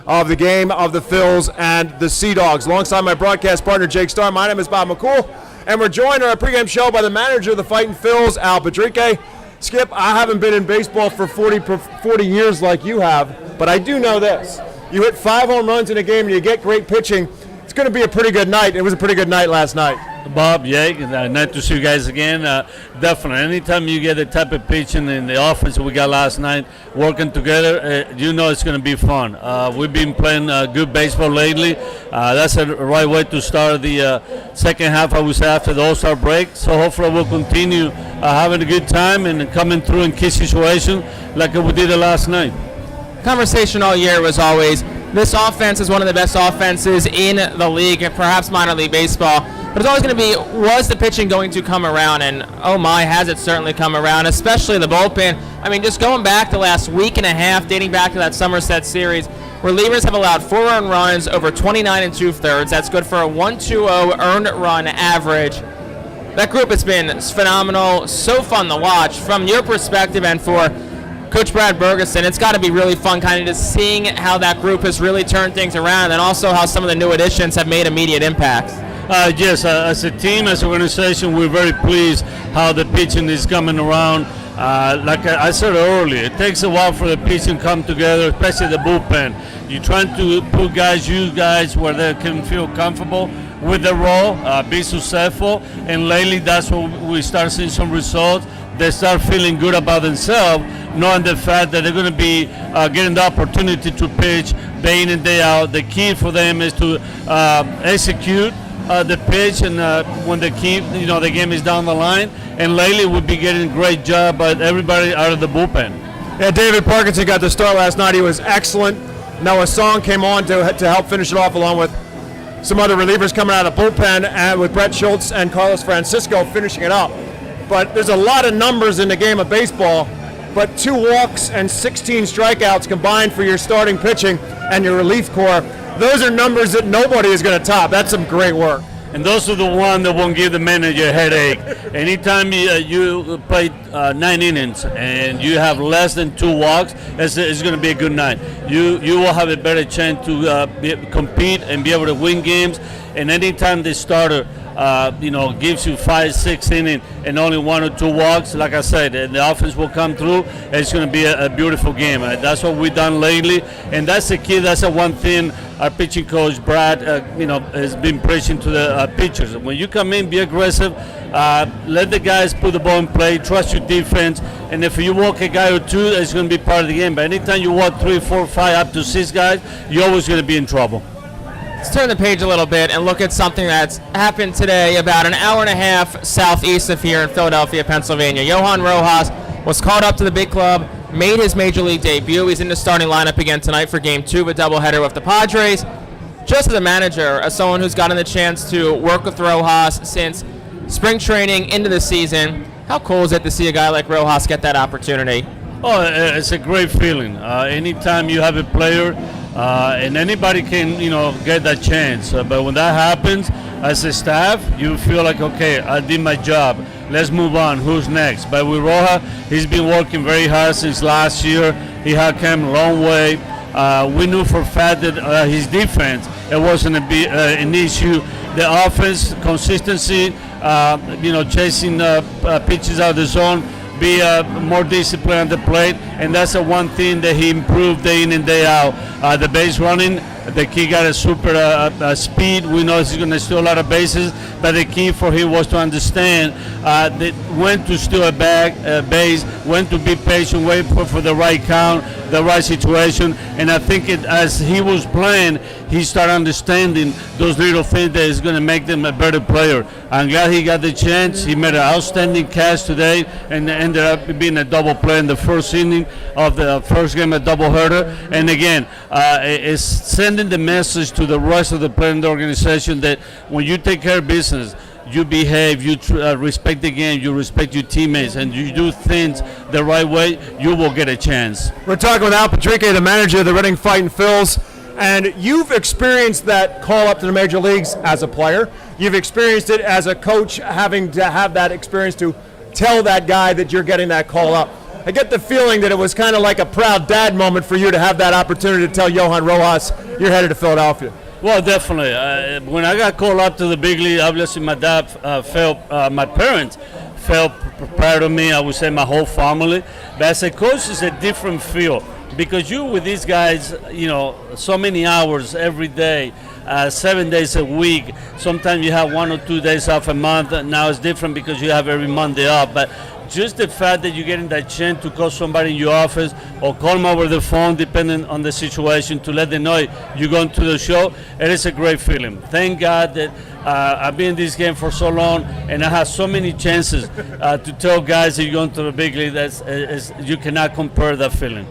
of the game of the Phils and the Sea Dogs. Alongside my broadcast partner, Jake Starr, my name is Bob McCool, and we're joined on our pregame show by the manager of the Fightin Phils, Al Padrique. Skip, I haven't been in baseball for 40 years like you have, but I do know this. You hit 5 home runs in a game and you get great pitching. It's going to be a pretty good night. It was a pretty good night last night. Bob, Jake, nice to see you guys again. Definitely, anytime you get the type of pitching in the offense we got last night, working together, you know it's going to be fun. We've been playing good baseball lately. That's the right way to start the second half, I would say, after the All-Star break. So hopefully we'll continue having a good time and coming through in key situations like we did last night. Conversation all year was always, this offense is one of the best offenses in the league and perhaps minor league baseball. But it's always going to be, was the pitching going to come around? And oh my, has it certainly come around, especially the bullpen. I mean, just going back the last week and a half, dating back to that Somerset series, relievers have allowed 4 earned runs over 29 2/3. That's good for a 1.20 earned run average. That group has been phenomenal, so fun to watch. From your perspective and for Coach Brad Bergeson, it's got to be really fun kind of just seeing how that group has really turned things around and also how some of the new additions have made immediate impacts. Yes, as a team, as an organization, we're very pleased how the pitching is coming around. Like I said earlier, it takes a while for the pitching to come together, especially the bullpen. You're trying to put you guys where they can feel comfortable with the role, be successful, and lately that's when we start seeing some results. They start feeling good about themselves, knowing the fact that they're going to be getting the opportunity to pitch day in and day out. The key for them is to execute the pitch, and when the game is down the line. And lately, we'll be getting a great job by everybody out of the bullpen. Yeah, David Parkinson got the start last night. He was excellent. Noah Song came on to help finish it off, along with some other relievers coming out of the bullpen, and with Brett Schultz and Carlos Francisco finishing it up. But there's a lot of numbers in the game of baseball, but 2 walks and 16 strikeouts combined for your starting pitching and your relief corps. Those are numbers that nobody is going to top. That's some great work. And those are the ones that won't give the manager a headache. Anytime you play 9 innings and you have less than 2 walks, it's going to be a good night. You will have a better chance to compete and be able to win games. And anytime the starter gives you 5, 6 innings and only 1 or 2 walks, like I said, the offense will come through. It's going to be a beautiful game. That's what we've done lately, and that's the key. That's the one thing our pitching coach Brad, has been preaching to the pitchers. When you come in, be aggressive. Let the guys put the ball in play. Trust your defense, and if you walk a guy or 2, it's going to be part of the game. But anytime you walk 3, 4, 5, up to 6 guys, you're always going to be in trouble. Let's turn the page a little bit and look at something that's happened today about an hour and a half southeast of here in Philadelphia, Pennsylvania. Johan Rojas was called up to the big club, made his major league debut. He's in the starting lineup again tonight for Game 2 of a doubleheader with the Padres. Just as a manager, as someone who's gotten the chance to work with Rojas since spring training into the season, how cool is it to see a guy like Rojas get that opportunity? Oh, it's a great feeling. Anytime you have a player, and anybody can, get that chance. But when that happens, as a staff, you feel like, okay, I did my job. Let's move on. Who's next? But with Rojas, he's been working very hard since last year. He had come a long way. We knew for a fact that his defense, it wasn't an issue. The offense, consistency, chasing pitches out of the zone, be more disciplined at the plate, and that's the one thing that he improved day in and day out. The base running, the kid got a super speed. We know he's going to steal a lot of bases, but the key for him was to understand when to steal a base, when to be patient, wait for the right count, the right situation. And I think as he was playing, he started understanding those little things that is going to make them a better player. I'm glad he got the chance. He made an outstanding catch today and ended up being a double play in the first inning of the first game, a doubleheader. And again, it's sending the message to the rest of the playing organization that when you take care of business, you behave, you respect the game, you respect your teammates, and you do things the right way, you will get a chance. We're talking with Al Padrique, the manager of the Reading Fightin Phils, and you've experienced that call up to the major leagues as a player. You've experienced it as a coach, having to have that experience to tell that guy that you're getting that call up. I get the feeling that it was kind of like a proud dad moment for you to have that opportunity to tell Johan Rojas you're headed to Philadelphia. Well, definitely. When I got called up to the big league, obviously my dad my parents felt proud of me. I would say my whole family. But as a coach, it's a different feel because you with these guys, so many hours every day, 7 days a week. Sometimes you have 1 or 2 days off a month. Now it's different because you have every Monday off. But just the fact that you're getting that chance to call somebody in your office or call them over the phone, depending on the situation, to let them know you're going to the show, it is a great feeling. Thank God that I've been in this game for so long, and I have so many chances to tell guys that you're going to the big league. You cannot compare that feeling.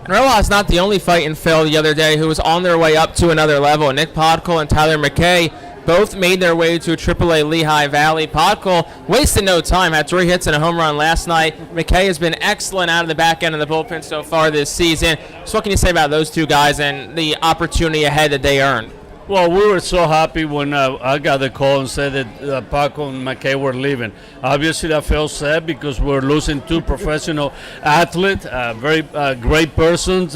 And Rojas not the only fight in Phil the other day who was on their way up to another level. Nick Podkul and Tyler McKay both made their way to AAA Lehigh Valley. Podkul wasted no time, had 3 hits and a home run last night. McKay has been excellent out of the back end of the bullpen so far this season. So what can you say about those two guys and the opportunity ahead that they earned? Well, we were so happy when I got the call and said that Paco and McKay were leaving. Obviously, I felt sad because we're losing 2 professional athletes, very great persons,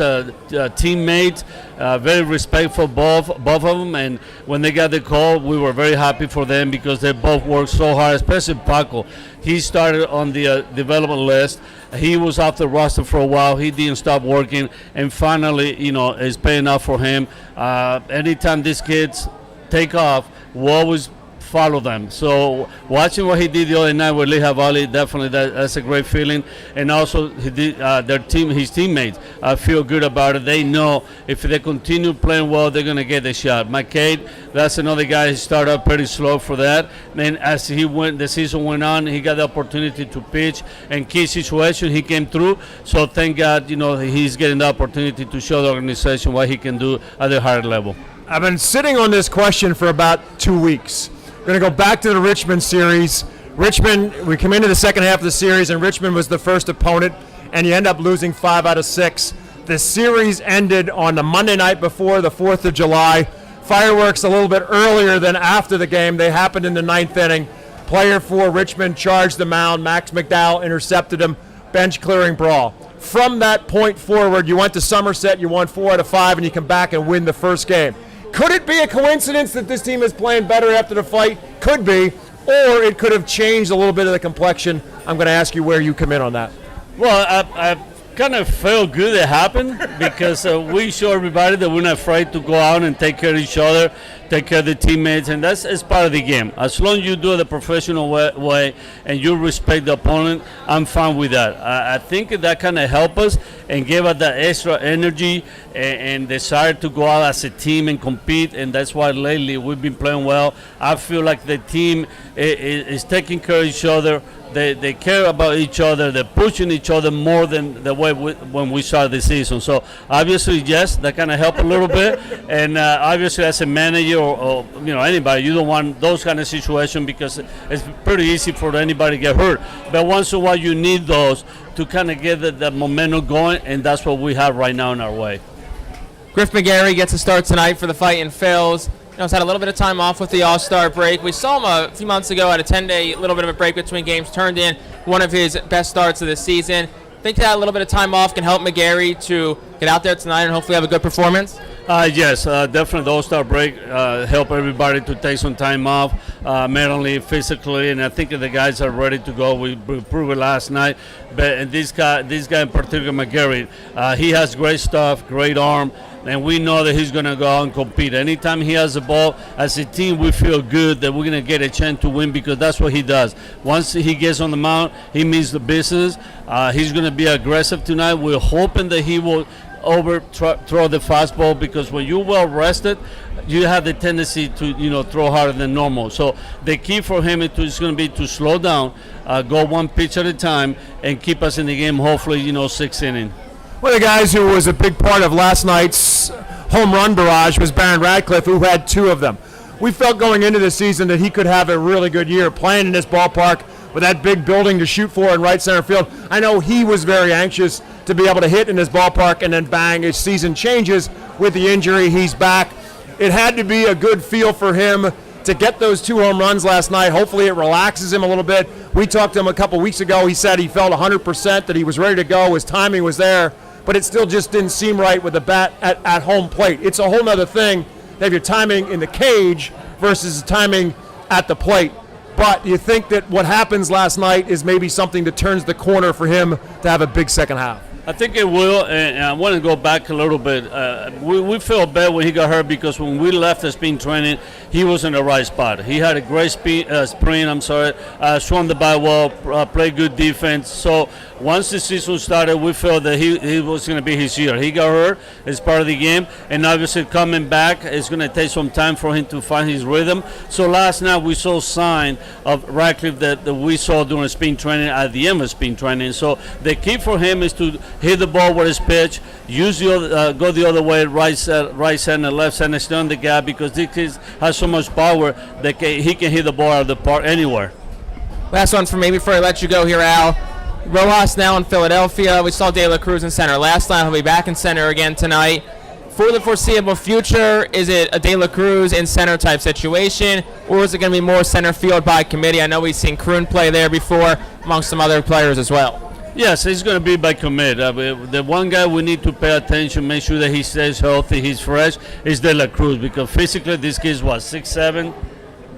teammates, very respectful both of them. And when they got the call, we were very happy for them because they both worked so hard, especially Paco. He started on the development list. He was off the roster for a while. He didn't stop working, and finally, it's paying off for him. Anytime these kids take off, we always follow them. So watching what he did the other night with Lehigh Valley, definitely that's a great feeling. And also his teammates feel good about it. They know if they continue playing well, they're going to get the shot. McCade, that's another guy who started out pretty slow for that. Then as the season went on, he got the opportunity to pitch. And key situation, he came through. So thank God, he's getting the opportunity to show the organization what he can do at a higher level. I've been sitting on this question for about 2 weeks. We're going to go back to the Richmond series. Richmond, we come into the second half of the series, and Richmond was the first opponent, and you end up losing 5 out of 6. The series ended on the Monday night before the 4th of July. Fireworks a little bit earlier than after the game. They happened in the 9th inning. Player for Richmond charged the mound. Max McDowell intercepted him. Bench clearing brawl. From that point forward, you went to Somerset, you won 4 out of 5, and you come back and win the first game. Could it be a coincidence that this team is playing better after the fight? Could be. Or it could have changed a little bit of the complexion. I'm going to ask you where you come in on that. Well, I kind of felt good it happened because we show everybody that we're not afraid to go out and take care of each other, take care of the teammates, and that's part of the game. As long as you do it the professional way and you respect the opponent, I'm fine with that. I think that kind of helped us and gave us that extra energy and desire to go out as a team and compete, and that's why lately we've been playing well. I feel like the team is taking care of each other. They care about each other. They're pushing each other more than the way when we started the season. So obviously, yes, that kind of helped a little bit. And obviously, as a manager or anybody, you don't want those kind of situations because it's pretty easy for anybody to get hurt. But once in a while, you need those to kind of get the momentum going, and that's what we have right now in our way. Griff McGarry gets a start tonight for the Fightin Phils. He's had a little bit of time off with the All-Star break. We saw him a few months ago at a 10-day, little bit of a break between games, turned in one of his best starts of the season. Think that a little bit of time off can help McGarry to get out there tonight and hopefully have a good performance? Yes, definitely the All-Star break help everybody to take some time off, mentally, physically, and I think the guys are ready to go. We proved it last night. But this guy in particular, McGarry, he has great stuff, great arm, and we know that he's going to go out and compete. Anytime he has the ball, as a team, we feel good that we're going to get a chance to win because that's what he does. Once he gets on the mound, he means the business. He's going to be aggressive tonight. We're hoping that he will throw the fastball because when you're well rested, you have the tendency to throw harder than normal. So the key for him is going to be to slow down, go one pitch at a time, and keep us in the game. Hopefully, 6th inning. One of the guys who was a big part of last night's home run barrage was Barron Radcliffe, who had 2 of them. We felt going into the season that he could have a really good year playing in this ballpark with that big building to shoot for in right center field. I know he was very anxious to be able to hit in this ballpark, and then bang, his season changes with the injury. He's back. It had to be a good feel for him to get those 2 home runs last night. Hopefully it relaxes him a little bit. We talked to him a couple weeks ago. He said he felt 100%, that he was ready to go. His timing was there, but it still just didn't seem right with the bat at home plate. It's a whole other thing to have your timing in the cage versus timing at the plate. But you think that what happens last night is maybe something that turns the corner for him to have a big second half? I think it will, and I want to go back a little bit. We felt bad when he got hurt because when we left the spring training, he was in the right spot. He had a great sprint, swung the bat well, played good defense. So once the season started, we felt that he was going to be his year. He got hurt as part of the game, and obviously coming back, it's going to take some time for him to find his rhythm. So last night we saw sign of Radcliffe that we saw during spring training at the end of spring training. So the key for him is to hit the ball with his pitch, use go the other way, right center, left center, stay on the gap, because this kid has so much power that he can hit the ball out of the park anywhere. Last one for me before I let you go here, Al. Rojas now in Philadelphia. We saw De La Cruz in center last night. He'll be back in center again tonight. For the foreseeable future, is it a De La Cruz in center type situation, or is it going to be more center field by committee? I know we've seen Kroon play there before, amongst some other players as well. Yes, it's going to be by commit. The one guy we need to pay attention, make sure that he stays healthy, he's fresh, is De La Cruz, because physically this kid's 6'7",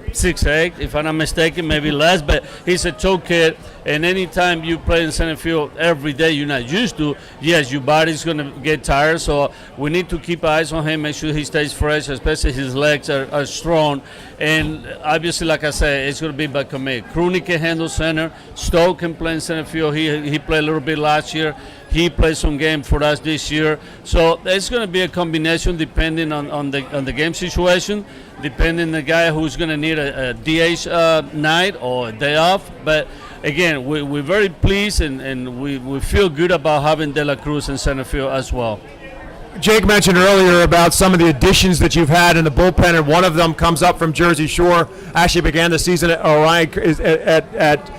6'8", if I'm not mistaken, maybe less, but he's a tall kid, and anytime you play in center field every day you're not used to, yes, your body's going to get tired, so we need to keep eyes on him, make sure he stays fresh, especially his legs are strong, and obviously, like I said, it's going to be by commit. Kroon can handle center, Stowe can play in center field, he played a little bit last year, he played some game for us this year, so it's going to be a combination depending on the game situation, depending on the guy who's going to need a DH night or a day off. But again, we're very pleased and we feel good about having De La Cruz in center field as well. Jake mentioned earlier about some of the additions that you've had in the bullpen, and one of them comes up from Jersey Shore. Actually began the season at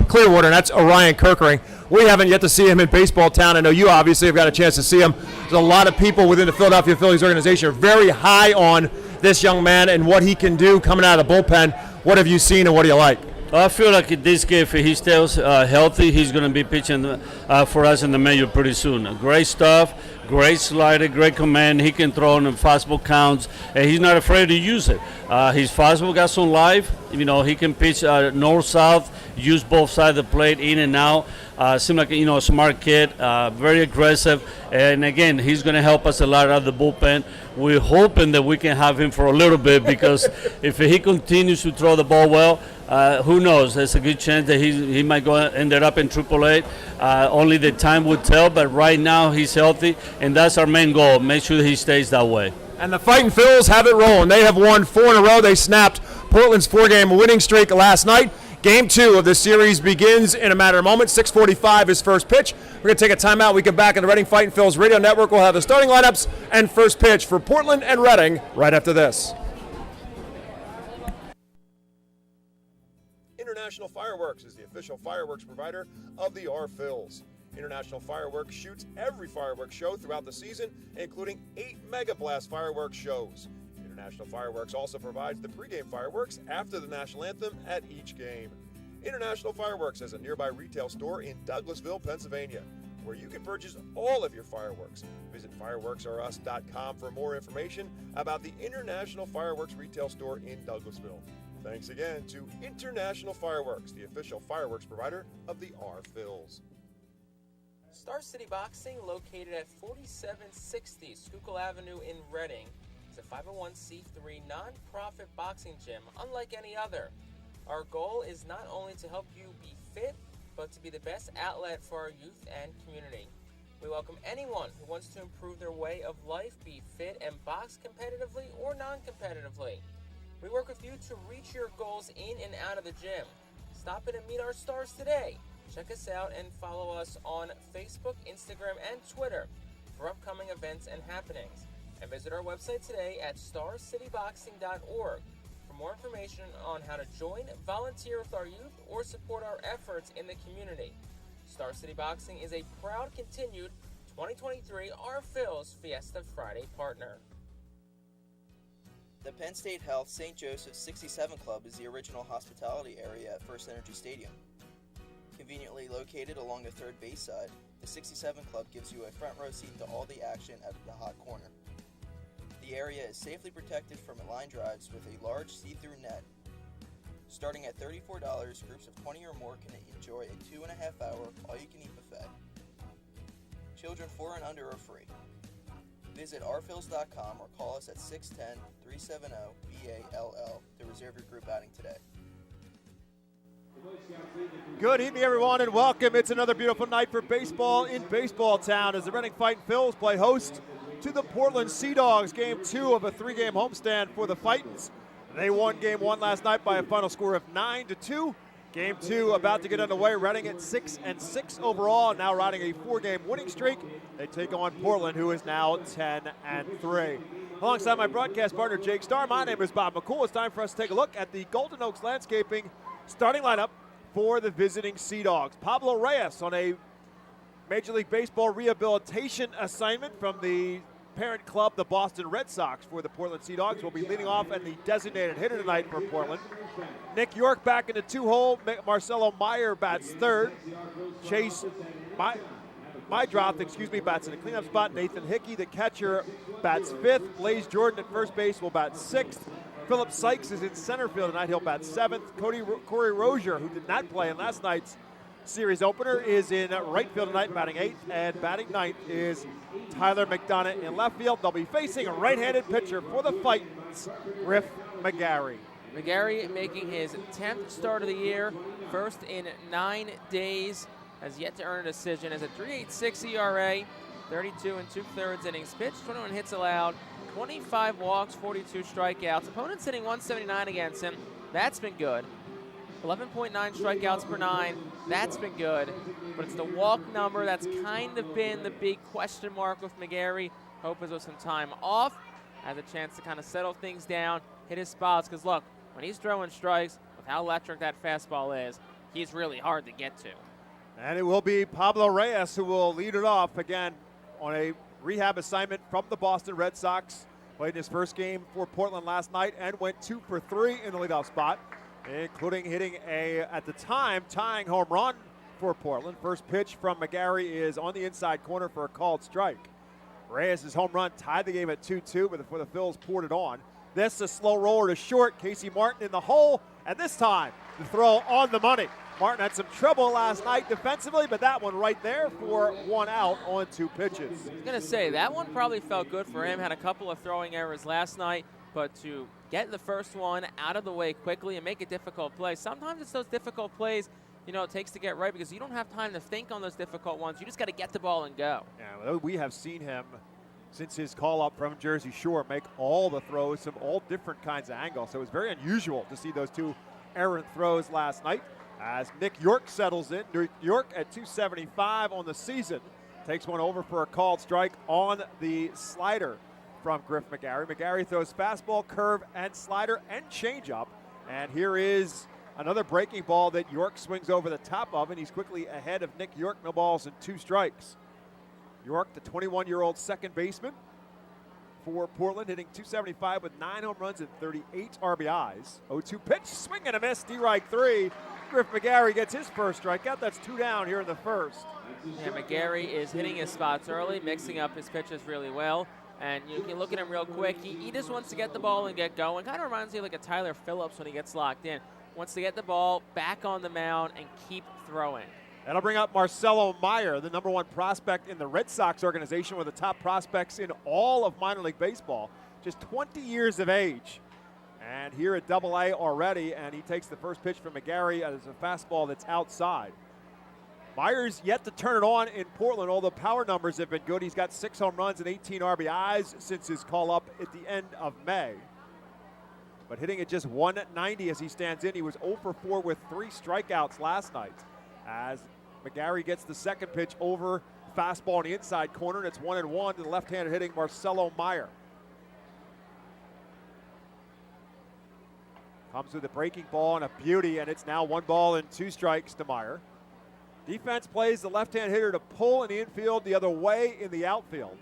Clearwater, and that's Orion Kirkering. We haven't yet to see him in Baseball Town. I know you obviously have got a chance to see him. There's a lot of people within the Philadelphia Phillies organization are very high on this young man and what he can do coming out of the bullpen. What have you seen and what do you like? I feel like this kid, if he stays healthy, he's going to be pitching for us in the major pretty soon. Great stuff, great slider, great command. He can throw in fastball counts, and he's not afraid to use it. His fastball got some life. He can pitch north-south, use both sides of the plate, in and out. Seems like a smart kid, very aggressive, and again, he's going to help us a lot out of the bullpen. We're hoping that we can have him for a little bit, because if he continues to throw the ball well, who knows? There's a good chance that he might end up in AAA. Only the time would tell, but right now he's healthy, and that's our main goal. Make sure he stays that way. And the Fightin' Phils have it rolling. They have won 4 in a row. They snapped Portland's 4-game winning streak last night. Game 2 of the series begins in a matter of moments. 6:45 is first pitch. We're going to take a timeout. We come back on the Reading Fightin' Phils radio network. We'll have the starting lineups and first pitch for Portland and Reading right after this. International Fireworks is the official fireworks provider of the Phils. International Fireworks shoots every fireworks show throughout the season, including 8 Mega Blast fireworks shows. International Fireworks also provides the pregame fireworks after the national anthem at each game. International Fireworks has a nearby retail store in Douglasville, Pennsylvania, where you can purchase all of your fireworks. Visit fireworksrus.com for more information about the International Fireworks retail store in Douglasville. Thanks again to International Fireworks, the official fireworks provider of the Phils. Star City Boxing, located at 4760 Schuylkill Avenue in Reading, is a 501c3 non-profit boxing gym unlike any other. Our goal is not only to help you be fit, but to be the best outlet for our youth and community. We welcome anyone who wants to improve their way of life, be fit, and box competitively or non-competitively. We work with you to reach your goals in and out of the gym. Stop in and meet our stars today. Check us out and follow us on Facebook, Instagram, and Twitter for upcoming events and happenings. And visit our website today at starcityboxing.org for more information on how to join, volunteer with our youth, or support our efforts in the community. Star City Boxing is a proud continued 2023 Phils Fiesta Friday partner. The Penn State Health St. Joseph's 67 Club is the original hospitality area at FirstEnergy Stadium. Conveniently located along the third base side, the 67 Club gives you a front row seat to all the action at the hot corner. The area is safely protected from line drives with a large see-through net. Starting at $34, groups of 20 or more can enjoy a 2.5-hour all-you-can-eat buffet. Children 4 and under are free. Visit rphils.com or call us at 610-370-BALL to reserve your group outing today. Good evening, everyone, and welcome. It's another beautiful night for baseball in Baseball Town as the Reading Fightin Phils play host to the Portland Sea Dogs. Game 2 of a 3-game homestand for the Fightins. They won Game 1 last night by a final score of 9-2. Game 2 about to get underway. Reading at 6-6 overall, now riding a 4-game winning streak. They take on Portland, who is now 10-3. Alongside my broadcast partner, Jake Starr, my name is Bob McCool. It's time for us to take a look at the Golden Oaks Landscaping starting lineup for the visiting Sea Dogs. Pablo Reyes on a Major League Baseball rehabilitation assignment from the parent club, the Boston Red Sox, for the Portland Sea Dogs. Will be leading off and the designated hitter tonight for Portland. Nick York back in the 2-hole. Marcelo Meyer bats third. Chase Mydroth, bats in the cleanup spot. Nathan Hickey, the catcher, bats fifth. Blaze Jordan at first base will bat sixth. Philip Sykes is in center field tonight. He'll bat seventh. Corey Rozier, who did not play in last night's series opener, is in right field tonight, batting eighth. And batting ninth is Tyler McDonough in left field. They'll be facing a right-handed pitcher for the Fightins, Griff McGarry. McGarry making his 10th start of the year, first in 9 days, has yet to earn a decision. Has a 3.86 ERA, 32 2/3 innings pitched, 21 hits allowed, 25 walks, 42 strikeouts. Opponents hitting 179 against him. That's been good. 11.9 strikeouts per 9. That's been good. But it's the walk number that's kind of been the big question mark with McGarry. Hope is with some time off. Has a chance to kind of settle things down, hit his spots. Because look, when he's throwing strikes, with how electric that fastball is, he's really hard to get to. And it will be Pablo Reyes who will lead it off again on a rehab assignment from the Boston Red Sox. Played his first game for Portland last night and went 2 for 3 in the leadoff spot, including hitting a, at the time, tying home run for Portland. First pitch from McGarry is on the inside corner for a called strike. Reyes' home run tied the game at 2-2, but before the Phils poured it on. This a slow roller to short. Casey Martin in the hole, and this time the throw on the money. Martin had some trouble last night defensively, but that one right there for 1 out on 2 pitches. I was going to say, that one probably felt good for him. Had a couple of throwing errors last night, but to get the first one out of the way quickly and make a difficult play. Sometimes it's those difficult plays, it takes to get right because you don't have time to think on those difficult ones. You just got to get the ball and go. Yeah, well, we have seen him since his call up from Jersey Shore make all the throws from all different kinds of angles. So it was very unusual to see those 2 errant throws last night. As Nick York settles in, Nick York at 275 on the season, takes one over for a called strike on the slider from Griff McGarry. McGarry throws fastball, curve, and slider, and changeup. And here is another breaking ball that York swings over the top of, and he's quickly ahead of Nick York. No balls and 2 strikes. York, the 21-year-old second baseman for Portland, hitting 275 with 9 home runs and 38 RBIs. 0-2 pitch, swing and a miss, strike 3. Griff McGarry gets his first strikeout. That's 2 down here in the first. Yeah, McGarry is hitting his spots early, mixing up his pitches really well. And you can look at him real quick. He just wants to get the ball and get going. Kind of reminds me of like a Tyler Phillips when he gets locked in. Wants to get the ball back on the mound and keep throwing. That'll bring up Marcelo Meyer, the number 1 prospect in the Red Sox organization, one of the top prospects in all of minor league baseball. Just 20 years of age. And here at Double-A already, and he takes the first pitch from McGarry as a fastball that's outside. Meyer's yet to turn it on in Portland, although power numbers have been good. He's got 6 home runs and 18 RBIs since his call-up at the end of May. But hitting at just 190 as he stands in. He was 0 for 4 with 3 strikeouts last night. As McGarry gets the second pitch over, fastball on the inside corner, and it's 1-1 to the left-handed hitting Marcelo Meyer. Comes with a breaking ball and a beauty, and it's now 1 ball and 2 strikes to Meyer. Defense plays the left-hand hitter to pull in the infield the other way in the outfield.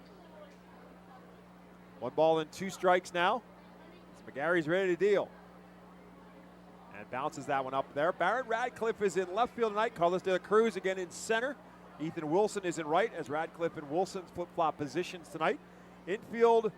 1 ball and 2 strikes now. McGarry's ready to deal. And bounces that one up there. Barrett Radcliffe is in left field tonight. Carlos De La Cruz again in center. Ethan Wilson is in right as Radcliffe and Wilson flip-flop positions tonight. Infield,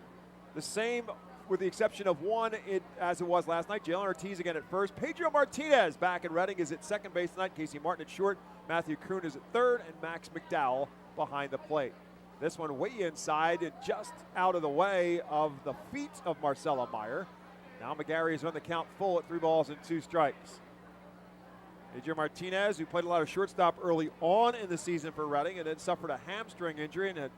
the same with the exception of one as it was last night. Jalen Ortiz again at first. Pedro Martinez back in Reading is at second base tonight. Casey Martin at short. Matthew Kroon is at third, and Max McDowell behind the plate. This one way inside and just out of the way of the feet of Marcelo Meyer. Now McGarry is on the count full at 3 balls and 2 strikes. Pedro Martinez, who played a lot of shortstop early on in the season for Reading and then suffered a hamstring injury and had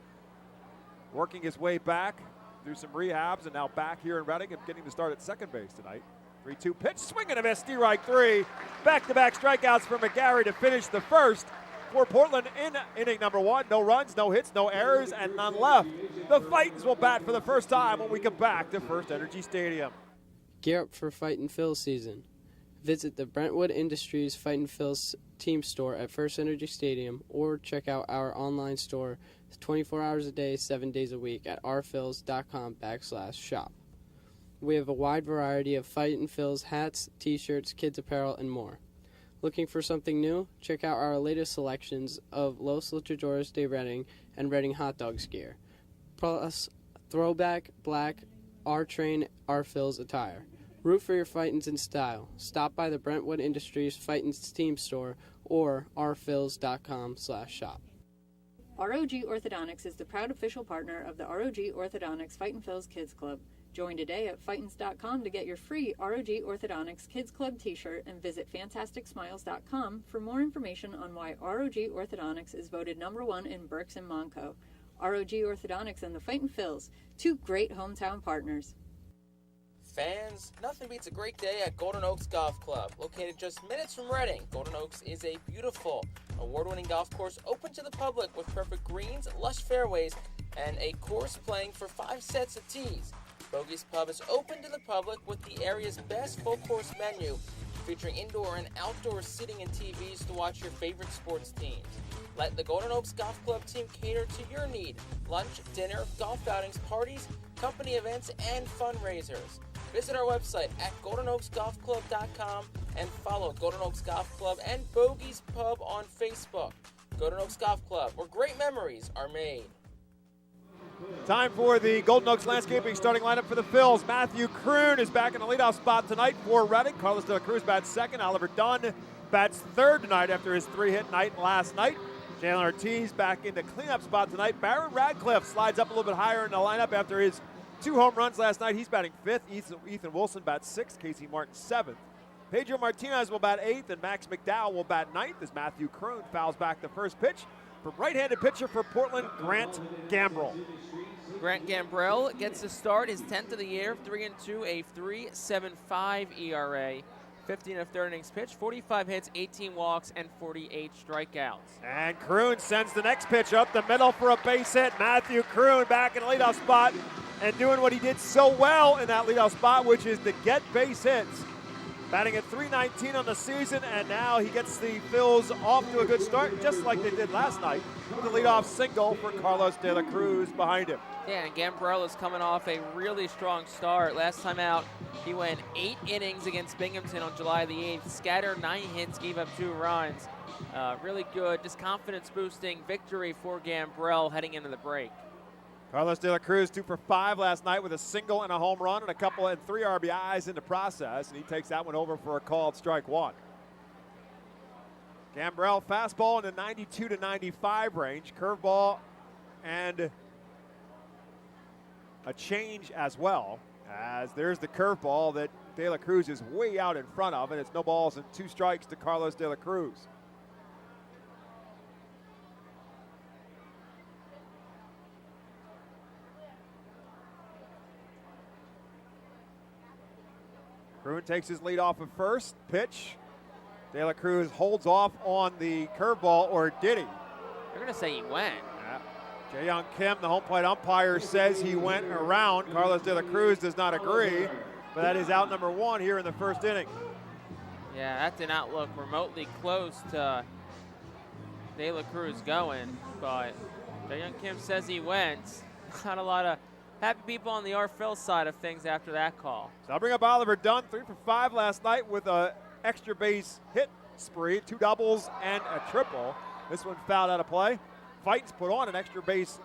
working his way back through some rehabs and now back here in Reading and getting to start at second base tonight. 3-2 pitch, swing and a miss, strike 3. Back-to-back strikeouts for McGarry to finish the first for Portland in inning number 1. No runs, no hits, no errors, and none left. The Fightins will bat for the first time when we come back to FirstEnergy Stadium. Gear up for Fightin Phillies season. Visit the Brentwood Industries Fightin Phillies team store at FirstEnergy Stadium or check out our online store 24 hours a day, 7 days a week at rphils.com/shop. We have a wide variety of Fightin Phillies hats, t-shirts, kids apparel, and more. Looking for something new? Check out our latest selections of Los Luchadores de Reading and Reading Hot Dogs gear, plus throwback, black, R-Train, R-Phils attire. Root for your Fightins in style. Stop by the Brentwood Industries Fightins team store or rphils.com/shop. ROG Orthodontics is the proud official partner of the ROG Orthodontics Fightin Phil's Kids Club. Join today at Fightins.com to get your free ROG Orthodontics Kids Club t-shirt and visit FantasticSmiles.com for more information on why ROG Orthodontics is voted #1 in Berks and Monco. ROG Orthodontics and the Fightin Phils, 2 great hometown partners. Fans, nothing beats a great day at Golden Oaks Golf Club. Located just minutes from Reading, Golden Oaks is a beautiful, award-winning golf course open to the public with perfect greens, lush fairways, and a course playing for 5 sets of tees. Bogey's Pub is open to the public with the area's best full-course menu, featuring indoor and outdoor seating and TVs to watch your favorite sports teams. Let the Golden Oaks Golf Club team cater to your need. Lunch, dinner, golf outings, parties, company events, and fundraisers. Visit our website at GoldenOaksGolfClub.com and follow Golden Oaks Golf Club and Bogey's Pub on Facebook. Golden Oaks Golf Club, where great memories are made. Time for the Golden Oaks Landscaping starting lineup for the Phils. Matthew Kroon is back in the leadoff spot tonight for Reading. Carlos De La Cruz bats second. Oliver Dunn bats third tonight after his 3-hit night last night. Jalen Ortiz back in the cleanup spot tonight. Barrett Radcliffe slides up a little bit higher in the lineup after his 2 home runs last night. He's batting 5th. Ethan Wilson bats 6th. Casey Martin 7th. Pedro Martinez will bat 8th, and Max McDowell will bat 9th as Matthew Kroon fouls back the first pitch from right-handed pitcher for Portland, Grant Gambrell. Grant Gambrell gets the start, his 10th of the year, 3-2, a 3.75 ERA. 15 of third innings pitch, 45 hits, 18 walks, and 48 strikeouts. And Kroon sends the next pitch up the middle for a base hit. Matthew Kroon back in the leadoff spot and doing what he did so well in that leadoff spot, which is to get base hits. Batting at .319 on the season, and now he gets the Phils off to a good start, just like they did last night, with a leadoff single for Carlos De La Cruz behind him. Yeah, and Gambrell is coming off a really strong start. Last time out, he went 8 innings against Binghamton on July the 8th, scattered 9 hits, gave up 2 runs. Really good, just confidence-boosting victory for Gambrell heading into the break. Carlos De La Cruz 2 for 5 last night with a single and a home run and a couple and 3 RBIs in the process, and he takes that one over for a called strike 1. Gambrell fastball in the 92 to 95 range, curveball and a change as well, as there's the curveball that De La Cruz is way out in front of, and it's no balls and 2 strikes to Carlos De La Cruz. Kroon takes his lead off of first. Pitch. De La Cruz holds off on the curveball, or did he? They're going to say he went. Yeah. Jae-Young Kim, the home plate umpire, says he went around. Carlos De La Cruz does not agree, but that is out number 1 here in the first inning. Yeah, that did not look remotely close to De La Cruz going, but Jae-Young Kim says he went. Not a lot of happy people on the Phil side of things after that call. So I'll bring up Oliver Dunn, 3 for 5 last night with a extra base hit spree, 2 doubles and a triple. This one fouled out of play. Fightin's put on an extra base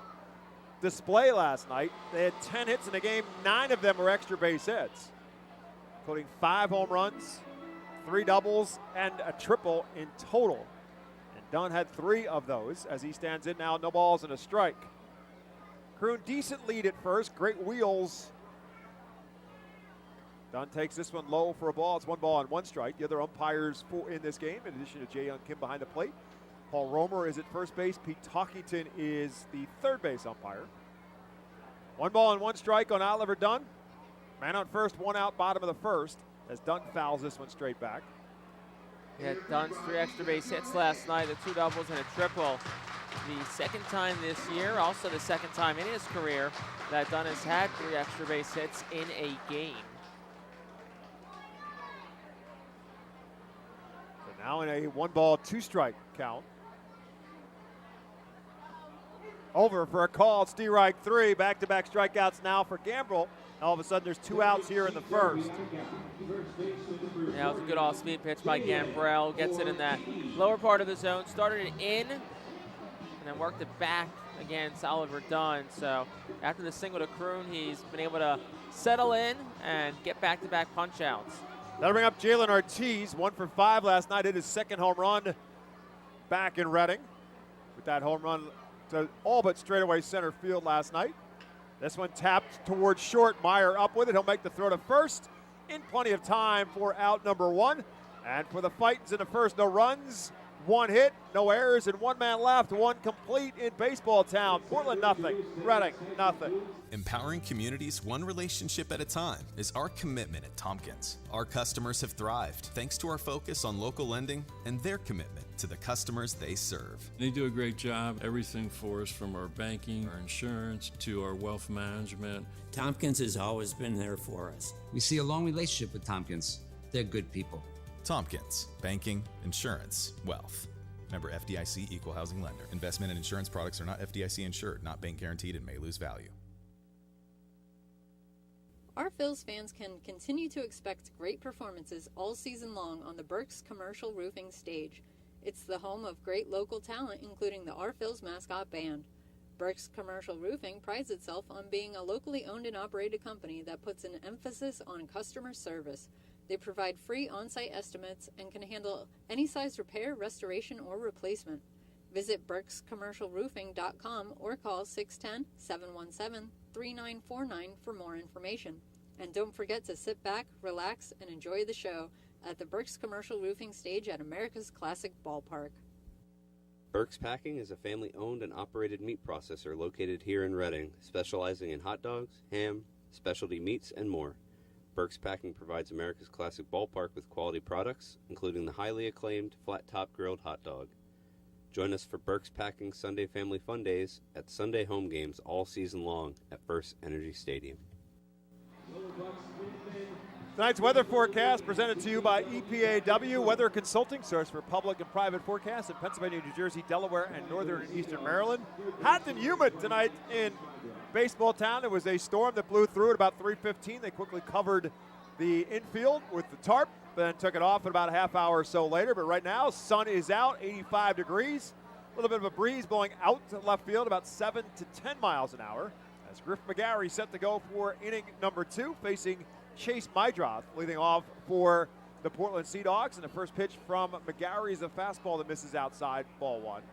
display last night. They had 10 hits in the game. 9 of them were extra base hits, including 5 home runs, 3 doubles, and a triple in total. And Dunn had 3 of those as he stands in now, no balls and a strike. Kroon, decent lead at first, great wheels. Dunn takes this one low for a ball. It's 1 ball and 1 strike. The other umpires in this game, in addition to Jae Young Kim behind the plate. Paul Romer is at first base. Pete Talkington is the third base umpire. 1 ball and 1 strike on Oliver Dunn. Man on first, 1 out, bottom of the first, as Dunn fouls this one straight back. Yeah, Dunn's 3 extra base hits last night, the 2 doubles and a triple. The second time this year, also the second time in his career that Dunn has had 3 extra base hits in a game. So now in a 1 ball, 2 strike count. Over for a call. It's strike 3. Back-to-back strikeouts now for Gambrell. All of a sudden, there's 2 outs here in the first. Yeah, it was a good off-speed pitch by Gambrell. Gets it in that lower part of the zone. Started it in, and then worked it back against Oliver Dunn. So after the single to Kroon, he's been able to settle in and get back-to-back punch-outs. That'll bring up Jalen Ortiz. 1 for 5 last night. Hit his second home run back in Reading. With that home run to all but straightaway center field last night. This one tapped towards short. Meyer up with it. He'll make the throw to first in plenty of time for out number 1. And for the Fightins in the first, no runs, 1 hit, no errors, and 1 man left. 1 complete in baseball town. Portland nothing, Reading nothing. Empowering communities one relationship at a time is our commitment at Tompkins. Our customers have thrived thanks to our focus on local lending and their commitment to the customers they serve. They do a great job, everything for us, from our banking, our insurance, to our wealth management. Tompkins has always been there for us. We see a long relationship with Tompkins. They're good people. Tompkins, banking, insurance, wealth. Member FDIC, equal housing lender. Investment and insurance products are not FDIC insured, not bank guaranteed, and may lose value. Our Phils fans can continue to expect great performances all season long on the Burke's Commercial Roofing stage. It's the home of great local talent, including the Our Phils mascot band. Burke's Commercial Roofing prides itself on being a locally owned and operated company that puts an emphasis on customer service. They provide free on-site estimates and can handle any size repair, restoration, or replacement. Visit burkescommercialroofing.com or call 610-717-3949 for more information. And don't forget to sit back, relax, and enjoy the show at the Burke's Commercial Roofing stage at America's Classic Ballpark. Burke's Packing is a family-owned and operated meat processor located here in Reading, specializing in hot dogs, ham, specialty meats, and more. Burke's Packing provides America's Classic Ballpark with quality products, including the highly acclaimed flat-top grilled hot dog. Join us for Burke's Packing Sunday Family Fun Days at Sunday home games all season long at FirstEnergy Stadium. Tonight's weather forecast presented to you by EPAW Weather Consulting, source for public and private forecasts in Pennsylvania, New Jersey, Delaware, and northern and eastern Maryland. Hot and humid tonight in baseball town. There was a storm that blew through at about 3:15. They quickly covered the infield with the tarp, then took it off at about a half hour or so later. But right now, sun is out, 85 degrees. A little bit of a breeze blowing out to left field, about 7 to 10 miles an hour. As Griff McGarry set to go for inning number 2, facing Chase Mydroth, leading off for the Portland Sea Dogs. And the first pitch from McGarry is a fastball that misses outside, ball 1.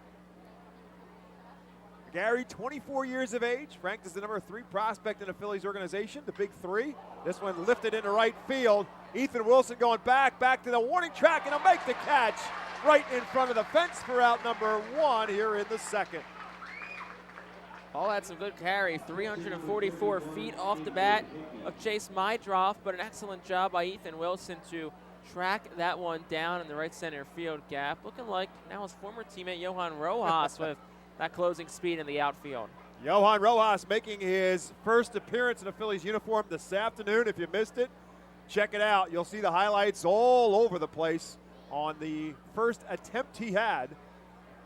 McGarry, 24 years of age, ranked as the number 3 prospect in the Phillies organization, the big 3. This one lifted into right field. Ethan Wilson going back to the warning track, and he'll make the catch right in front of the fence for out number 1 here in the second. Paul had some good carry, 344 feet off the bat of Chase Mydroth, but an excellent job by Ethan Wilson to track that one down in the right center field gap. Looking like now his former teammate Johan Rojas with that closing speed in the outfield. Johan Rojas making his first appearance in a Phillies uniform this afternoon. If you missed it, check it out. You'll see the highlights all over the place on the first attempt he had.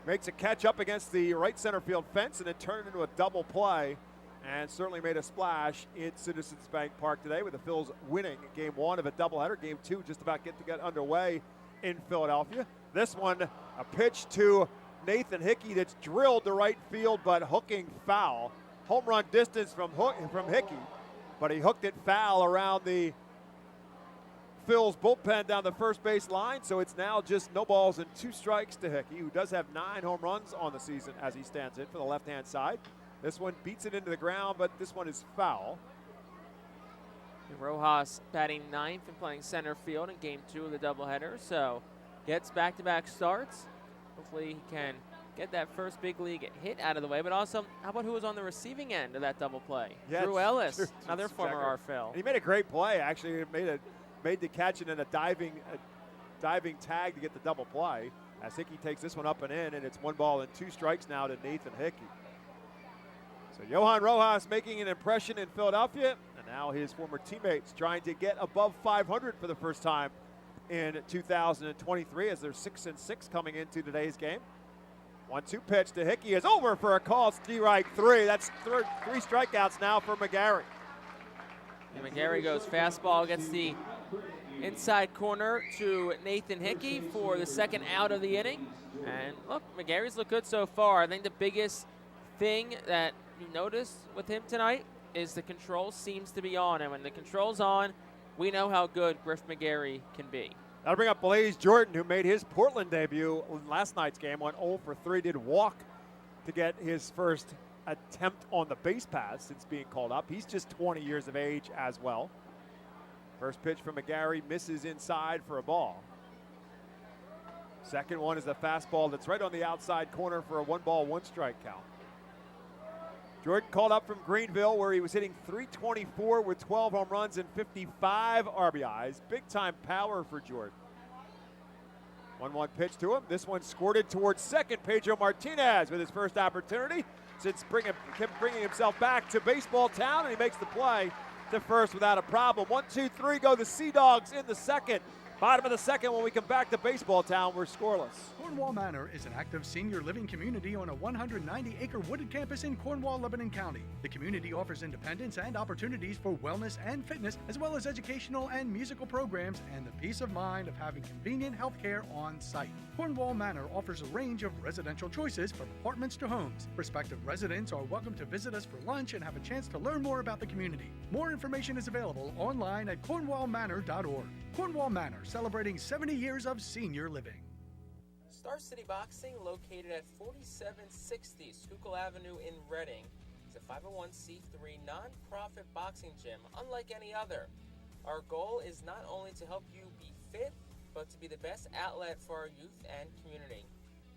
Makes a catch up against the right center field fence and then turned into a double play. and certainly made a splash in Citizens Bank Park today with the Phils winning Game 1 of a doubleheader. Game 2 just about to get underway in Philadelphia. This one, a pitch to Nathan Hickey that's drilled to right field, but hooking foul. Home run distance from Hickey, but he hooked it foul around the Phil's bullpen down the first base line, so it's now just no balls and 2 strikes to Hickey, who does have 9 home runs on the season as he stands in for the left-hand side. This one beats it into the ground, but this one is foul. Rojas batting 9th and playing center field in Game 2 of the doubleheader, so gets back-to-back starts. Hopefully he can get that first big league hit out of the way, but also, how about who was on the receiving end of that double play? Yeah, Drew Ellis, true. another former RFL. And he made a great play, actually. He made the catch and then a diving tag to get the double play. As Hickey takes this one up and in, and it's 1 ball and 2 strikes now to Nathan Hickey. So Johan Rojas making an impression in Philadelphia, and now his former teammates trying to get above 500 for the first time in 2023 as they're 6-6 coming into today's game. 1-2 pitch to Hickey is over for a call. Strike 3. That's 3 strikeouts now for McGarry. And McGarry goes fastball, gets the inside corner to Nathan Hickey for the second out of the inning. And look, McGarry's looked good so far. I think the biggest thing that you notice with him tonight is the control seems to be on. And when the control's on, we know how good Griff McGarry can be. That'll bring up Blaze Jordan, who made his Portland debut in last night's game, went 0 for 3, did walk to get his first attempt on the base pass since being called up. He's just 20 years of age as well. First pitch from McGarry misses inside for a ball. Second one is the fastball that's right on the outside corner for a 1 ball, 1 strike count. Jordan called up from Greenville, where he was hitting .324 with 12 home runs and 55 RBIs. Big-time power for Jordan. 1-1 pitch to him. This one squirted towards second. Pedro Martinez with his first opportunity since bringing himself back to baseball town, and he makes the play to first without a problem. 1-2-3 go the Sea Dogs in the second. Bottom of the second, when we come back to baseball town, we're scoreless. Cornwall Manor is an active senior living community on a 190-acre wooded campus in Cornwall, Lebanon County. The community offers independence and opportunities for wellness and fitness, as well as educational and musical programs, and the peace of mind of having convenient health care on site. Cornwall Manor offers a range of residential choices from apartments to homes. Prospective residents are welcome to visit us for lunch and have a chance to learn more about the community. More information is available online at cornwallmanor.org. Cornwall Manor, celebrating 70 years of senior living. Star City Boxing, located at 4760 Schuylkill Avenue in Reading, is a 501c3 non-profit boxing gym unlike any other. Our goal is not only to help you be fit, but to be the best outlet for our youth and community.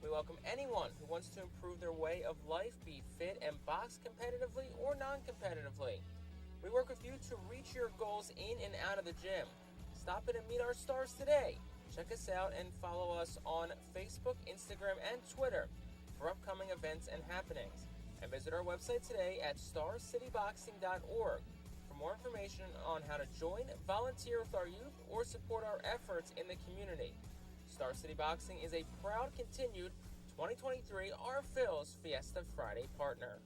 We welcome anyone who wants to improve their way of life, be fit, and box competitively or non-competitively. We work with you to reach your goals in and out of the gym. Stop in and meet our stars today. Check us out and follow us on Facebook, Instagram, and Twitter for upcoming events and happenings. And visit our website today at starcityboxing.org for more information on how to join, volunteer with our youth, or support our efforts in the community. Star City Boxing is a proud continued 2023 Our Phil's Fiesta Friday partner.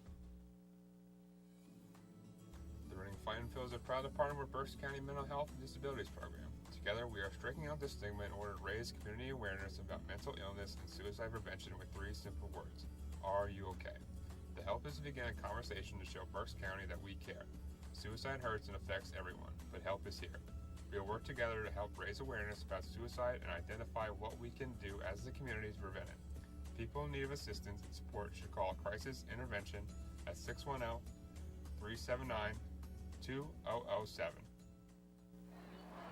The Reading Fightin Phillies are proud to partner with Berks County Mental Health and Disabilities Program. Together, we are striking out the stigma in order to raise community awareness about mental illness and suicide prevention with 3 simple words. Are you okay? The help is to begin a conversation to show Berks County that we care. Suicide hurts and affects everyone, but help is here. We will work together to help raise awareness about suicide and identify what we can do as a community to prevent it. People in need of assistance and support should call Crisis Intervention at 610-379-2007.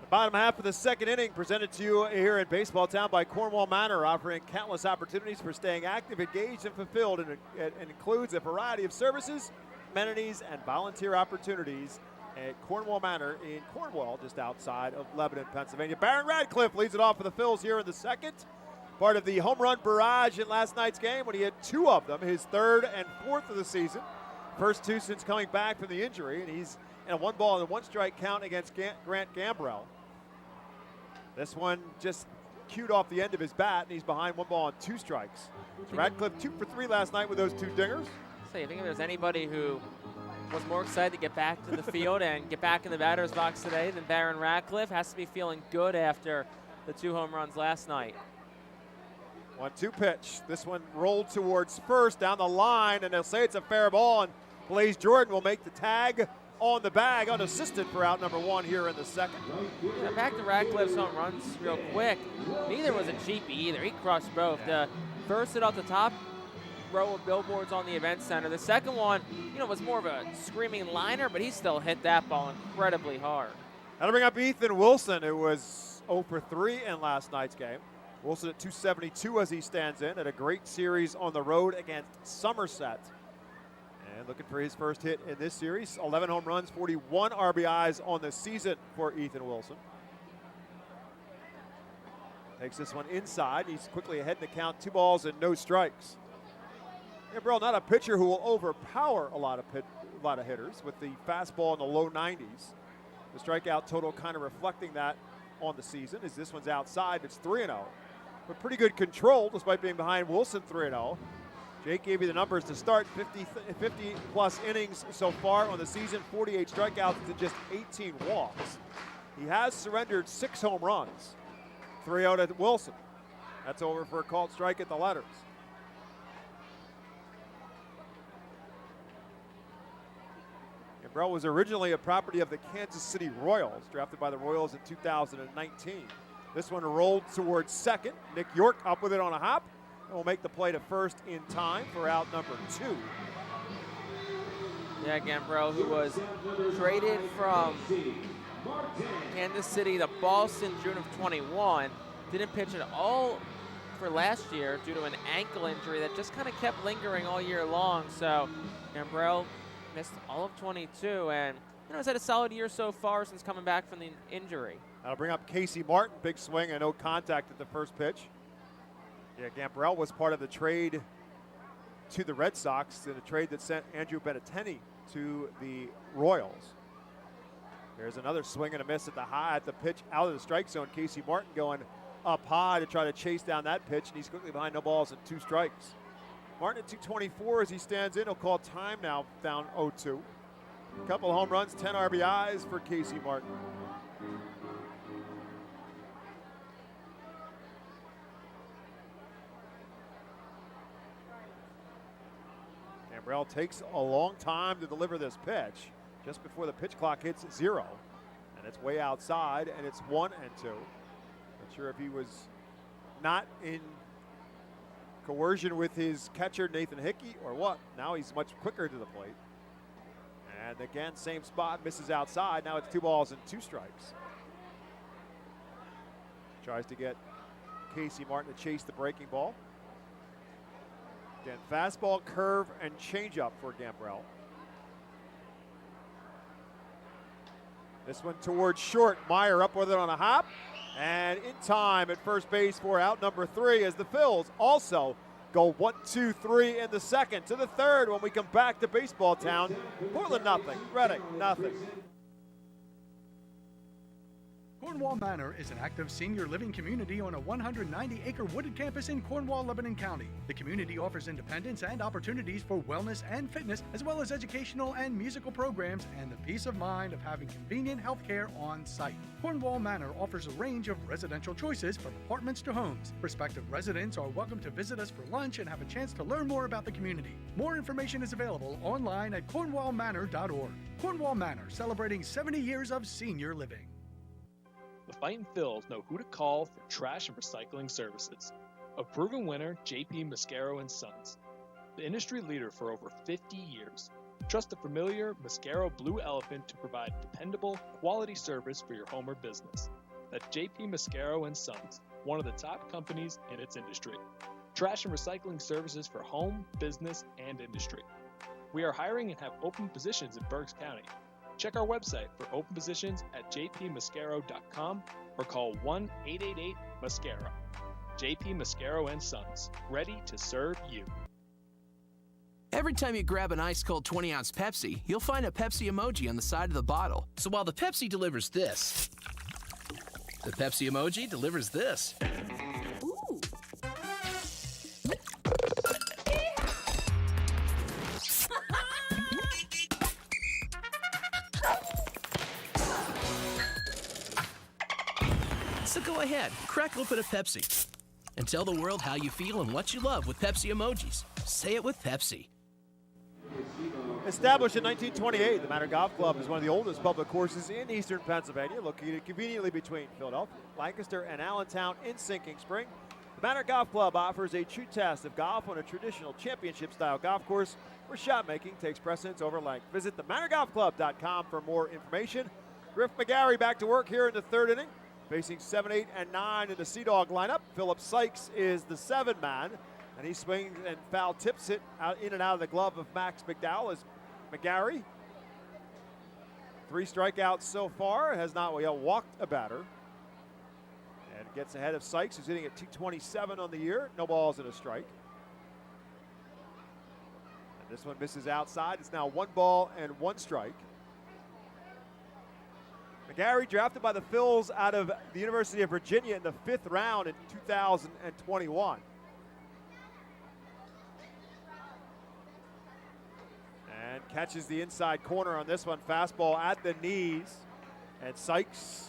The bottom half of the second inning presented to you here in Baseball Town by Cornwall Manor, offering countless opportunities for staying active, engaged, and fulfilled. And it includes a variety of services, amenities, and volunteer opportunities at Cornwall Manor in Cornwall, just outside of Lebanon, Pennsylvania. Baron Radcliffe leads it off for the Phils here in the second. Part of the home run barrage in last night's game when he had 2 of them, his 3rd and 4th of the season. First 2 since coming back from the injury, and he's in a 1 ball and 1 strike count against Grant Gambrell. This one just cued off the end of his bat, and he's behind 1 ball and 2 strikes. So Radcliffe 2 for 3 last night with those 2 dingers. I think if there's anybody who was more excited to get back to the field and get back in the batter's box today than Baron Ratcliffe. Has to be feeling good after the 2 home runs last night. 1-2 pitch. This one rolled towards first down the line, and they'll say it's a fair ball, and Blaze Jordan will make the tag on the bag, unassisted for out number 1 here in the second. Now back to Ratcliffe's home runs real quick. Neither was a cheapie either. He crushed both. The first hit off the top row of billboards on the event center. The second one, was more of a screaming liner, but he still hit that ball incredibly hard. Now to bring up Ethan Wilson, who was 0 for 3 in last night's game. Wilson at 272 as he stands in, at a great series on the road against Somerset. And looking for his first hit in this series. 11 home runs, 41 RBIs on the season for Ethan Wilson. Takes this one inside. He's quickly ahead in the count. 2 balls and no strikes. Gabriel, not a pitcher who will overpower a lot of hitters with the fastball in the low 90s. The strikeout total kind of reflecting that on the season, as this one's outside. It's 3-0. But pretty good control despite being behind Wilson 3-0. Jake gave you the numbers to start. 50 plus innings so far on the season, 48 strikeouts to just 18 walks. He has surrendered 6 home runs. 3-0 to Wilson. That's over for a called strike at the letters. Gambrell was originally a property of the Kansas City Royals, drafted by the Royals in 2019. This one rolled towards second. Nick York up with it on a hop, and will make the play to first in time for out number 2. Yeah, Gambrell, who was traded from Kansas City to Boston June of 21, didn't pitch at all for last year due to an ankle injury that just kind of kept lingering all year long. So Gambrell missed all of 22 and has had a solid year so far since coming back from the injury. That'll bring up Casey Martin. Big swing and no contact at the first pitch. Yeah, Gambrell was part of the trade to the Red Sox, in a trade that sent Andrew Benintendi to the Royals. There's another swing and a miss at the pitch out of the strike zone. Casey Martin going up high to try to chase down that pitch, and he's quickly behind no balls and 2 strikes. Martin at 224 as he stands in. He'll call time now, down 0-2. A couple home runs, 10 RBIs for Casey Martin. Gambrell takes a long time to deliver this pitch, just before the pitch clock hits 0. And it's way outside, and it's 1-2. Not sure if he was not in coercion with his catcher, Nathan Hickey, or what. Now he's much quicker to the plate. And again, same spot, misses outside. Now it's 2 balls and 2 strikes. Tries to get Casey Martin to chase the breaking ball. Again, fastball, curve, and changeup for Gambrell. This one towards short. Meyer up with it on a hop. And in time at first base for out number 3 as the Phils also go 1-2-3 in the second. To the third when we come back to Baseball Town. Portland nothing, Reading nothing. Cornwall Manor is an active senior living community on a 190-acre wooded campus in Cornwall, Lebanon County. The community offers independence and opportunities for wellness and fitness, as well as educational and musical programs, and the peace of mind of having convenient health care on site. Cornwall Manor offers a range of residential choices from apartments to homes. Prospective residents are welcome to visit us for lunch and have a chance to learn more about the community. More information is available online at cornwallmanor.org. Cornwall Manor, celebrating 70 years of senior living. The Fightin Phils know who to call for trash and recycling services. A proven winner, JP Mascaro & Sons. The industry leader for over 50 years. Trust the familiar Mascaro Blue Elephant to provide dependable, quality service for your home or business. That's JP Mascaro & Sons, one of the top companies in its industry. Trash and recycling services for home, business, and industry. We are hiring and have open positions in Berks County. Check our website for open positions at jpmascaro.com or call 1-888-MASCARO. JP Mascaro & Sons, ready to serve you. Every time you grab an ice-cold 20-ounce Pepsi, you'll find a Pepsi emoji on the side of the bottle. So while the Pepsi delivers this, the Pepsi emoji delivers this. Ooh. So go ahead, crack open a Pepsi. And tell the world how you feel and what you love with Pepsi emojis. Say it with Pepsi. Established in 1928, the Manor Golf Club is one of the oldest public courses in eastern Pennsylvania, located conveniently between Philadelphia, Lancaster, and Allentown in Sinking Spring. The Manor Golf Club offers a true test of golf on a traditional championship-style golf course where shot making takes precedence over length. Visit themanorgolfclub.com for more information. Griff McGarry back to work here in the third inning, facing 7, 8, and 9 in the Sea Dog lineup. Philip Sykes is the 7-man, and he swings and foul tips it out in and out of the glove of Max McDowell as McGarry. 3 strikeouts so far, has not yet walked a batter. And gets ahead of Sykes, who's hitting at 227 on the year. No balls and a strike. And this one misses outside. It's now 1 ball and 1 strike. McGarry drafted by the Phils out of the University of Virginia in the 5th round in 2021. And catches the inside corner on this one. Fastball at the knees. And Sykes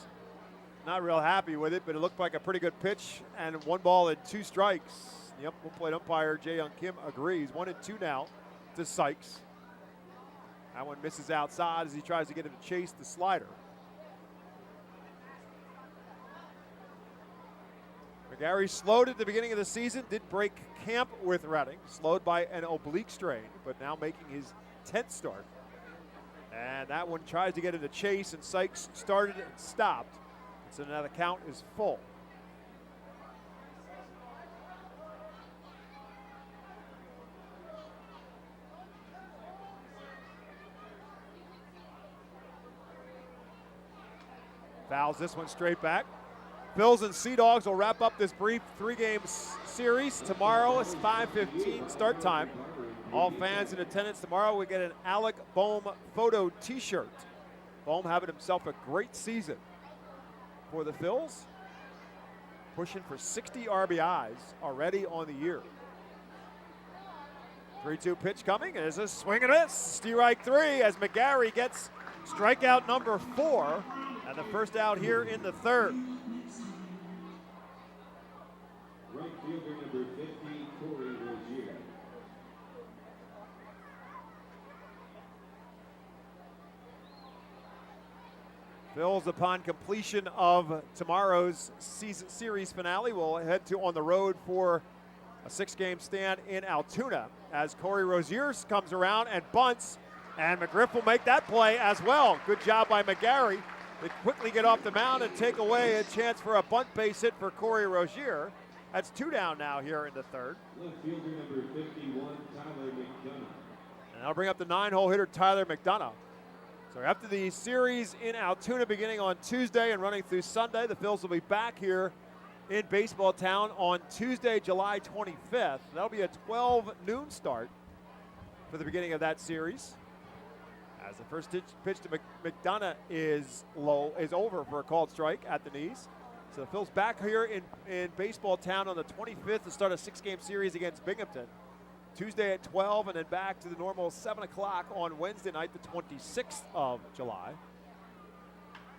not real happy with it, but it looked like a pretty good pitch. And 1 ball and 2 strikes. The plate umpire, Jae-Young Kim, agrees. 1 and 2 now to Sykes. That one misses outside as he tries to get him to chase the slider. McGarry slowed at the beginning of the season, did break camp with Reading, slowed by an oblique strain, but now making his 10th start. And that one tries to get him to chase, and Sykes started and stopped. So now the count is full. Fouls this one straight back. Phils and Sea Dogs will wrap up this brief 3-game series. Tomorrow is 5:15 start time. All fans in attendance tomorrow will get an Alec Bohm photo t-shirt. Bohm having himself a great season for the Phils. Pushing for 60 RBIs already on the year. 3-2 pitch coming, and there's a swing and a miss. Strike 3 as McGarry gets strikeout number 4, and the first out here in the 3rd. Right fielder number 50, Corey Rozier. Phils, upon completion of tomorrow's series finale, will head to on the road for a 6-game stand in Altoona as Corey Rozier comes around and bunts, and McGriff will make that play as well. Good job by McGarry. They quickly get off the mound and take away a chance for a bunt base hit for Corey Rozier. That's 2 down now here in the 3rd. Left fielder number 51, Tyler McDonough. And I'll bring up the 9-hole hitter, Tyler McDonough. So after the series in Altoona beginning on Tuesday and running through Sunday, the Phils will be back here in Baseball Town on Tuesday, July 25th. That'll be a 12 noon start for the beginning of that series. As the first pitch to McDonough is over for a called strike at the knees. So the Phils back here in Baseball Town on the 25th to start a 6-game series against Binghamton. Tuesday at 12, and then back to the normal 7 o'clock on Wednesday night, the 26th of July.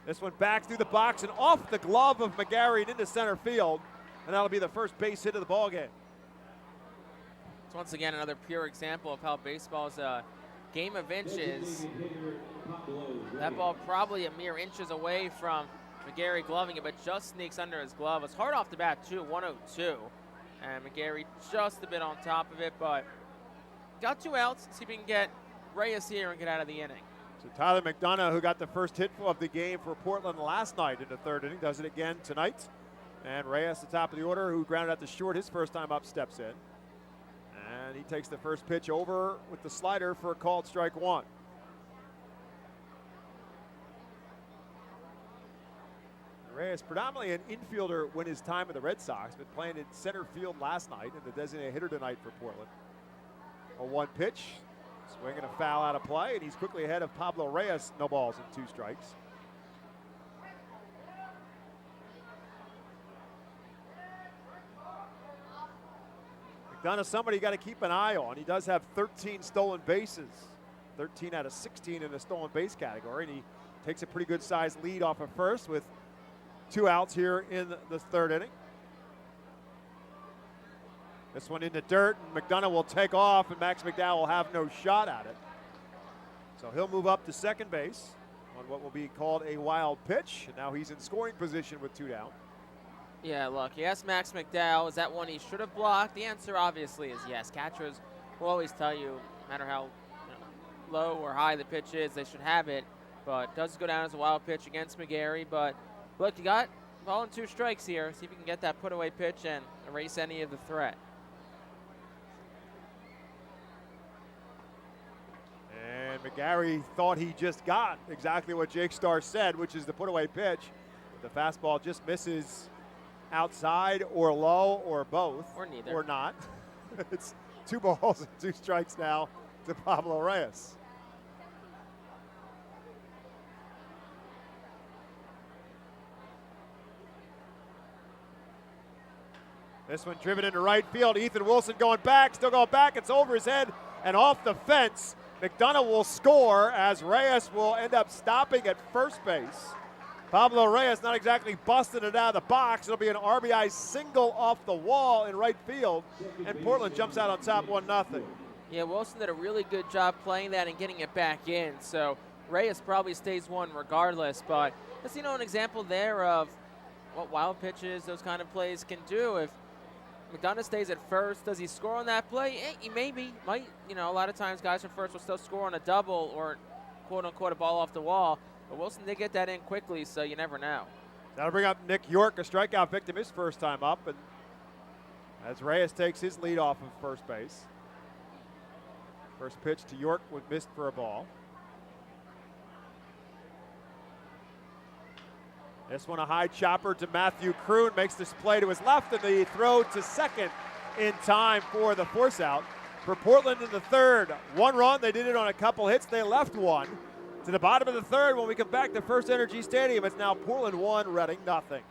This one back through the box and off the glove of McGarry and into center field, and that'll be the first base hit of the ballgame. It's once again another pure example of how baseball is a game of inches. That ball probably a mere inches away from McGarry gloving it, but just sneaks under his glove. It's hard off the bat, too, 102. And McGarry just a bit on top of it, but got 2 outs. See if we can get Reyes here and get out of the inning. So Tyler McDonough, who got the first hit of the game for Portland last night in the 3rd inning, does it again tonight. And Reyes, the top of the order, who grounded out the short his first time up, steps in. And he takes the first pitch over with the slider for a called strike 1. Reyes, predominantly an infielder when his time with the Red Sox, but playing in center field last night and the designated hitter tonight for Portland. A 1 pitch, swing and a foul out of play, and he's quickly ahead of Pablo Reyes, no balls and 2 strikes. McDonough, somebody you got to keep an eye on. He does have 13 stolen bases, 13 out of 16 in the stolen base category, and he takes a pretty good sized lead off of first with 2 outs here in the third inning. This one in the dirt, and McDonough will take off, and Max McDowell will have no shot at it. So he'll move up to second base on what will be called a wild pitch, and now he's in scoring position with 2 down. Yeah, look, you asked Max McDowell, is that one he should have blocked? The answer obviously is yes. Catchers will always tell you, no matter how low or high the pitch is, they should have it. But it does go down as a wild pitch against McGarry. But look, you got ball and 2 strikes here. See if you can get that put away pitch and erase any of the threat. And McGarry thought he just got exactly what Jake Starr said, which is the put away pitch. The fastball just misses outside or low or both. Or neither. Or not. It's 2 balls and 2 strikes now to Pablo Reyes. This one driven into right field. Ethan Wilson going back, still going back. It's over his head and off the fence. McDonough will score as Reyes will end up stopping at first base. Pablo Reyes not exactly busting it out of the box. It'll be an RBI single off the wall in right field, and Portland jumps out on top 1-0. Yeah, Wilson did a really good job playing that and getting it back in. So Reyes probably stays one regardless, but just, an example there of what wild pitches, those kind of plays can do. If McDonough stays at first, does he score on that play? He maybe might. A lot of times guys from first will still score on a double or quote-unquote a ball off the wall. But Wilson did get that in quickly, so you never know. That'll bring up Nick York, a strikeout victim his first time up, and as Reyes takes his lead off of first base. First pitch to York was missed for a ball. This one a high chopper to Matthew Kroon, makes this play to his left, and the throw to second in time for the force out. For Portland in the third, 1 run. They did it on a couple hits. They left 1. To the bottom of the third, when we come back to FirstEnergy Stadium, it's now Portland 1, Reading nothing.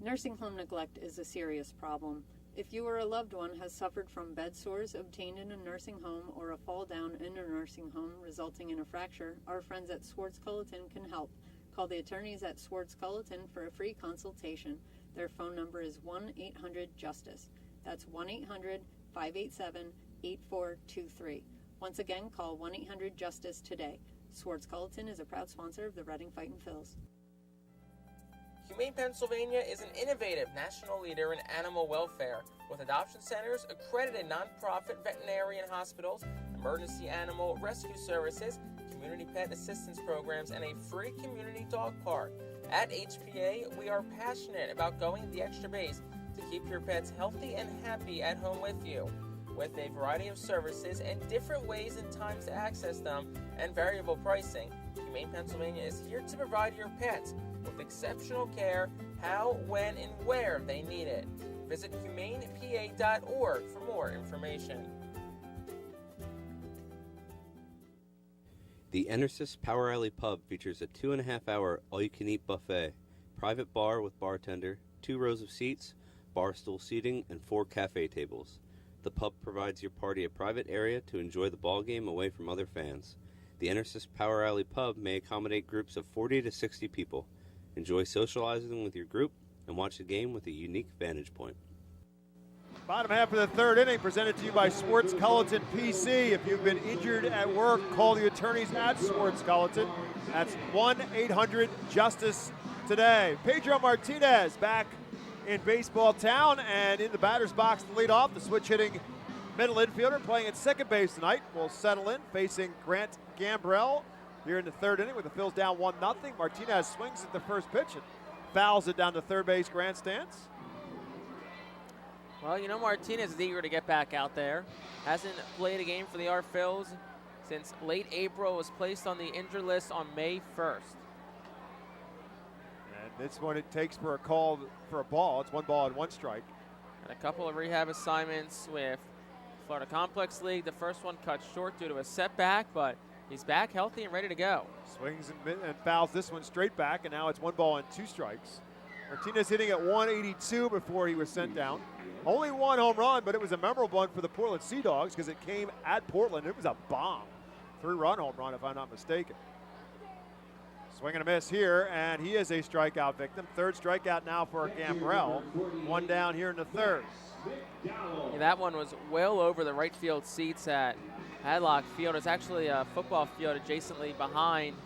Nursing home neglect is a serious problem. If you or a loved one has suffered from bed sores obtained in a nursing home or a fall down in a nursing home resulting in a fracture, our friends at Swartz Culleton can help. Call the attorneys at Swartz Culleton for a free consultation. Their phone number is 1-800-JUSTICE. That's 1-800-587-8423. Once again, call 1-800-JUSTICE today. Swartz Culleton is a proud sponsor of the Reading Fightin' Phils. Humane Pennsylvania is an innovative national leader in animal welfare with adoption centers, accredited nonprofit veterinarian hospitals, emergency animal rescue services, community pet assistance programs, and a free community dog park. At HPA, we are passionate about going the extra base to keep your pets healthy and happy at home with you. With a variety of services and different ways and times to access them and variable pricing, Humane Pennsylvania is here to provide your pets with exceptional care how, when, and where they need it. Visit humanepa.org for more information. The Enersys Power Alley Pub features a 2.5-hour all-you-can-eat buffet, private bar with bartender, 2 rows of seats, bar stool seating, and 4 cafe tables. The pub provides your party a private area to enjoy the ball game away from other fans. The Enersys Power Alley Pub may accommodate groups of 40 to 60 people. Enjoy socializing with your group and watch the game with a unique vantage point. Bottom half of the third inning presented to you by Swartz Culleton PC. If you've been injured at work, call the attorneys at Swartz Culleton. That's 1-800-JUSTICE today. Pedro Martinez back in baseball town and in the batter's box to lead off. The switch hitting middle infielder playing at second base tonight will settle in facing Grant Gambrell here in the third inning with the Phils down 1-0. Martinez swings at the first pitch and fouls it down to third base grandstands. Well, Martinez is eager to get back out there. Hasn't played a game for the Phils since late April, was placed on the injured list on May 1st. This one it takes for a call for a ball. It's 1 ball and 1 strike. And a couple of rehab assignments with Florida Complex League. The first one cut short due to a setback, but he's back healthy and ready to go. Swings and fouls this one straight back, and now it's 1 ball and 2 strikes. Martinez hitting at 182 before he was sent down. Only 1 home run, but it was a memorable one for the Portland Sea Dogs because it came at Portland. It was a bomb. 3-run home run, if I'm not mistaken. Swing and a miss here, and he is a strikeout victim. Third strikeout now for Gambrell. One down here in the third. Yeah, that one was well over the right field seats at Hadlock Field. It's actually a football field adjacently behind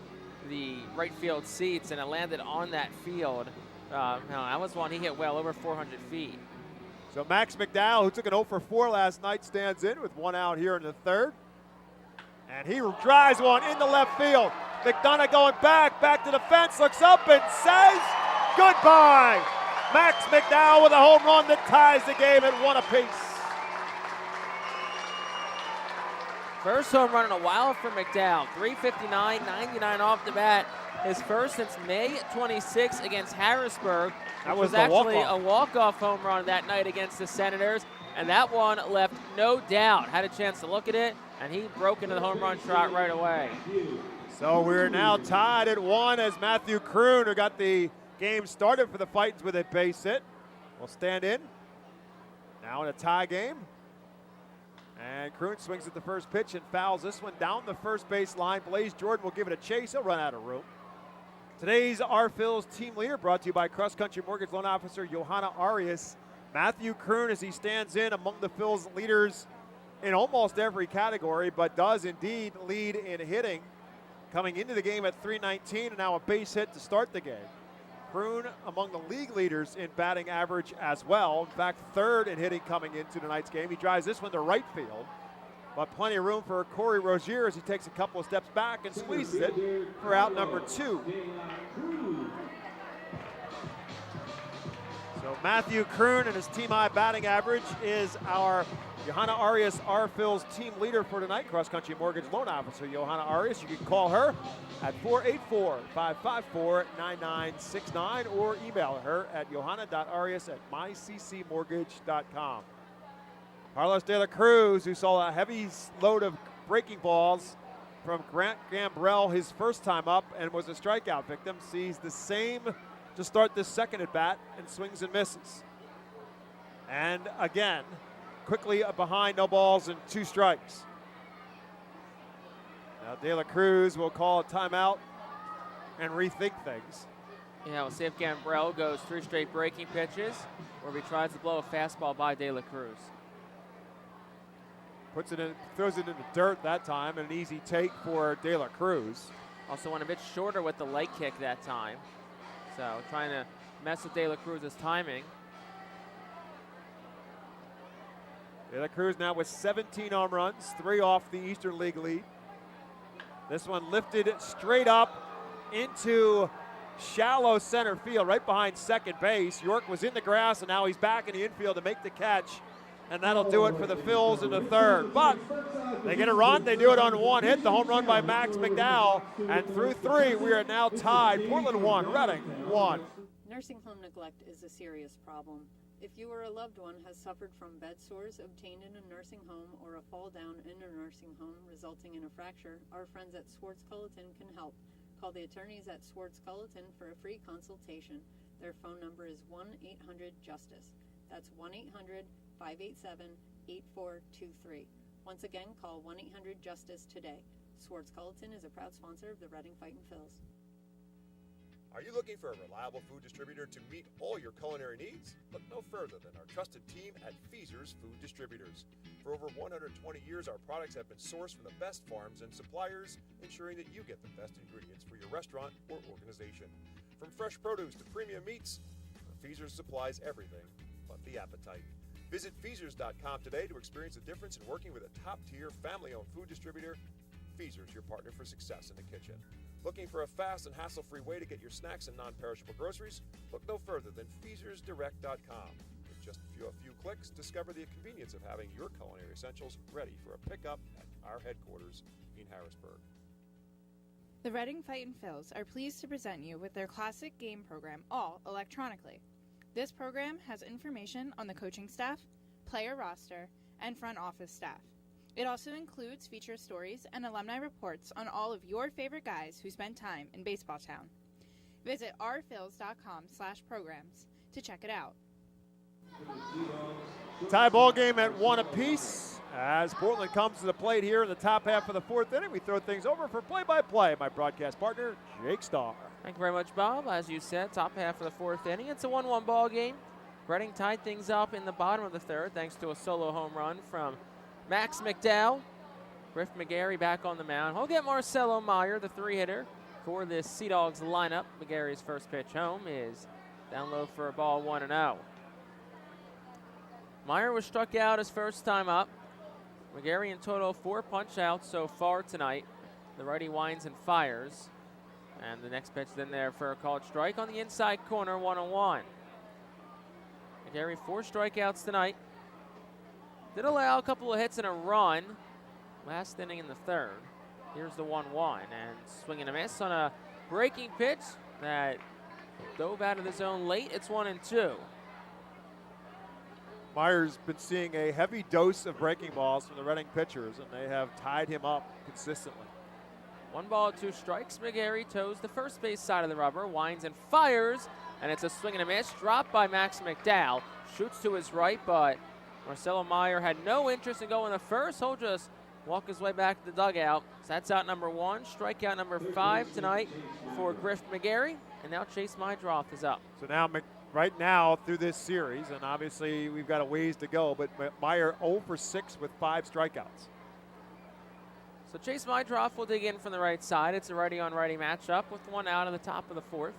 the right field seats, and it landed on that field. That was one he hit well over 400 feet. So Max McDowell, who took an 0 for 4 last night, stands in with one out here in the third. And he drives one into left field. McDonough going back to the fence, looks up and says goodbye. Max McDowell with a home run that ties the game at 1 apiece. First home run in a while for McDowell. 359, 99 off the bat. His first since May 26 against Harrisburg. That was actually a walk-off home run that night against the Senators. And that one left no doubt. Had a chance to look at it, and he broke into the home run trot right away. So we're now tied at 1 as Matthew Kroon, who got the game started for the Fightins with a base hit, will stand in. Now in a tie game. And Kroon swings at the first pitch and fouls this one down the first base line. Blaze Jordan will give it a chase. He'll run out of room. Today's our Phil's team leader brought to you by Cross Country Mortgage Loan Officer Johanna Arias. Matthew Kroon, as he stands in among the Phil's leaders in almost every category, but does indeed lead in hitting. Coming into the game at .319 and now a base hit to start the game. Kroon among the league leaders in batting average as well. In fact, third in hitting coming into tonight's game. He drives this one to right field, but plenty of room for Corey Rozier as he takes a couple of steps back and squeezes it for out number 2. So Matthew Kroon and his team high batting average is our Johanna Arias, our Phil's team leader for tonight. Cross Country Mortgage Loan Officer Johanna Arias. You can call her at 484-554-9969 or email her at johanna.arias@myccmortgage.com. Carlos De La Cruz, who saw a heavy load of breaking balls from Grant Gambrell his first time up and was a strikeout victim, sees the same to start this second at bat and swings and misses. And again, quickly behind, no balls and 2 strikes. Now De La Cruz will call a timeout and rethink things. Yeah, we'll see if Gambrell goes 3 straight breaking pitches or if he tries to blow a fastball by De La Cruz. Puts it in, throws it in the dirt that time, and an easy take for De La Cruz. Also went a bit shorter with the leg kick that time. So trying to mess with De La Cruz's timing. De La Cruz now with 17 home runs, 3 off the Eastern League lead. This one lifted straight up into shallow center field, right behind second base. York was in the grass, and now he's back in the infield to make the catch. And that'll do it for the Phils in the third. But they get a run. They do it on 1 hit, the home run by Max McDowell. And through 3, we are now tied. Portland 1, Reading 1. Nursing home neglect is a serious problem. If you or a loved one has suffered from bed sores obtained in a nursing home or a fall down in a nursing home resulting in a fracture, our friends at Swartz Culleton can help. Call the attorneys at Swartz Culleton for a free consultation. Their phone number is 1-800-JUSTICE. That's 1-800-587-8423. Once again, call 1-800-JUSTICE today. Swartz Culleton is a proud sponsor of the Reading Fightin' Phils. Are you looking for a reliable food distributor to meet all your culinary needs? Look no further than our trusted team at Feaser's Food Distributors. For over 120 years, our products have been sourced from the best farms and suppliers, ensuring that you get the best ingredients for your restaurant or organization. From fresh produce to premium meats, Feaser's supplies everything but the appetite. Visit Feasers.com today to experience the difference in working with a top-tier, family-owned food distributor. Feaser's, your partner for success in the kitchen. Looking for a fast and hassle-free way to get your snacks and non-perishable groceries? Look no further than FeasersDirect.com. With just a few clicks, discover the convenience of having your culinary essentials ready for a pickup at our headquarters in Harrisburg. The Reading Fightin' Phils are pleased to present you with their classic game program, all electronically. This program has information on the coaching staff, player roster, and front office staff. It also includes feature stories and alumni reports on all of your favorite guys who spent time in Baseball Town. Visit ourphils.com/programs to check it out. Tie ball game at 1 apiece. As Portland comes to the plate here in the top half of the fourth inning, we throw things over for play-by-play. My broadcast partner, Jake Starr. Thank you very much, Bob. As you said, top half of the fourth inning. It's a 1-1 ball game. Reading tied things up in the bottom of the third thanks to a solo home run from Max McDowell. Griff McGarry back on the mound. He'll get Marcelo Meyer, the 3-hitter, for this Sea Dogs lineup. McGarry's first pitch home is down low for a ball, 1-0. Meyer was struck out his first time up. McGarry in total 4 punch-outs so far tonight. The righty winds and fires. And the next pitch then there for a called strike on the inside corner, 1-1. McGarry 4 strikeouts tonight. Did allow a couple of hits and a run last inning in the third. Here's the 1-1, and swing and a miss on a breaking pitch that dove out of the zone late. It's 1-2. Meyer's been seeing a heavy dose of breaking balls from the Reading pitchers, and they have tied him up consistently. 1 ball, 2 strikes. McGarry toes the first base side of the rubber, winds and fires, and it's a swing and a miss. Dropped by Max McDowell. Shoots to his right, but Marcelo Meyer had no interest in going to first. He'll just walk his way back to the dugout. So that's out number 1. Strikeout number 5 tonight for Griff McGarry. And now Chase Mydroth is up. So now, right now through this series, and obviously we've got a ways to go, but Meyer 0 for 6 with 5 strikeouts. So Chase Mydroth will dig in from the right side. It's a righty-on-righty matchup with 1 out of the top of the 4th.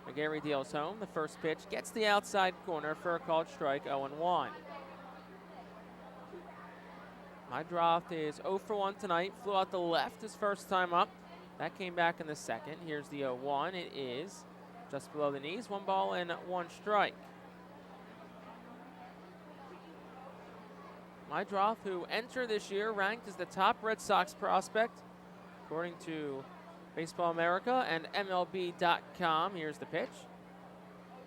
McGarry deals home. The first pitch gets the outside corner for a called strike, 0-1. Mydroth is 0 for 1 tonight. Flew out the left his first time up. That came back in the second. Here's the 0-1. It is just below the knees. 1 ball and 1 strike. Mydroth, who entered this year ranked as the top Red Sox prospect, according to Baseball America and MLB.com. Here's the pitch.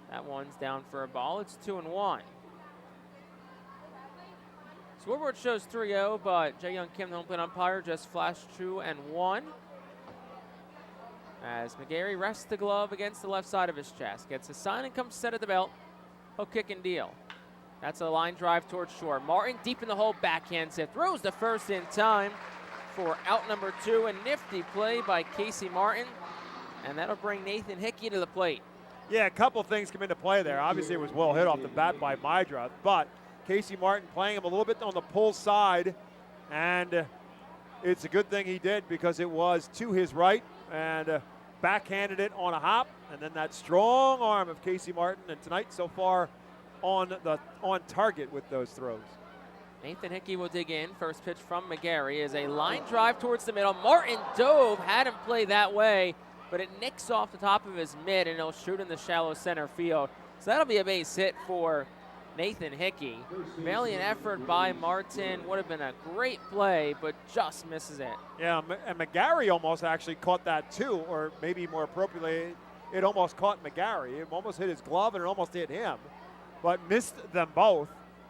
That one's down for a ball. It's 2-1. Scoreboard shows 3-0, but Jae Young Kim, the home plate umpire, just flashed 2-1. As McGarry rests the glove against the left side of his chest. Gets a sign and comes set at the belt. He'll kick and deal. That's a line drive towards short. Martin deep in the hole, backhands it. Throws the first in time for out number 2. A nifty play by Casey Martin. And that'll bring Nathan Hickey to the plate. Yeah, a couple things come into play there. Obviously, it was well hit off the bat by Mydroth, but Casey Martin playing him a little bit on the pull side, and it's a good thing he did because it was to his right and backhanded it on a hop, and then that strong arm of Casey Martin, and tonight so far on target with those throws. Nathan Hickey will dig in. First pitch from McGarry is a line drive towards the middle. Martin dove, had him play that way, but it nicks off the top of his mid, and he'll shoot in the shallow center field. So that'll be a base hit for Nathan Hickey. Valiant effort by Martin. Would have been a great play, but just misses it. Yeah, and McGarry almost actually caught that too, or maybe more appropriately, it almost caught McGarry. It almost hit his glove and it almost hit him, but missed them both.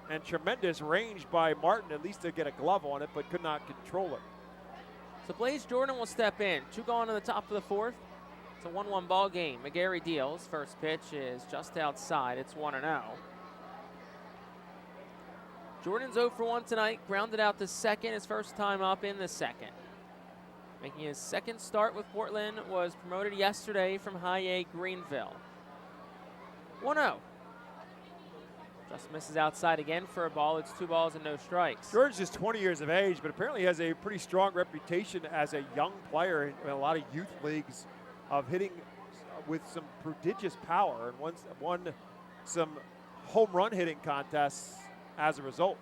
And tremendous range by Martin, at least to get a glove on it, but could not control it. So Blaze Jordan will step in. 2 gone to the top of the 4th. It's a 1-1 ball game. McGarry deals. First pitch is just outside. It's 1-0. Jordan's 0 for 1 tonight. Grounded out the second. His first time up in the second. Making his second start with Portland. Was promoted yesterday from High A Greenville. 1-0. Just misses outside again for a ball. It's 2 balls and no strikes. Jordan's just 20 years of age, but apparently has a pretty strong reputation as a young player in a lot of youth leagues of hitting with some prodigious power, and won some home run hitting contests as a result.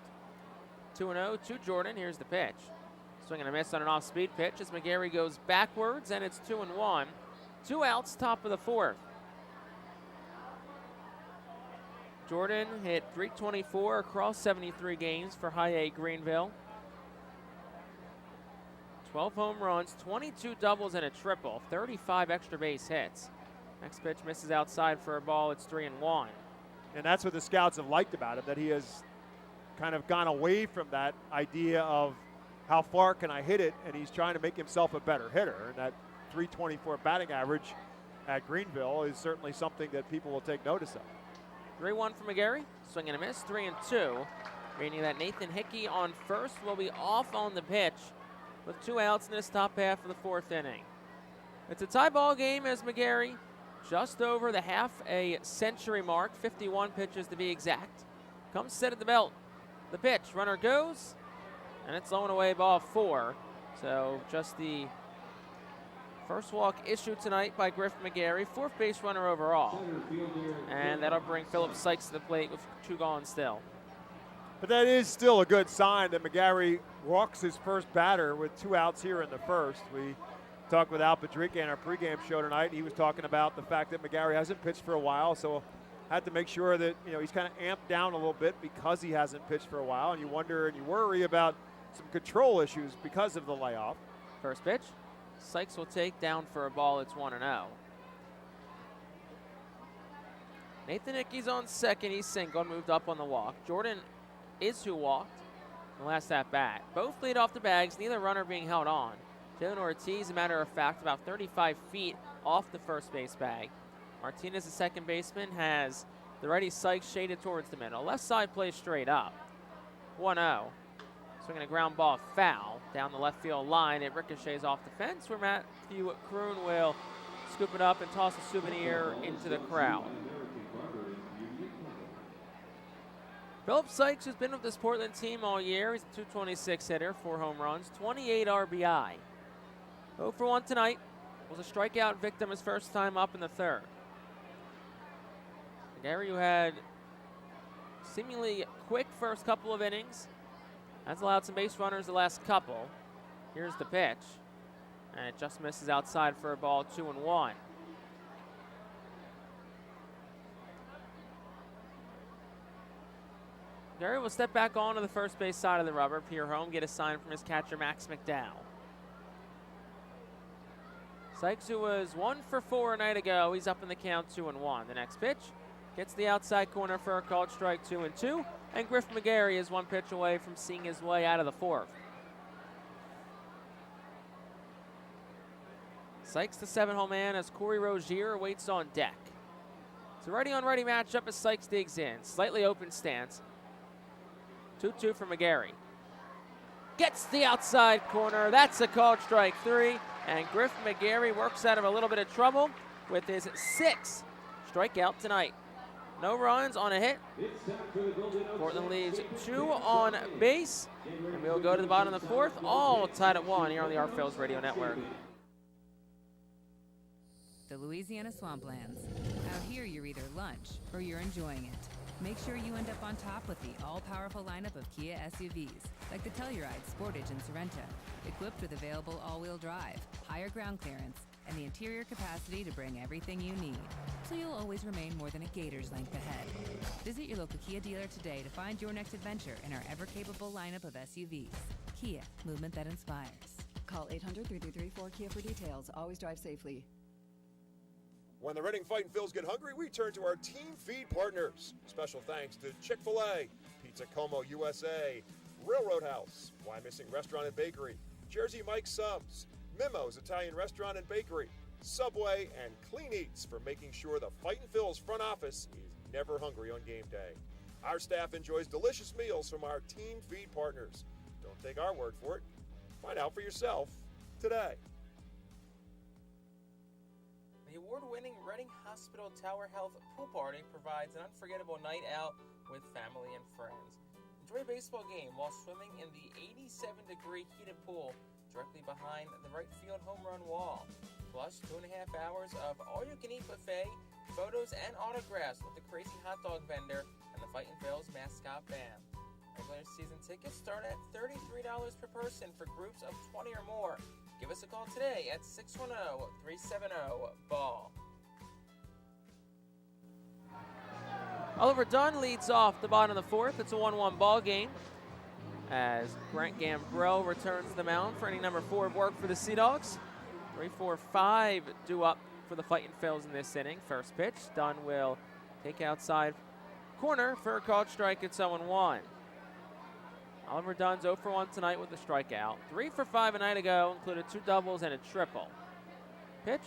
2-0 to Jordan. Here's the pitch. Swing and a miss on an off-speed pitch as McGarry goes backwards, and it's 2-1. 2 outs, top of the 4th. Jordan hit .324 across 73 games for High A Greenville. 12 home runs, 22 doubles and a triple, 35 extra base hits. Next pitch misses outside for a ball. It's 3-1. And that's what the scouts have liked about him, that he has kind of gone away from that idea of how far can I hit it, and he's trying to make himself a better hitter. And that .324 batting average at Greenville is certainly something that people will take notice of. 3-1 for McGarry. Swing and a miss. 3-2 meaning that Nathan Hickey on first will be off on the pitch with 2 outs in this top half of the 4th inning. It's a tie ball game as McGarry, just over the half-a-century mark, 51 pitches to be exact, comes set at the belt. The pitch, runner goes, and it's low and away, ball 4. So just the first walk issued tonight by Griff McGarry, 4th base runner overall. And that'll bring Philip Sykes to the plate with 2 gone still. But that is still a good sign that McGarry walks his first batter with 2 outs here in the first. We talked with Al Padrica in our pregame show tonight. He was talking about the fact that McGarry hasn't pitched for a while, so had to make sure that he's kind of amped down a little bit because he hasn't pitched for a while. And you wonder and you worry about some control issues because of the layoff. First pitch, Sykes will take down for a ball. It's 1-0. Nathan Hickey's on second. He's single, moved up on the walk. Jordan is who walked the last at bat. Both lead off the bags, neither runner being held on. Jalen Ortiz, a matter of fact, about 35 feet off the first base bag. Martinez, the second baseman, has the righty Sykes shaded towards the middle. Left side plays straight up. 1-0. Swinging a ground ball foul down the left field line. It ricochets off the fence where Matthew Kroon will scoop it up and toss a souvenir into the crowd. Philip Sykes has been with this Portland team all year. He's a .226 hitter, 4 home runs, 28 RBI. 0 for 1 tonight. Was a strikeout victim his first time up in the 3rd. McGarry, who had seemingly quick first couple of innings, has allowed some base runners the last couple. Here's the pitch, and it just misses outside for a ball, 2-1. Gary will step back onto the first base side of the rubber, peer home, get a sign from his catcher, Max McDowell. Sykes, who was 1 for 4 a night ago, he's up in the count, 2-1. The next pitch gets the outside corner for a called strike, 2-2. And Griff McGarry is 1 pitch away from seeing his way out of the 4th. Sykes, the 7-hole man, as Corey Rozier waits on deck. It's a righty-on-righty matchup as Sykes digs in. Slightly open stance. 2-2 for McGarry. Gets the outside corner. That's a called strike 3. And Griff McGarry works out of a little bit of trouble with his 6th strikeout tonight. No runs on a hit. Portland leaves 2 on base. And we'll go to the bottom of the 4th, all tied at 1 here on the Art Phillies Radio Network. The Louisiana Swamplands. Out here, you're either lunch or you're enjoying it. Make sure you end up on top with the all-powerful lineup of Kia SUVs, like the Telluride, Sportage, and Sorento, equipped with available all-wheel drive, higher ground clearance, and the interior capacity to bring everything you need, so you'll always remain more than a gator's length ahead. Visit your local Kia dealer today to find your next adventure in our ever-capable lineup of SUVs. Kia, movement that inspires. Call 800-3334-KIA for details. Always drive safely. When the Reading Fightin' Phils get hungry, we turn to our team feed partners. Special thanks to Chick-fil-A, Pizza Como USA, Railroad House, Why Missing Restaurant and Bakery, Jersey Mike's Subs, Mimo's Italian Restaurant and Bakery, Subway, and Clean Eats for making sure the Fightin' Phils front office is never hungry on game day. Our staff enjoys delicious meals from our team feed partners. Don't take our word for it. Find out for yourself today. The award-winning Reading Hospital Tower Health Pool Party provides an unforgettable night out with family and friends. Enjoy a baseball game while swimming in the 87-degree heated pool directly behind the right field home run wall. Plus 2.5 hours of all-you-can-eat buffet, photos, and autographs with the crazy hot dog vendor and the Fightin' Phils mascot band. Regular season tickets start at $33 per person for groups of 20 or more. Give us a call today at 610-370-BALL. Oliver Dunn leads off the bottom of the 4th. It's a 1-1 ball game as Brent Gambrell returns to the mound for inning number 4 of work for the Sea Dogs. 3, 4, 5 due up for the Fightin' Phils in this inning. First pitch, Dunn will take outside corner for a called strike. It's 0-1. Oliver Dunn's 0 for 1 tonight with a strikeout. 3 for 5 a night ago, included 2 doubles and a triple. Pitch,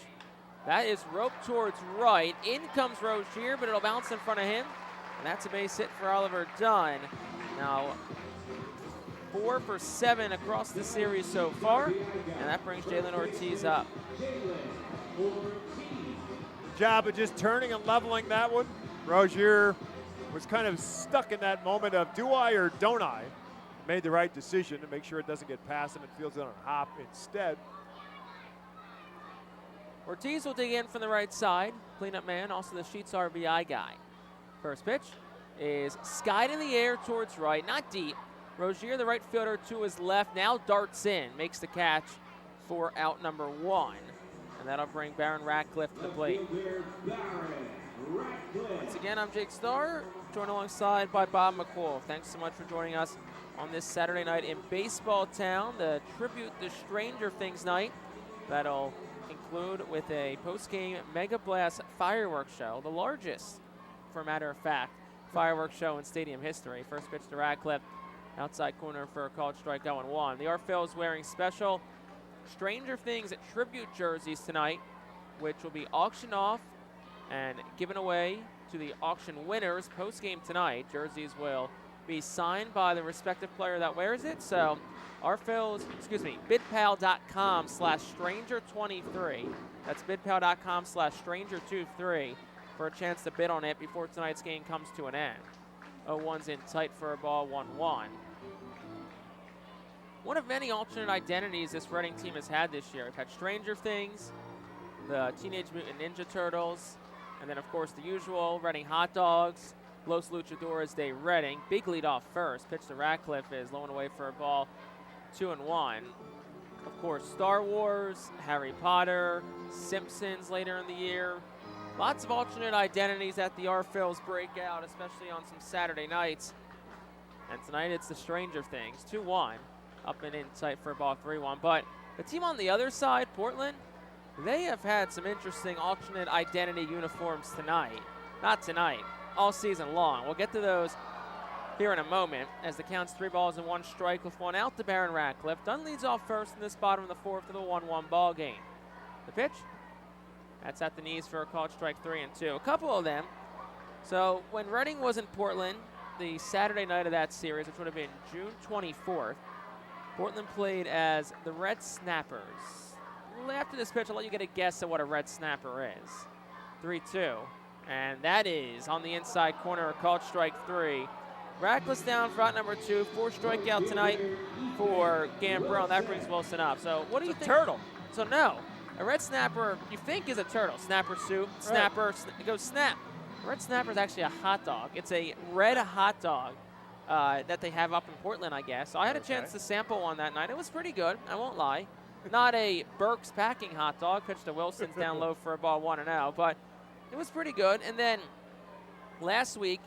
that is roped towards right. In comes Rozier, but it'll bounce in front of him. And that's a base hit for Oliver Dunn. Now, 4 for 7 across the series so far, and that brings Jalen Ortiz up. Good job of just turning and leveling that one. Rozier was kind of stuck in that moment of do I or don't I? Made the right decision to make sure it doesn't get past him and fields it on a hop instead. Ortiz will dig in from the right side. Cleanup man, also the Sheets RBI guy. First pitch is skied in the air towards right, not deep. Rozier, the right fielder, to his left, now darts in, makes the catch for out number 1. And that'll bring Baron Ratcliffe to the plate. Once again, I'm Jake Starr, joined alongside by Bob McCool. Thanks so much for joining us on this Saturday night in Baseball Town, the tribute to Stranger Things night. That'll conclude with a post-game Mega Blast fireworks show, the largest, for a matter of fact, fireworks show in stadium history. First pitch to Ratcliffe, outside corner for a called strike, 0-1. The RFL is wearing special Stranger Things tribute jerseys tonight, which will be auctioned off and given away to the auction winners post-game tonight. Jerseys will be signed by the respective player that wears it. So bidpal.com/stranger23. That's bidpal.com/stranger23 for a chance to bid on it before tonight's game comes to an end. 0-1's in tight for a ball, 1-1. One of many alternate identities this Reading team has had this year. We've had Stranger Things, the Teenage Mutant Ninja Turtles, and then, of course, the usual Reading Hot Dogs, Los Luchadores de Reading. Big lead off first. Pitch to Ratcliffe is low and away for a ball, 2-1. Of course, Star Wars, Harry Potter, Simpsons later in the year. Lots of alternate identities at the RFLs break out, especially on some Saturday nights. And tonight it's the Stranger Things, 2-1. Up and in tight for a ball, 3-1. But the team on the other side, Portland, they have had some interesting alternate identity uniforms tonight. Not tonight, all season long. We'll get to those here in a moment as the count's 3-1 with 1 out to Baron Ratcliffe. Dunn leads off first in this bottom of the 4th of the 1-1 ball game. The pitch, that's at the knees for a called strike, 3-2. A couple of them. So when Reading was in Portland, the Saturday night of that series, which would have been June 24th, Portland played as the Red Snappers. After this pitch, I'll let you get a guess at what a Red Snapper is. 3-2. And that is on the inside corner, a called strike, 3. Ratcliffe's down for out number 2. 4 strikeout tonight for Gambrell. That brings Wilson up. So what do you think? Turtle. So no, a red snapper you think is a turtle. Snapper soup, snapper, it goes snap. A red snapper is actually a hot dog. It's a red hot dog that they have up in Portland, I guess. So I had a chance to sample one that night. It was pretty good, I won't lie. Not a Burke's Packing hot dog. Pitch to Wilson's down low for a ball, 1-0. But it was pretty good. And then last week,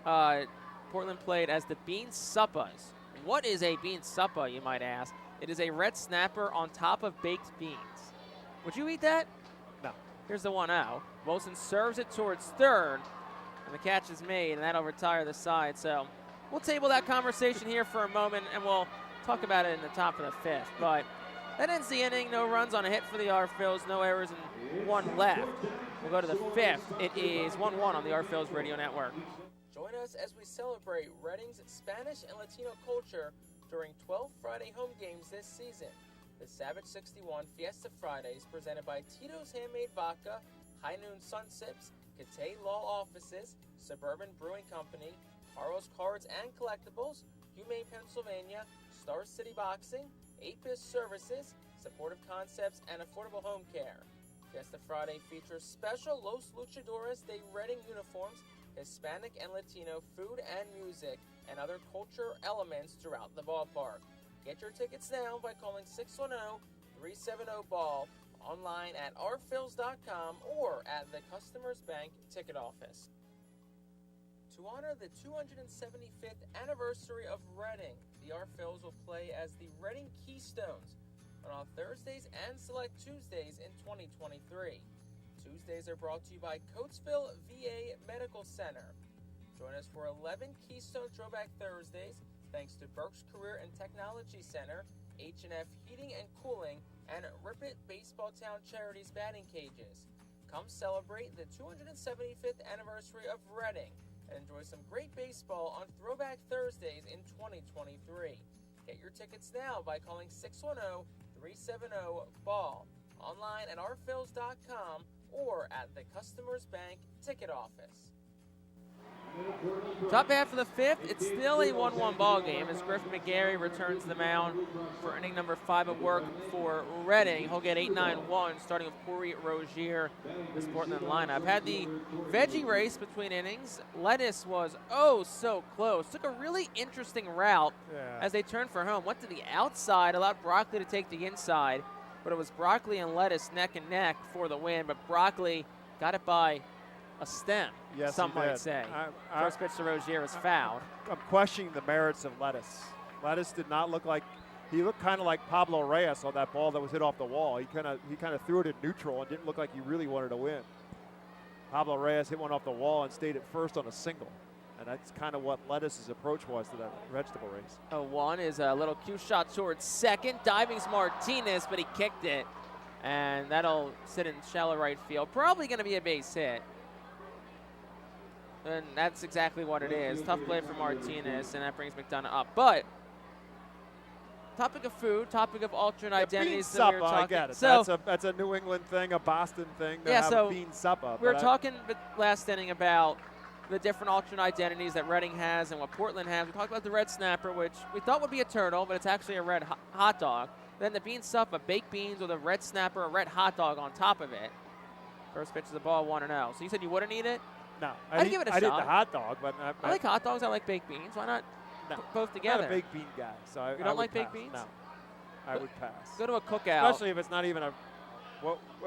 Portland played as the Bean Suppas. What is a Bean Suppa, you might ask? It is a red snapper on top of baked beans. Would you eat that? No. Here's the 1-0. Wilson serves it towards third, and the catch is made, and that'll retire the side. So we'll table that conversation here for a moment, and we'll talk about it in the top of the 5th. But that ends the inning. No runs on a hit for the RFLs, no errors, and 1 left. We'll go to the 5th. It is 1-1 on the RFLs Radio Network. Join us as we celebrate Reading's Spanish and Latino culture during 12 Friday home games this season. The Savage 61 Fiesta Fridays, presented by Tito's Handmade Vodka, High Noon Sunsips, Catay Law Offices, Suburban Brewing Company, Carlos Cards and Collectibles, Humane Pennsylvania, Star City Boxing, Apis Services, Supportive Concepts, and Affordable Home Care. Fiesta Friday features special Los Luchadores de Reading uniforms, Hispanic and Latino food and music, and other culture elements throughout the ballpark. Get your tickets now by calling 610-370-BALL, online at rphils.com or at the Customers Bank ticket office. To honor the 275th anniversary of Reading, the RFLs will play as the Reading Keystones on Thursdays and select Tuesdays in 2023. Tuesdays are brought to you by Coatesville VA Medical Center. Join us for 11 Keystone Throwback Thursdays, thanks to Burke's Career and Technology Center, H&F Heating and Cooling, and Rip It Baseball Town Charities batting cages. Come celebrate the 275th anniversary of Reading and enjoy some great baseball on Throwback Thursdays in 2023. Get your tickets now by calling 610-370-BALL, online at rphils.com or at the Customers Bank ticket office. Top half of the fifth, it's still a 1-1 ball game as Griffin McGarry returns to the mound for inning number 5 of work for Reading. He'll get 8-9-1, starting with Corey Rozier, this Portland lineup. Had the veggie race between innings. Lettuce was so close. Took a really interesting route as they turned for home. Went to the outside, allowed Broccoli to take the inside, but it was Broccoli and Lettuce neck and neck for the win, but Broccoli got it by a stem, yes, some might say. First pitch to Rozier was fouled. I'm questioning the merits of Lettuce. Lettuce did not look like, he looked kind of like Pablo Reyes on that ball that was hit off the wall. He kind of threw it in neutral and didn't look like he really wanted to win. Pablo Reyes hit one off the wall and stayed at first on a single. And that's kind of what Lettuce's approach was to that vegetable race. 0-1 is a little cue shot towards second. Diving's Martinez, but he kicked it. And that'll sit in shallow right field. Probably going to be a base hit. And that's exactly what it is. Tough play for Martinez, and that brings McDonough up. But topic of food, topic of alternate identities. Bean supper, I get it. So that's a New England thing, a Boston thing to have a bean supper. We were talking last inning about the different alternate identities that Reading has and what Portland has. We talked about the red snapper, which we thought would be a turtle, but it's actually a red hot dog. Then the bean supper, baked beans with a red snapper, a red hot dog on top of it. First pitch of the ball, 1-0. So you said you wouldn't eat it? No, I'd give it a shot. I did the hot dog, but I like hot dogs. I like baked beans. Why not put both together? I'm not a baked bean guy, so you don't like baked beans? No, I would pass. Go to a cookout, especially if it's not even a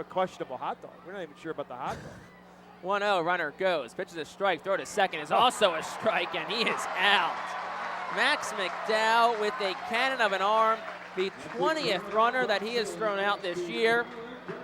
questionable hot dog. We're not even sure about the hot dog. 1-0, runner goes. Pitches a strike. Throw to second is also a strike, and he is out. Max McDowell with a cannon of an arm, the 20th runner that he has thrown out this year.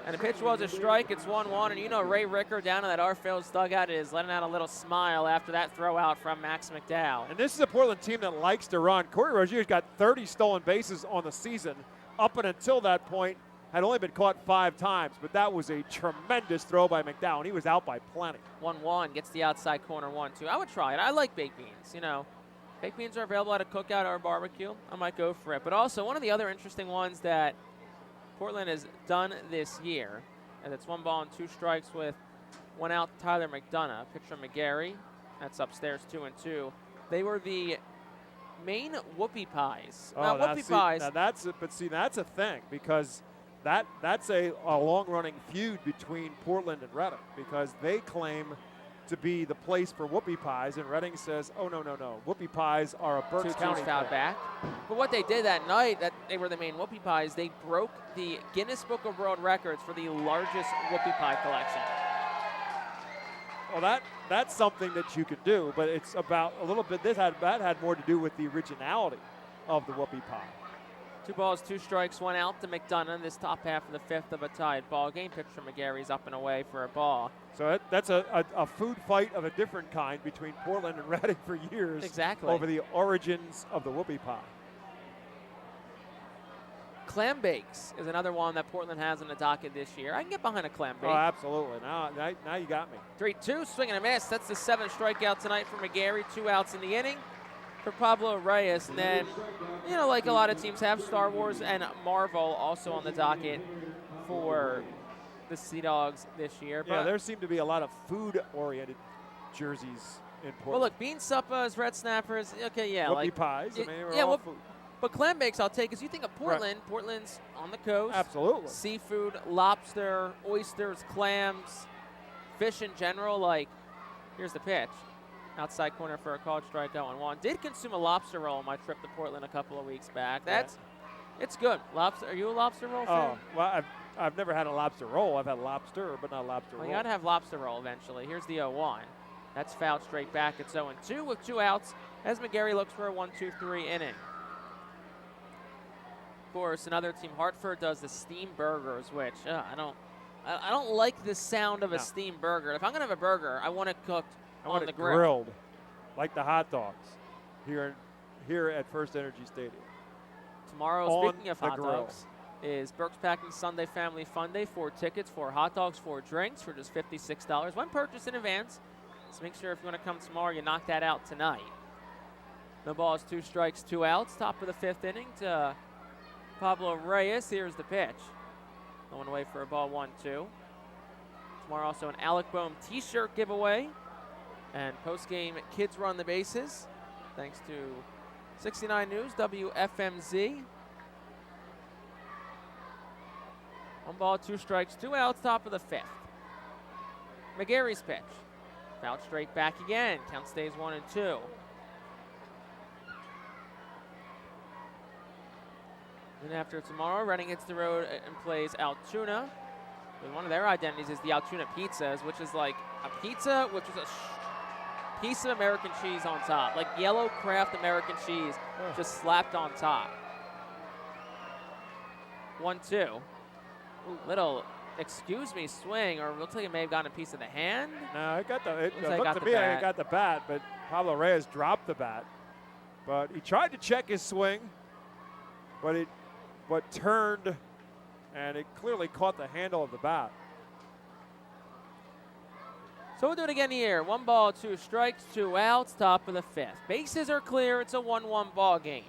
And the pitch was a strike. It's 1-1. And you know Ray Ricker down in that Arfields dugout is letting out a little smile after that throw out from Max McDowell. And this is a Portland team that likes to run. Corey Rozier's got 30 stolen bases on the season. Up and until that point, had only been caught 5 times. But that was a tremendous throw by McDowell, and he was out by plenty. 1-1 gets the outside corner 1-2. I would try it. I like baked beans. You know, baked beans are available at a cookout or a barbecue. I might go for it. But also one of the other interesting ones that Portland has done this year, and it's 1 ball and 2 strikes with 1 out. Tyler McDonough, pitch from McGarry. That's upstairs 2-2. They were the main whoopie pies. Oh, now that's a thing because that's a long-running feud between Portland and Reading because they claim to be the place for whoopie pies, and Reading says, oh, no. Whoopie pies are a Berks County fouled back. But what they did that night, that they were the main whoopie pies, they broke the Guinness Book of World Records for the largest whoopie pie collection. Well, that's something that you could do, but it's about a little bit, that had more to do with the originality of the whoopie pie. 2 balls, 2 strikes, 1 out to McDonough in this top half of the 5th of a tied ball game. Pitch from McGarry's up and away for a ball. So that's a food fight of a different kind between Portland and Reading for years. Exactly. Over the origins of the whoopie pie. Clam bakes is another one that Portland has on the docket this year. I can get behind a clam bake. Oh, absolutely. Now you got me. 3-2, swing and a miss. That's the 7th strikeout tonight for McGarry. 2 outs in the inning for Pablo Reyes. And then, you know, like a lot of teams have, Star Wars and Marvel also on the docket for the Sea Dogs this year. Yeah, there seem to be a lot of food-oriented jerseys in Portland. Well, look, bean suppas, red snappers, okay, yeah. Whoopie pies, all food. But clam bakes I'll take, because you think of Portland. Right. Portland's on the coast. Absolutely. Seafood, lobster, oysters, clams, fish in general. Like, here's the pitch. Outside corner for a called strikeout 1-1. Did consume a lobster roll on my trip to Portland a couple of weeks back. It's good. Lobster. Are you a lobster roll fan? Oh, well, I've never had a lobster roll. I've had lobster, but not lobster roll. You got to have lobster roll eventually. Here's the 0-1. That's fouled straight back. It's 0-2 with 2 outs as McGarry looks for a 1-2-3 inning. Of course, another team, Hartford, does the steam burgers, which I don't like the sound of a steam burger. If I'm gonna have a burger, I want it cooked on the grill. Grilled, like the hot dogs here at FirstEnergy Stadium. Tomorrow, speaking of hot dogs, is Berks Packing Sunday Family Fun Day. 4 tickets, 4 hot dogs, 4 drinks for just $56. When purchased in advance, So make sure if you want to come tomorrow, you knock that out tonight. No balls, 2 strikes, 2 outs. Top of the 5th inning to Pablo Reyes. Here's the pitch. Going away for a ball, 1-2. Tomorrow also an Alec Boehm t-shirt giveaway. And post-game Kids Run the Bases. Thanks to 69 News, WFMZ. 1 ball, 2 strikes, 2 outs, top of the 5th. McGarry's pitch. Fouled straight back again. Count stays 1-2. Then after tomorrow, Reading hits the road and plays Altoona. And one of their identities is the Altoona pizzas, which is like a pizza which is a piece of American cheese on top. Like yellow Kraft American cheese just slapped on top. 1-2. Little, excuse me, swing, or it looks like it may have gotten a piece of the hand. No, it looked to me like it got the bat, but Pablo Reyes dropped the bat. But he tried to check his swing, but it turned, and it clearly caught the handle of the bat. So we'll do it again here. 1 ball, 2 strikes, 2 outs, top of the 5th. Bases are clear. It's a 1-1 ball game.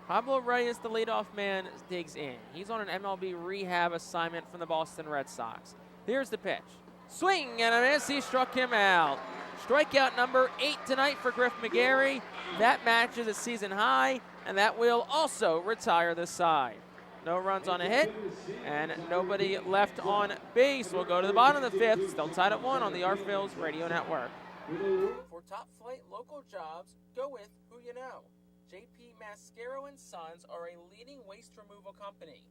Pablo Reyes, the leadoff man, digs in. He's on an MLB rehab assignment from the Boston Red Sox. Here's the pitch. Swing and a miss. He struck him out. Strikeout number 8 tonight for Griff McGarry. That matches a season high, and that will also retire the side. No runs on a hit, and nobody left on base. We'll go to the bottom of the 5th. Still tied at 1 on the Phillies Radio Network. For top flight local jobs, go with who you know. JP Mascaro & Sons are a leading waste removal company.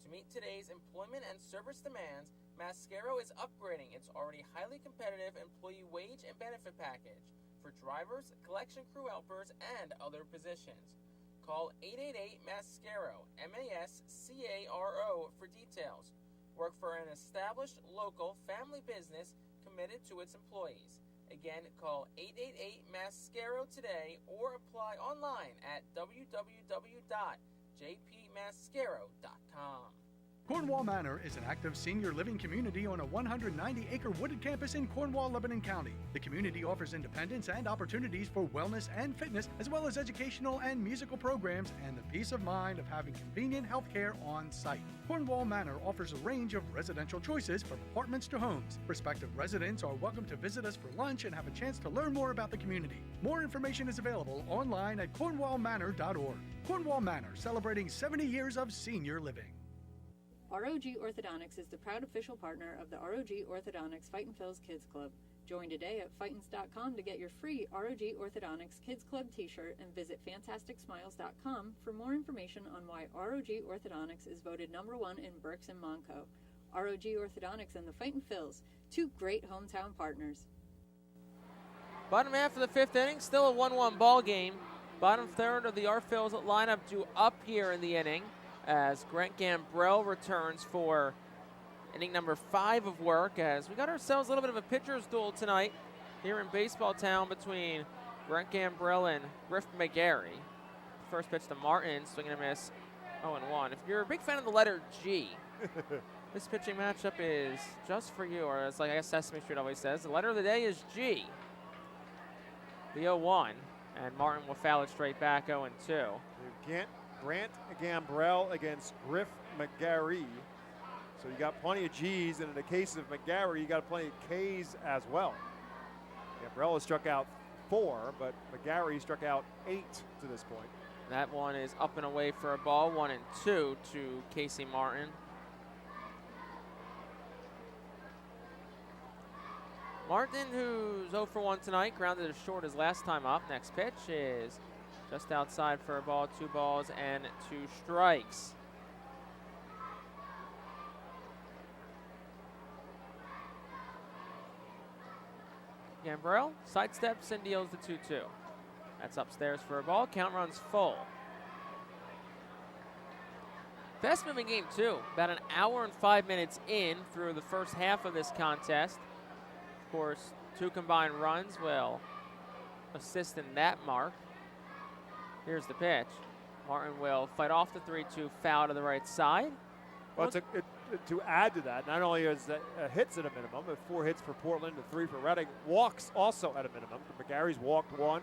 To meet today's employment and service demands, Mascaro is upgrading its already highly competitive employee wage and benefit package for drivers, collection crew helpers, and other positions. Call 888-MASCARO, M-A-S-C-A-R-O, for details. Work for an established local family business committed to its employees. Again, call 888-MASCARO today or apply online at www.jpmascaro.com. Cornwall Manor is an active senior living community on a 190-acre wooded campus in Cornwall, Lebanon County. The community offers independence and opportunities for wellness and fitness, as well as educational and musical programs, and the peace of mind of having convenient health care on site. Cornwall Manor offers a range of residential choices from apartments to homes. Prospective residents are welcome to visit us for lunch and have a chance to learn more about the community. More information is available online at cornwallmanor.org. Cornwall Manor, celebrating 70 years of senior living. ROG Orthodontics is the proud official partner of the ROG Orthodontics Fightin Phil's Kids Club. Join today at Fightins.com to get your free ROG Orthodontics Kids Club t-shirt and visit FantasticSmiles.com for more information on why ROG Orthodontics is voted #1 in Berks and Monco. ROG Orthodontics and the Fightin Phils, 2 great hometown partners. Bottom half of the 5th inning, still a 1-1 ball game. Bottom third of the Phils lineup due up here in the inning, as Grant Gambrell returns for inning number 5 of work, as we got ourselves a little bit of a pitcher's duel tonight here in Baseball Town between Grant Gambrell and Griff McGarry. First pitch to Martin, swing and a miss, 0-1. If you're a big fan of the letter G, this pitching matchup is just for you, or as like I guess Sesame Street always says, the letter of the day is G. The 0-1, and Martin will foul it straight back, 0-2. Grant Gambrell against Griff McGarry. So you got plenty of G's, and in the case of McGarry, you got plenty of K's as well. Gambrell has struck out 4, but McGarry struck out 8 to this point. That one is up and away for a ball, 1-2 to Casey Martin. Martin, who's 0 for 1 tonight, grounded as short as last time up. Next pitch is just outside for a ball, 2 balls and 2 strikes. Gambrell sidesteps and deals the 2-2. That's upstairs for a ball. Count runs full. Fast moving game, too. About an hour and 5 minutes in through the first half of this contest. Of course, 2 combined runs will assist in that mark. Here's the pitch. Martin will fight off the 3-2 foul to the right side. Well, to add to that, not only is hits at a minimum, 4 hits for Portland and 3 for Reading, walks also at a minimum. McGarry's walked 1.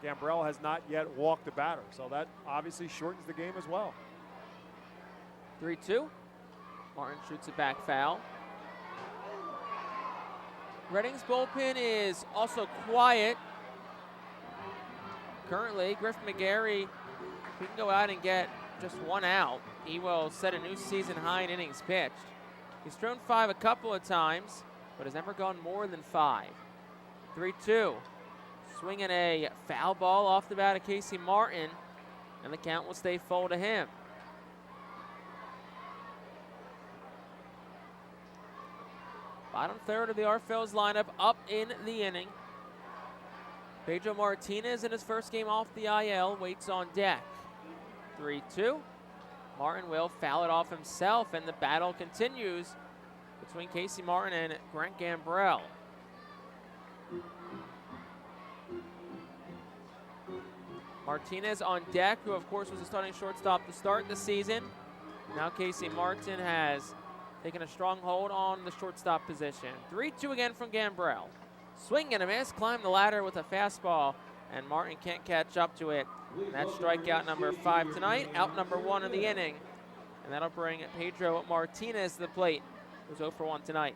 Gambrell has not yet walked a batter, so that obviously shortens the game as well. 3-2. Martin shoots it back foul. Reading's bullpen is also quiet. Currently, Griffin McGarry, if he can go out and get just 1 out, he will set a new season high in innings pitched. He's thrown 5 a couple of times, but has never gone more than 5. 3-2. Swinging a foul ball off the bat of Casey Martin, and the count will stay full to him. Bottom third of the Phillies lineup up in the inning. Pedro Martinez in his first game off the IL waits on deck. 3-2. Martin will foul it off himself, and the battle continues between Casey Martin and Grant Gambrell. Martinez on deck, who of course was the starting shortstop to start the season. Now Casey Martin has taken a strong hold on the shortstop position. 3-2 again from Gambrell. Swing and a miss, climb the ladder with a fastball, and Martin can't catch up to it. And that's strikeout number 5 tonight, out number 1 in the inning. And that'll bring Pedro Martinez to the plate, who's 0 for 1 tonight.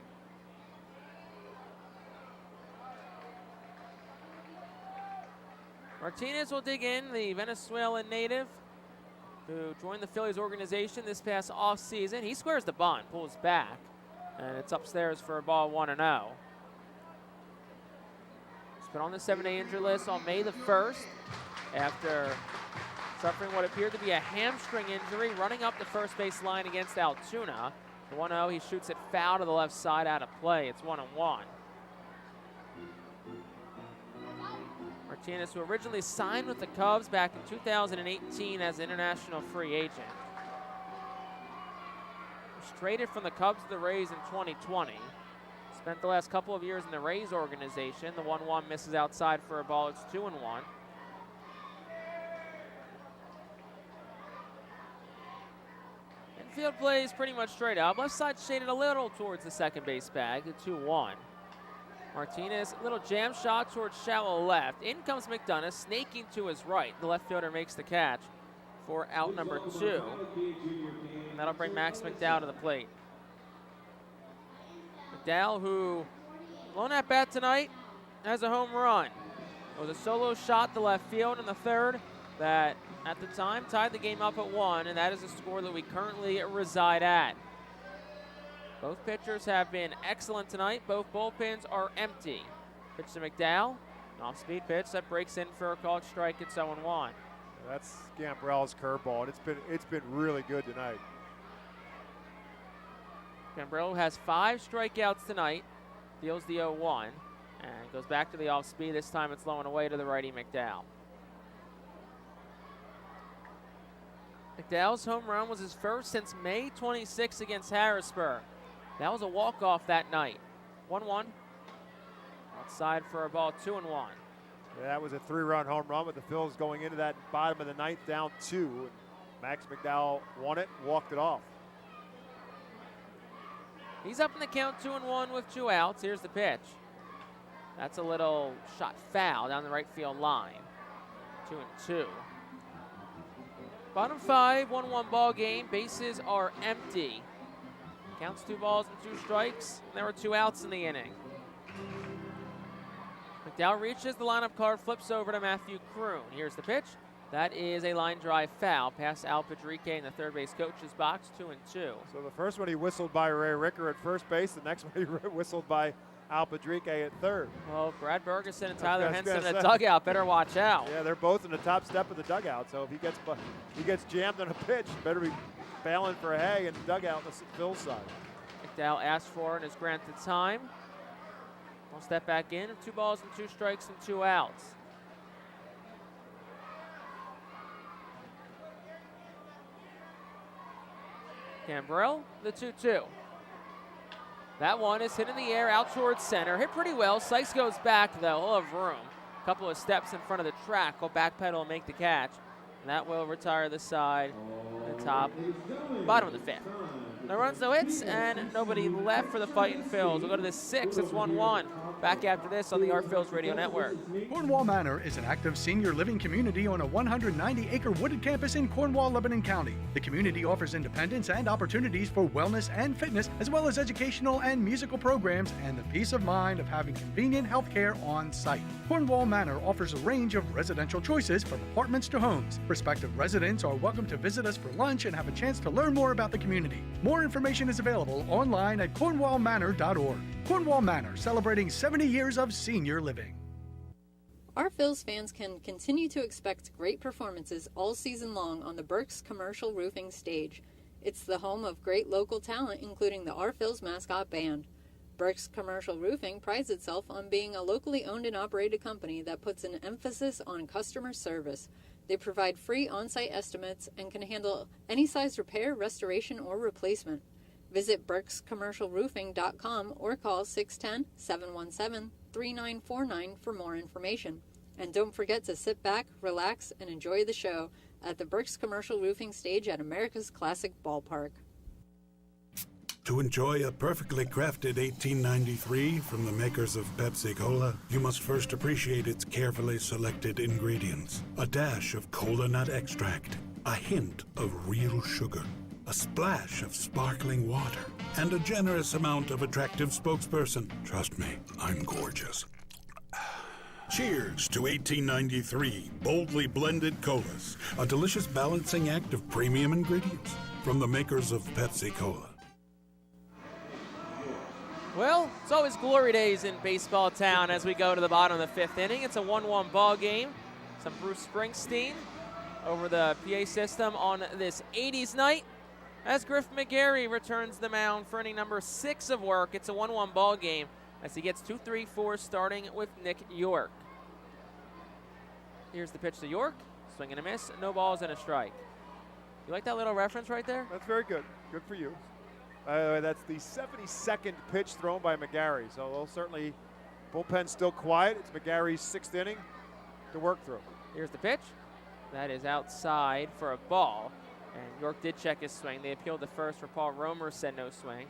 Martinez will dig in, the Venezuelan native who joined the Phillies organization this past offseason. He squares the bunt, pulls back, and it's upstairs for a ball 1-0. He's been on the 7-day injury list on May the 1st after suffering what appeared to be a hamstring injury, running up the first base line against Altoona. The 1-0, he shoots it foul to the left side out of play. It's 1-1. Martinez, who originally signed with the Cubs back in 2018 as an international free agent, was traded from the Cubs to the Rays in 2020. Spent the last couple of years in the Rays organization. The 1-1 misses outside for a ball. It's 2-1. Infield plays pretty much straight up. Left side shaded a little towards the second base bag. The 2-1. Martinez, a little jam shot towards shallow left. In comes McDonough, snaking to his right. The left fielder makes the catch for out number 2. And that'll bring Max McDowell to the plate. McDowell, who blown at bat tonight, has a home run. It was a solo shot to left field in the third that, at the time, tied the game up at 1, and that is the score that we currently reside at. Both pitchers have been excellent tonight. Both bullpens are empty. Pitch to McDowell. An off-speed pitch that breaks in for a called strike. It's 0-1. That's Gambrell's curveball, and it's been really good tonight. Gambrell has 5 strikeouts tonight. Deals the 0-1 and goes back to the off-speed. This time it's low and away to the righty McDowell. McDowell's home run was his first since May 26 against Harrisburg. That was a walk-off that night. 1-1. Outside for a ball, 2-1. Yeah, that was a 3-run home run with the Phillies going into that bottom of the ninth down 2. And Max McDowell won it, walked it off. He's up in the count, 2-1 with 2 outs. Here's the pitch. That's a little shot foul down the right field line. 2-2. Bottom 5, 1-1 ball game. Bases are empty. Counts 2 balls and 2 strikes. And there were 2 outs in the inning. McDowell reaches the lineup card, flips over to Matthew Kroon. Here's the pitch. That is a line drive foul past Al Padrique in the third base coach's box, 2-2. So the first one he whistled by Ray Ricker at first base. The next one he whistled by Al Padrique at third. Well, Brad Bergeson and Tyler Henson in the dugout better watch out. Yeah, they're both in the top step of the dugout. So if he gets jammed on a pitch, better be bailing for a hay in the dugout on the Phil's side. McDowell asked for it and is granted time. We'll step back in. 2 balls and 2 strikes and 2 outs. Gambrell, the 2-2. That one is hit in the air out towards center. Hit pretty well. Sykes goes back, though. He'll have room. A couple of steps in front of the track. He'll backpedal and make the catch. And that will retire the side, the top, bottom of the 5th. No runs, no hits, and nobody left for the Fightin' Phils. We'll go to the 6th. It's 1-1. Back after this on the Our Phils Radio Network. Cornwall Manor is an active senior living community on a 190-acre wooded campus in Cornwall, Lebanon County. The community offers independence and opportunities for wellness and fitness, as well as educational and musical programs, and the peace of mind of having convenient health care on site. Cornwall Manor offers a range of residential choices from apartments to homes. Prospective residents are welcome to visit us for lunch and have a chance to learn more about the community. More information is available online at cornwallmanor.org. Cornwall Manor, celebrating 70 years of senior living. Our Phils fans can continue to expect great performances all season long on the Burke's Commercial Roofing stage. It's the home of great local talent, including the Our Phils mascot band. Burke's Commercial Roofing prides itself on being a locally owned and operated company that puts an emphasis on customer service. They provide free on-site estimates and can handle any size repair, restoration, or replacement. Visit burkscommercialroofing.com or call 610-717-3949 for more information. And don't forget to sit back, relax, and enjoy the show at the Burke's Commercial Roofing stage at America's Classic Ballpark. To enjoy a perfectly crafted 1893 from the makers of Pepsi Cola, you must first appreciate its carefully selected ingredients. A dash of cola nut extract, a hint of real sugar, a splash of sparkling water, and a generous amount of attractive spokesperson. Trust me, I'm gorgeous. Cheers to 1893 boldly blended colas, a delicious balancing act of premium ingredients from the makers of Pepsi Cola. Well, it's always glory days in baseball town as we go to the bottom of the 5th inning. It's a 1-1 ball game. Some Bruce Springsteen over the PA system on this 80s night as Griff McGarry returns the mound for inning number 6 of work. It's a 1-1 ball game as he gets 2-3-4 starting with Nick York. Here's the pitch to York. Swing and a miss. No balls and a strike. You like that little reference right there? That's very good. Good for you. By the way, that's the 72nd pitch thrown by McGarry. So they'll certainly, bullpen's still quiet. It's McGarry's 6th inning to work through. Here's the pitch. That is outside for a ball. And York did check his swing. They appealed to first for Paul Romer, said no swing.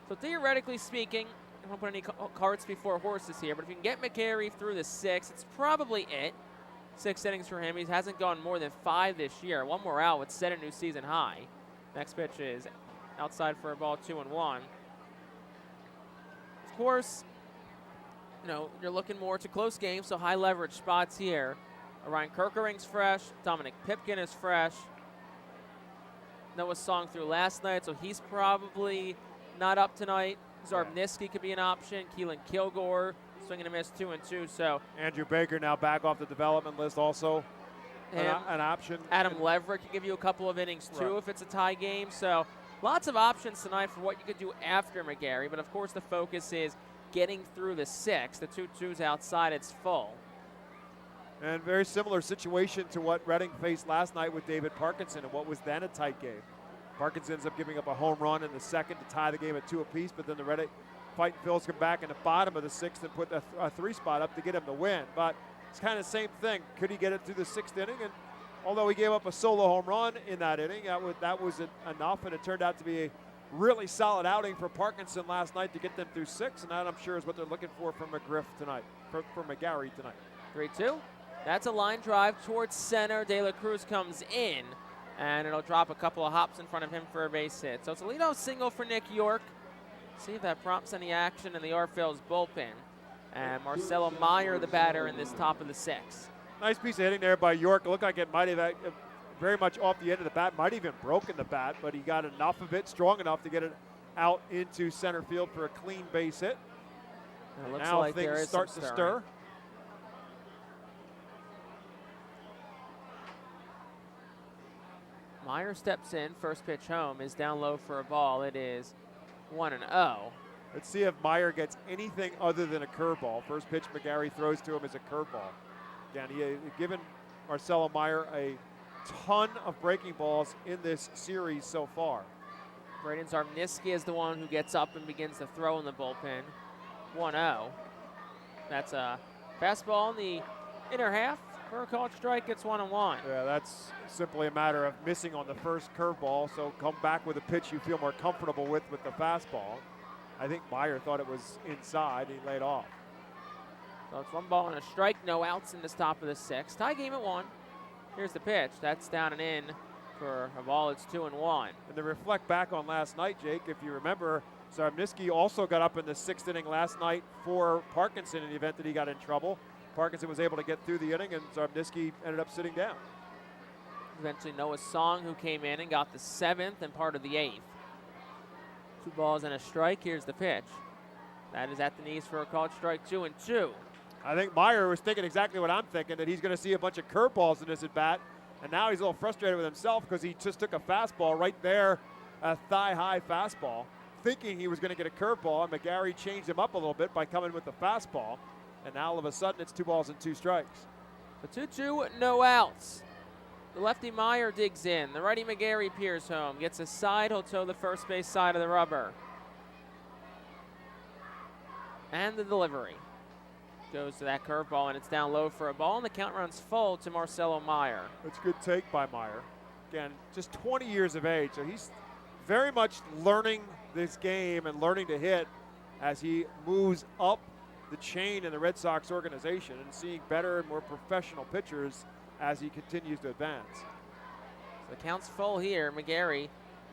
So theoretically speaking, I don't put any carts before horses here, but if you can get McGarry through the 6th, it's probably it. 6 innings for him. He hasn't gone more than 5 this year. One more out would set a new season high. Next pitch is outside for a ball, 2-1. Of course, you know, you're looking more to close games, so high leverage spots here. Ryan Kerkering's fresh. Dominic Pipkin is fresh. Noah Song through last night, so he's probably not up tonight. Zarbniski could be an option. Keelan Kilgore, swing and a miss, 2-2. So Andrew Baker now back off the development list also. An option. Adam Leverett can give you a couple of innings too if it's a tie game. So lots of options tonight for what you could do after McGarry, but of course the focus is getting through the 6th. The 2-2's outside, it's full. And very similar situation to what Reading faced last night with David Parkinson and what was then a tight game. Parkinson ends up giving up a home run in the 2nd to tie the game at 2 apiece, but then the Reading Fightin' Phils come back in the bottom of the 6th and put a 3 spot up to get him the win. But it's kind of the same thing. Could he get it through the 6th inning? And although he gave up a solo home run in that inning, that was enough, and it turned out to be a really solid outing for Parkinson last night to get them through 6, and that I'm sure is what they're looking for from McGriff tonight, for McGarry tonight. 3-2. That's a line drive towards center. De La Cruz comes in, and it'll drop a couple of hops in front of him for a base hit. So it's a leadoff single for Nick York. See if that prompts any action in the Our Phils bullpen. And Marcelo Meyer, the batter, in this top of the 6th. Nice piece of hitting there by York. It looked like it might have very much off the end of the bat, might have even broken the bat, but he got enough of it, strong enough to get it out into center field for a clean base hit. And it looks now like things start to stir. Meyer steps in, first pitch home, is down low for a ball. It is 1-0. Let's see if Meyer gets anything other than a curveball. First pitch McGarry throws to him is a curveball. Again, he has given Marcelo Meyer a ton of breaking balls in this series so far. Braden Zarbniski is the one who gets up and begins to throw in the bullpen. 1-0. That's a fastball in the inner half. For a called strike, it's 1-1. Yeah, that's simply a matter of missing on the first curveball, so come back with a pitch you feel more comfortable with the fastball. I think Meyer thought it was inside. He laid off. So it's 1 ball and a strike, no outs in this top of the 6th. Tie game at 1. Here's the pitch. That's down and in for a ball. It's 2-1. And to reflect back on last night, Jake, if you remember, Zarbniski also got up in the 6th inning last night for Parkinson in the event that he got in trouble. Parkinson was able to get through the inning, and Zarbniski ended up sitting down. Eventually Noah Song, who came in and got the 7th and part of the 8th. 2 balls and a strike. Here's the pitch. That is at the knees for a called strike, 2-2. I think Meyer was thinking exactly what I'm thinking, that he's going to see a bunch of curveballs in this at-bat, and now he's a little frustrated with himself because he just took a fastball right there, a thigh-high fastball, thinking he was going to get a curveball, and McGarry changed him up a little bit by coming with the fastball, and now all of a sudden it's 2 balls and 2 strikes. So 2-2, no outs. The lefty Meyer digs in. The righty McGarry peers home. Gets a side. He'll toe the first base side of the rubber. And the delivery. Goes to that curveball, and it's down low for a ball, and the count runs full to Marcelo Meyer. That's a good take by Meyer. Again, just 20 years of age, so he's very much learning this game and learning to hit as he moves up the chain in the Red Sox organization and seeing better and more professional pitchers as he continues to advance. So the count's full here. McGarry,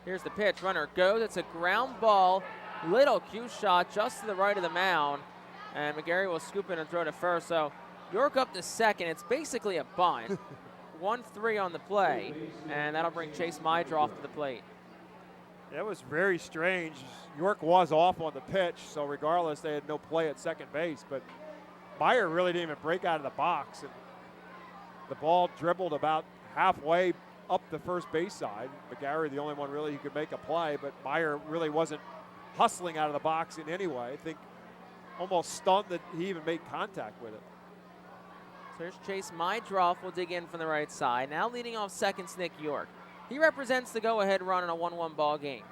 here's the pitch. Runner goes. It's a ground ball. Little cue shot just to the right of the mound. And McGarry will scoop in and throw to first. So York up to second. It's basically a bunt. 1-3 on the play. And that'll bring Chase Mydroff to the plate. It was very strange. York was off on the pitch, so regardless, they had no play at second base. But Meyer really didn't even break out of the box. And the ball dribbled about halfway up the first base side. McGarry, the only one really who could make a play, but Meyer really wasn't hustling out of the box in any way. I think almost stunned that he even made contact with it. So here's Chase Mydroff will dig in from the right side. Now leading off second's Nick York. He represents the go-ahead run in a 1-1 ball game.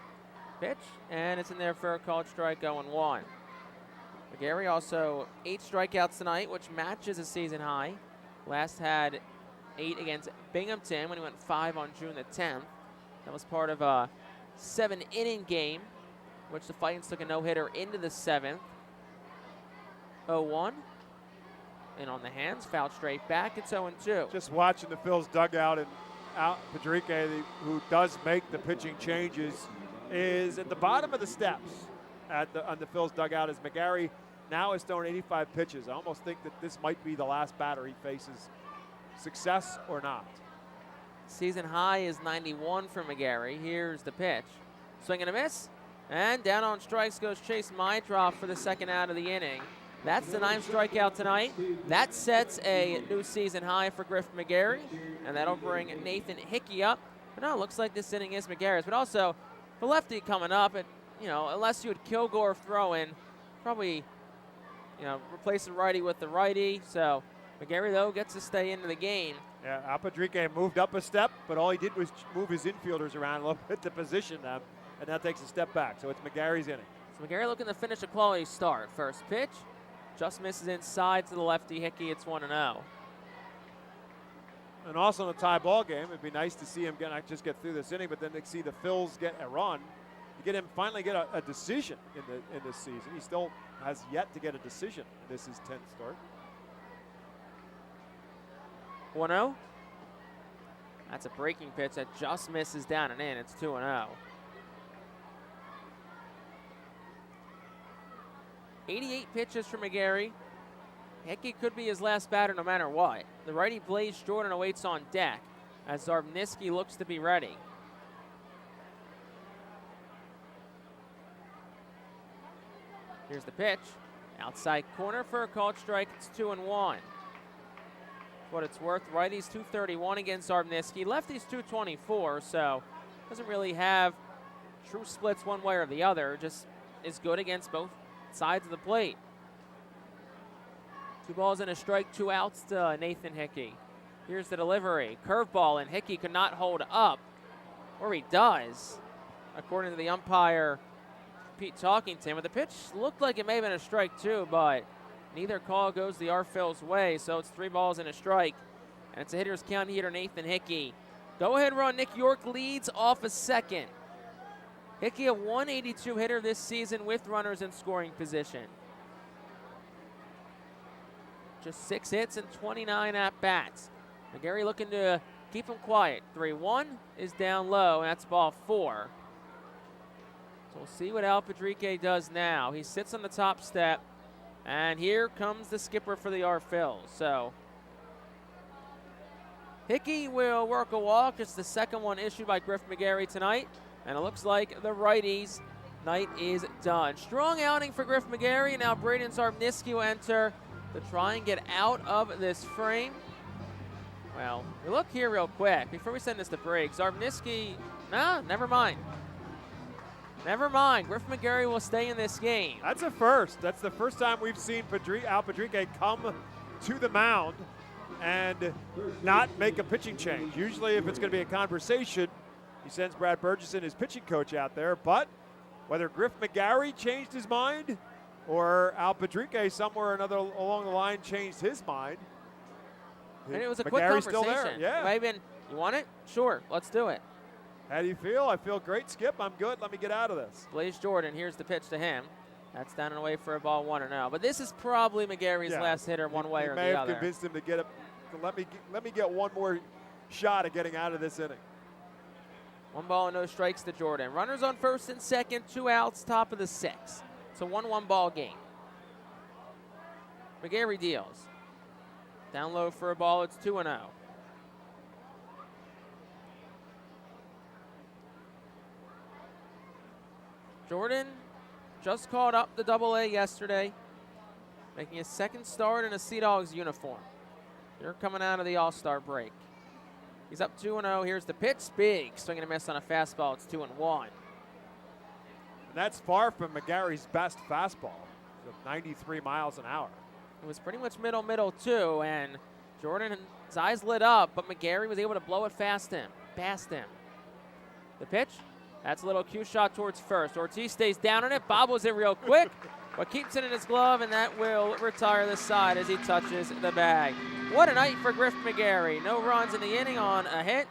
Pitch, and it's in there for a called strike, 0-1. McGarry also 8 strikeouts tonight, which matches a season high. Last had 8 against Binghamton when he went 5 on June the 10th. That was part of a 7-inning game, which the Fightins took a no-hitter into the 7th. 0-1. And on the hands, fouled straight back. It's 0-2. Just watching the Phil's dugout, and out Padrique, who does make the pitching changes, is at the bottom of the steps on the Phil's dugout as McGarry now has thrown 85 pitches. I almost think that this might be the last batter he faces, success or not. Season high is 91 for McGarry. Here's the pitch. Swing and a miss. And down on strikes goes Chase Mydroff for the second out of the inning. That's the 9th strikeout tonight. That sets a new season high for Griff McGarry, and that'll bring Nathan Hickey up. But no, it looks like this inning is McGarry's. But also, the lefty coming up, and unless you would Kilgore throw in, probably replace the righty with the righty. So McGarry, though, gets to stay into the game. Yeah, Alpadrique moved up a step, but all he did was move his infielders around a little bit to position them, and that takes a step back. So it's McGarry's inning. So McGarry looking to finish a quality start. First pitch, just misses inside to the lefty Hickey. It's 1-0. And also in a tie ball game, it'd be nice to see him not just get through this inning, but then to see the Phils get a run, to get him finally get a decision in this season. He still has yet to get a decision. This is 10th start. 1-0. That's a breaking pitch that just misses down and in. It's 2-0. 88 pitches for McGarry. Hickey could be his last batter no matter what. The righty Blaze Jordan awaits on deck as Zarbniski looks to be ready. Here's the pitch. Outside corner for a called strike. It's 2-1. What it's worth, righties 231 against Zarbniski. Lefties 224, so doesn't really have true splits one way or the other. Just is good against both sides of the plate. 2 balls and a strike, 2 outs to Nathan Hickey. Here's the delivery. Curveball, and Hickey could not hold up. Or he does, according to the umpire, Pete Talkington. But the pitch looked like it may have been a strike too, but neither call goes the Phil's way, so it's 3 balls and a strike. and it's a hitter's county hitter, Nathan Hickey. Go-ahead run, Nick York leads off a second. Hickey, a 182 hitter this season with runners in scoring position. Just 6 hits and 29 at-bats. McGarry looking to keep him quiet. 3-1 is down low, and that's ball 4. So we'll see what Al Padrique does now. He sits on the top step, and here comes the skipper for the Phils. So Hickey will work a walk. It's the second one issued by Griff McGarry tonight, and it looks like the righties' night is done. Strong outing for Griff McGarry. Now Braden Zarbniski will enter to try and get out of this frame. Well, we look here real quick before we send this to break. Zarbniski, never mind. Never mind. Griff McGarry will stay in this game. That's a first. That's the first time we've seen Al Padrique come to the mound and not make a pitching change. Usually if it's going to be a conversation, he sends Brad Burgess, his pitching coach, out there. But whether Griff McGarry changed his mind or Al Padrique somewhere or another along the line changed his mind, and it was a quick McGarry's conversation. Still there. Yeah. Maybe, you want it? Sure, let's do it. How do you feel? I feel great, Skip. I'm good. Let me get out of this. Blaze Jordan, here's the pitch to him. That's down and away for a ball, 1-0. But this is probably McGarry's last hitter one way or the other. May have convinced him to get it. Let me get one more shot at getting out of this inning. 1 ball and no strikes to Jordan. Runners on first and second, 2 outs, top of the 6th. It's a 1-1 ball game. McGarry deals. Down low for a ball, it's 2-0. Jordan just called up the Double-A yesterday, making his second start in a Sea Dogs uniform. They're coming out of the All-Star break. He's up 2-0. Here's the pitch. Big. Swing and a miss on a fastball. It's 2-1. And that's far from McGarry's best fastball, 93 miles an hour. It was pretty much middle, too, and Jordan's eyes lit up, but McGarry was able to blow it past him. The pitch, that's a little cue shot towards first. Ortiz stays down on it, bobbles it real quick, but keeps it in his glove, and that will retire the side as he touches the bag. What a night for Griff McGarry. No runs in the inning on a hit,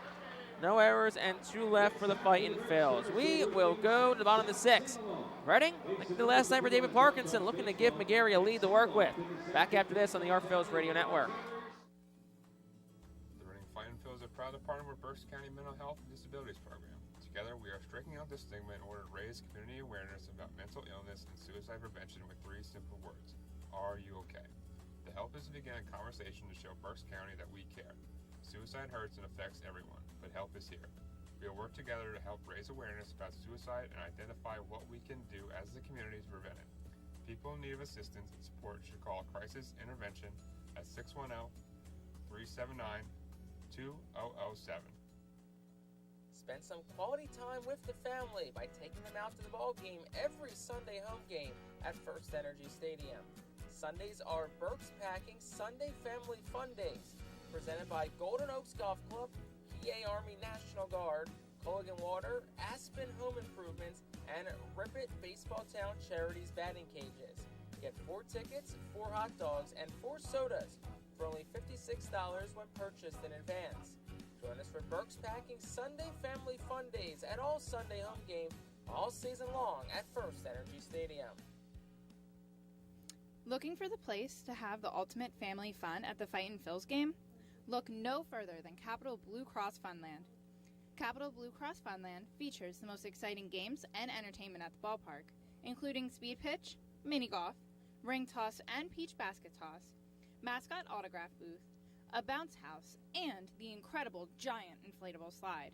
no errors, and 2 left for the Fightin' Phils. We will go to the bottom of the 6th. Reading, like the last night for David Parkinson, looking to give McGarry a lead to work with. Back after this on the Phils Radio Network. The Reading Fightin' Phils are proud to partner with Berks County Mental Health and Disabilities Program. Together, we are striking out the stigma in order to raise community awareness about mental illness and suicide prevention with 3 simple words. Are you okay? The help is to begin a conversation to show Berks County that we care. Suicide hurts and affects everyone, but help is here. We will work together to help raise awareness about suicide and identify what we can do as a community to prevent it. People in need of assistance and support should call Crisis Intervention at 610-379-2007. Spend some quality time with the family by taking them out to the ball game every Sunday home game at FirstEnergy Stadium. Sundays are Berks Packing Sunday Family Fun Days, presented by Golden Oaks Golf Club, PA Army National Guard, Culligan Water, Aspen Home Improvements, and Rip It Baseball Town Charities batting cages. Get 4 tickets, 4 hot dogs, and 4 sodas for only $56 when purchased in advance. Join us for Berks Packing Sunday Family Fun Days at all Sunday home games all season long at FirstEnergy Stadium. Looking for the place to have the ultimate family fun at the Fightin' Phils game? Look no further than Capital Blue Cross Funland. Capital Blue Cross Funland features the most exciting games and entertainment at the ballpark, including speed pitch, mini golf, ring toss and peach basket toss, mascot autograph booth, a bounce house, and the incredible giant inflatable slide.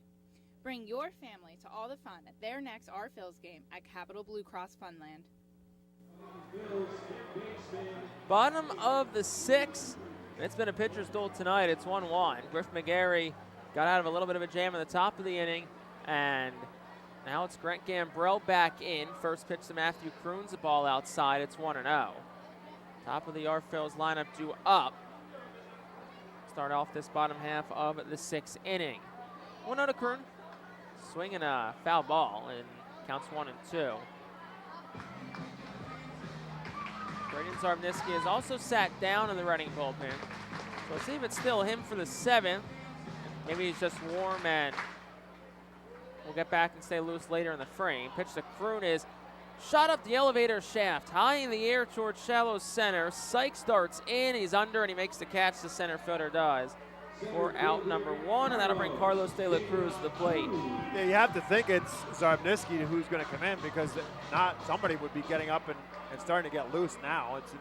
Bring your family to all the fun at their next Phils game at Capital Blue Cross Funland. Bottom of the 6th. It's been a pitcher's duel tonight. It's 1-1. Griff McGarry got out of a little bit of a jam in the top of the inning, and now it's Grant Gambrell back in. First pitch to Matthew Kroon's a ball outside. It's 1-0. Top of the Phils lineup due up. Start off this bottom half of the 6th inning. 1-0 to Kroon. Swinging a foul ball, and counts 1-2. Braden Zarbniski has also sat down in the Reading bullpen. So let's see if it's still him for the 7th. Maybe he's just warm and we'll get back and stay loose later in the frame. Pitch to Kroon is shot up the elevator shaft, high in the air towards shallow center. Sykes starts in, he's under, and he makes the catch. The center fielder does for out number 1, and that'll bring Carlos De La Cruz to the plate. Yeah, you have to think it's Zarbniski who's going to come in, because not somebody would be getting up and starting to get loose now. It's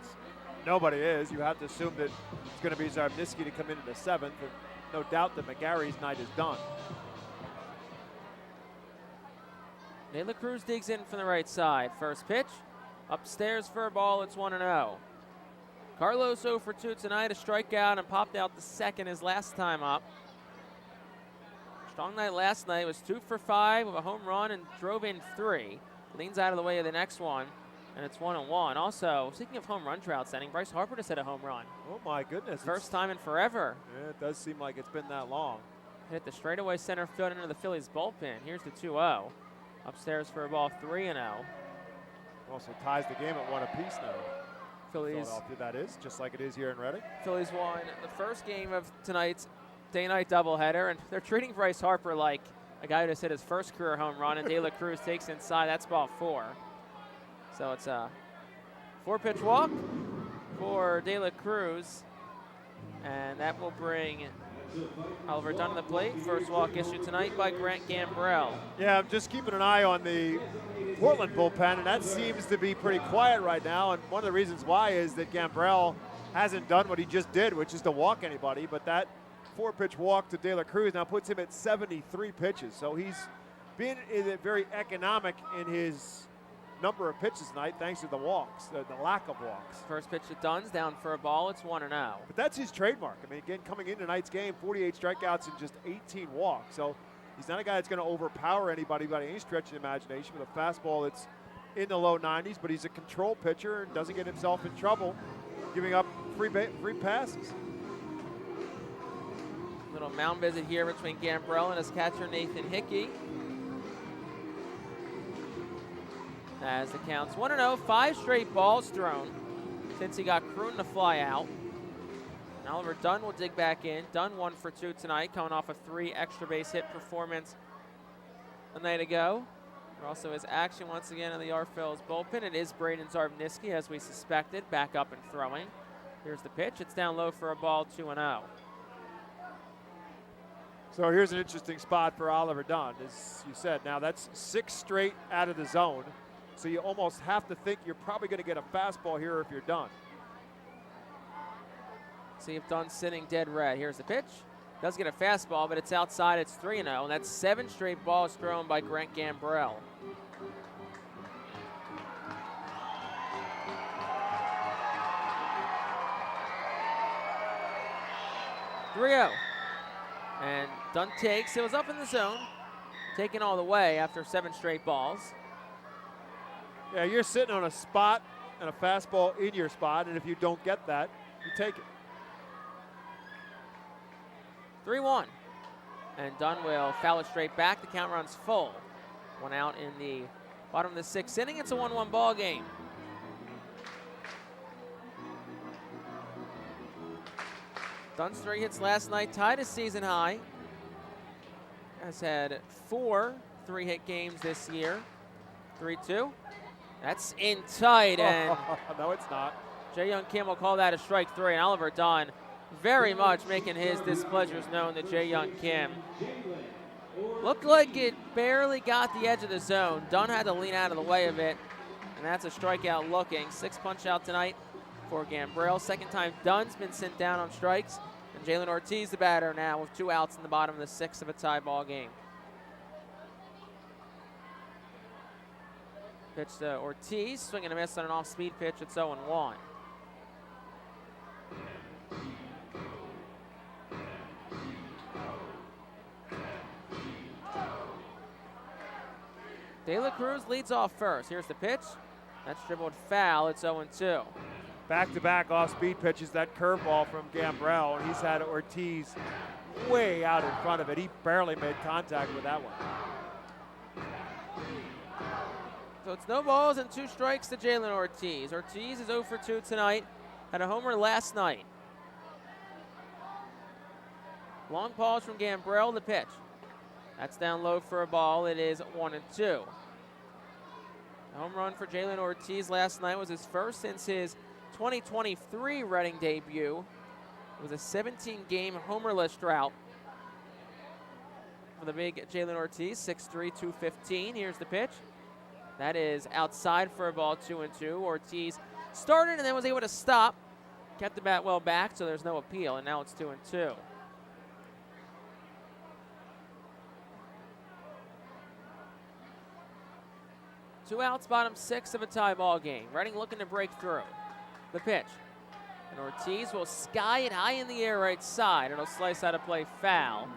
nobody is. You have to assume that it's going to be Zarbniski to come into the 7th, and no doubt that McGarry's night is done. De La Cruz digs in from the right side. First pitch, upstairs for a ball. It's 1-0. Carlos 0 for 2 tonight, a strikeout, and popped out the second his last time up. Strong night last night, was 2 for 5 with a home run and drove in 3. Leans out of the way of the next one, and it's 1-1. Also, speaking of home run drought setting, Bryce Harper just hit a home run. Oh my goodness. First time in forever. Yeah, it does seem like it's been that long. Hit the straightaway center field into the Phillies bullpen. Here's the 2-0. Upstairs for a ball, 3-0. Also ties the game at 1 apiece now. Phillies. Philadelphia, that is, just like it is here in Reading. Phillies won the first game of tonight's day-night doubleheader, and they're treating Bryce Harper like a guy who just hit his first career home run, and De La Cruz takes inside. That's ball 4. So it's a 4-pitch walk for De La Cruz, and that will bring Oliver Dunn to the plate. First walk issued tonight by Grant Gambrell. Yeah, I'm just keeping an eye on the Portland bullpen, and that seems to be pretty quiet right now. And one of the reasons why is that Gambrell hasn't done what he just did, which is to walk anybody. But that 4-pitch walk to De La Cruz now puts him at 73 pitches. So he's been very economic in his number of pitches tonight, thanks to the walks, the lack of walks. First pitch to Dunn's down for a ball. It's 1-0. But that's his trademark. I mean, again, coming in tonight's game, 48 strikeouts and just 18 walks. So he's not a guy that's going to overpower anybody by any stretch of the imagination with a fastball that's in the low 90s, but he's a control pitcher and doesn't get himself in trouble giving up free passes. Little mound visit here between Gambrell and his catcher Nathan Hickey. As the count's 1-0, 5 straight balls thrown since he got Kroon to fly out. And Oliver Dunn will dig back in. Dunn 1 for 2 tonight, coming off a 3 extra base hit performance a night ago. There also is action once again in the Phillies bullpen. It is Braden Zarbniski, as we suspected, back up and throwing. Here's the pitch. It's down low for a ball, 2-0. So here's an interesting spot for Oliver Dunn, as you said. Now that's 6 straight out of the zone. So you almost have to think you're probably going to get a fastball here if you're Dunn. See if Dunn's sitting dead red. Here's the pitch. Does get a fastball, but it's outside. It's 3-0, and that's 7 straight balls thrown by Grant Gambrell. And Dunn takes. It was up in the zone, taken all the way after 7 straight balls. Yeah, you're sitting on a spot and a fastball in your spot, and if you don't get that, you take it. 3-1. And Dunn will foul it straight back. The count runs full. 1 out in the bottom of the 6th inning. It's a 1-1 ball game. Dunn's 3 hits last night, tied his season high. Has had 4 3-hit games this year. 3-2. That's in tight, and no, it's not. Jae-Young Kim will call that a strike 3, and Oliver Dunn very much making his displeasures known to Jae-Young Kim. Looked like it barely got the edge of the zone. Dunn had to lean out of the way of it, and that's a strikeout looking. 6 punch out tonight for Gambrell. Second time Dunn's been sent down on strikes, and Jalen Ortiz the batter now with 2 outs in the bottom of the 6th of a tie ball game. Pitch to Ortiz, swing and a miss on an off-speed pitch. It's 0-1. De La Cruz leads off first. Here's the pitch. That's dribbled foul. It's 0-2. Back-to-back off-speed pitches, that curveball from Gambrell, and he's had Ortiz way out in front of it. He barely made contact with that one. So it's no balls and 2 strikes to Jalen Ortiz. Ortiz is 0 for 2 tonight. Had a homer last night. Long pause from Gambrell, the pitch. That's down low for a ball. It is 1-2. A home run for Jalen Ortiz last night was his first since his 2023 Reading debut. It was a 17-game homerless drought for the big Jalen Ortiz, 6'3", 215. Here's the pitch. That is outside for a ball, 2-2. Ortiz started and then was able to stop. Kept the bat well back, so there's no appeal, and now it's 2-2. Two outs, bottom six of a tie ball game. Reading looking to break through. The pitch. And Ortiz will sky it high in the air right side. It'll slice out of play foul.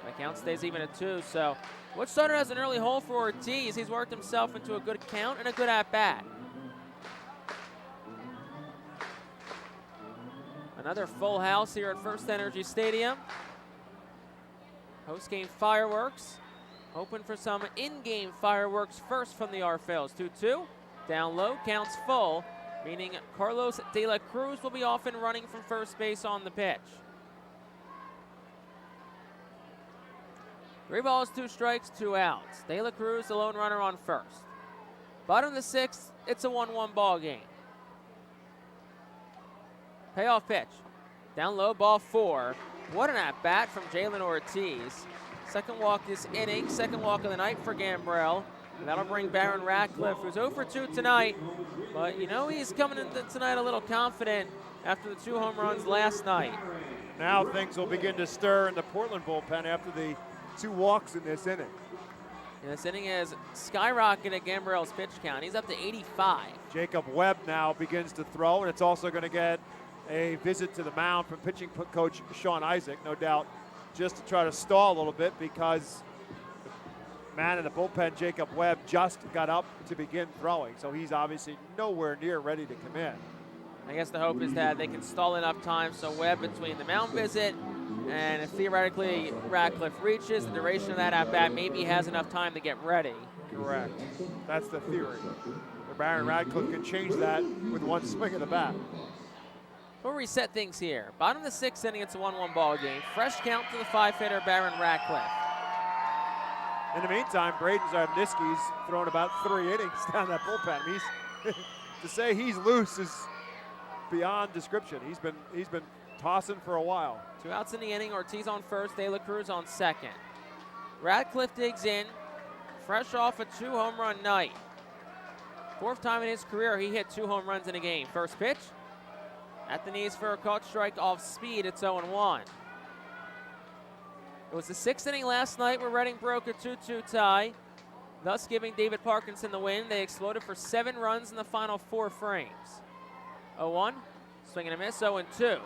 The count stays even at 2, so what started as an early hole for Ortiz, he's worked himself into a good count and a good at-bat. Another full house here at FirstEnergy Stadium. Post-game fireworks. Hoping for some in-game fireworks first from the Arphils. 2-2, down low, counts full, meaning Carlos De La Cruz will be off and running from first base on the pitch. 3 balls, 2 strikes, 2 outs. De La Cruz, the lone runner on first. Bottom of the 6th, it's a 1-1 ball game. Payoff pitch. Down low, ball 4. What an at-bat from Jalen Ortiz. Second walk this inning, second walk of the night for Gambrell. And that'll bring Barron Ratcliffe, who's 0 for 2 tonight. But you know he's coming into tonight a little confident after the 2 home runs last night. Now things will begin to stir in the Portland bullpen after the 2 walks in this inning. And this inning has skyrocketed Gambrell's pitch count. He's up to 85. Jacob Webb now begins to throw, and it's also going to get a visit to the mound from pitching coach Sean Isaac, no doubt, just to try to stall a little bit because the man in the bullpen, Jacob Webb, just got up to begin throwing, so he's obviously nowhere near ready to come in. I guess the hope is that they can stall enough time so Webb between the mound visit and if theoretically Ratcliffe reaches the duration of that at-bat, maybe he has enough time to get ready. Correct. That's the theory. Barron Ratcliffe can change that with one swing of the bat. We'll reset things here. Bottom of the 6th inning, it's a 1-1 ball game. Fresh count to the 5-hitter, Barron Ratcliffe. In the meantime, Braden Zarniski's thrown about 3 innings down that bullpen. He's to say he's loose is beyond description. He's been tossing for a while. 2 outs in the inning. Ortiz on first, De La Cruz on second. Ratcliffe digs in, fresh off a 2 home run night. 4th time in his career he hit 2 home runs in a game. First pitch. At the knees for a caught strike off speed, it's 0-1. It was the 6th inning last night where Reading broke a 2-2 tie, thus giving David Parkinson the win. They exploded for 7 runs in the final 4 frames. 0-1, swing and a miss, 0-2.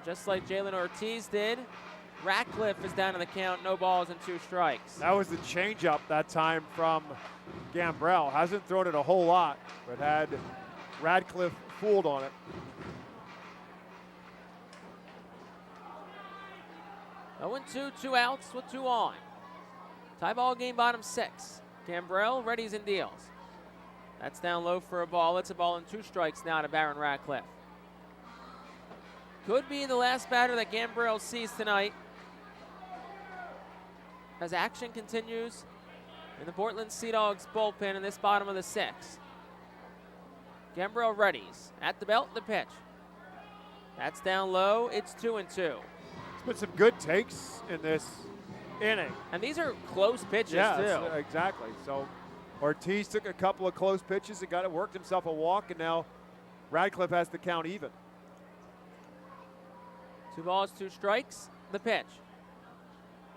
Just like Jalen Ortiz did, Ratcliffe is down to the count, no balls and 2 strikes. That was the changeup that time from Gambrell. Hasn't thrown it a whole lot, but had Ratcliffe fooled on it. 0-2, 2 outs with 2 on. Tie ball game, bottom 6. Gambrell readies and deals. That's down low for a ball. It's a ball and 2 strikes now to Barron Ratcliffe. Could be the last batter that Gambrell sees tonight as action continues in the Portland Sea Dogs bullpen in this bottom of the 6th. Gambrell readies. At the belt, the pitch. That's down low. It's 2-2. There's been some good takes in this inning. And these are close pitches, too. Exactly. So Ortiz took a couple of close pitches and worked himself a walk, and now Ratcliffe has the count even. 2 balls, 2 strikes. The pitch.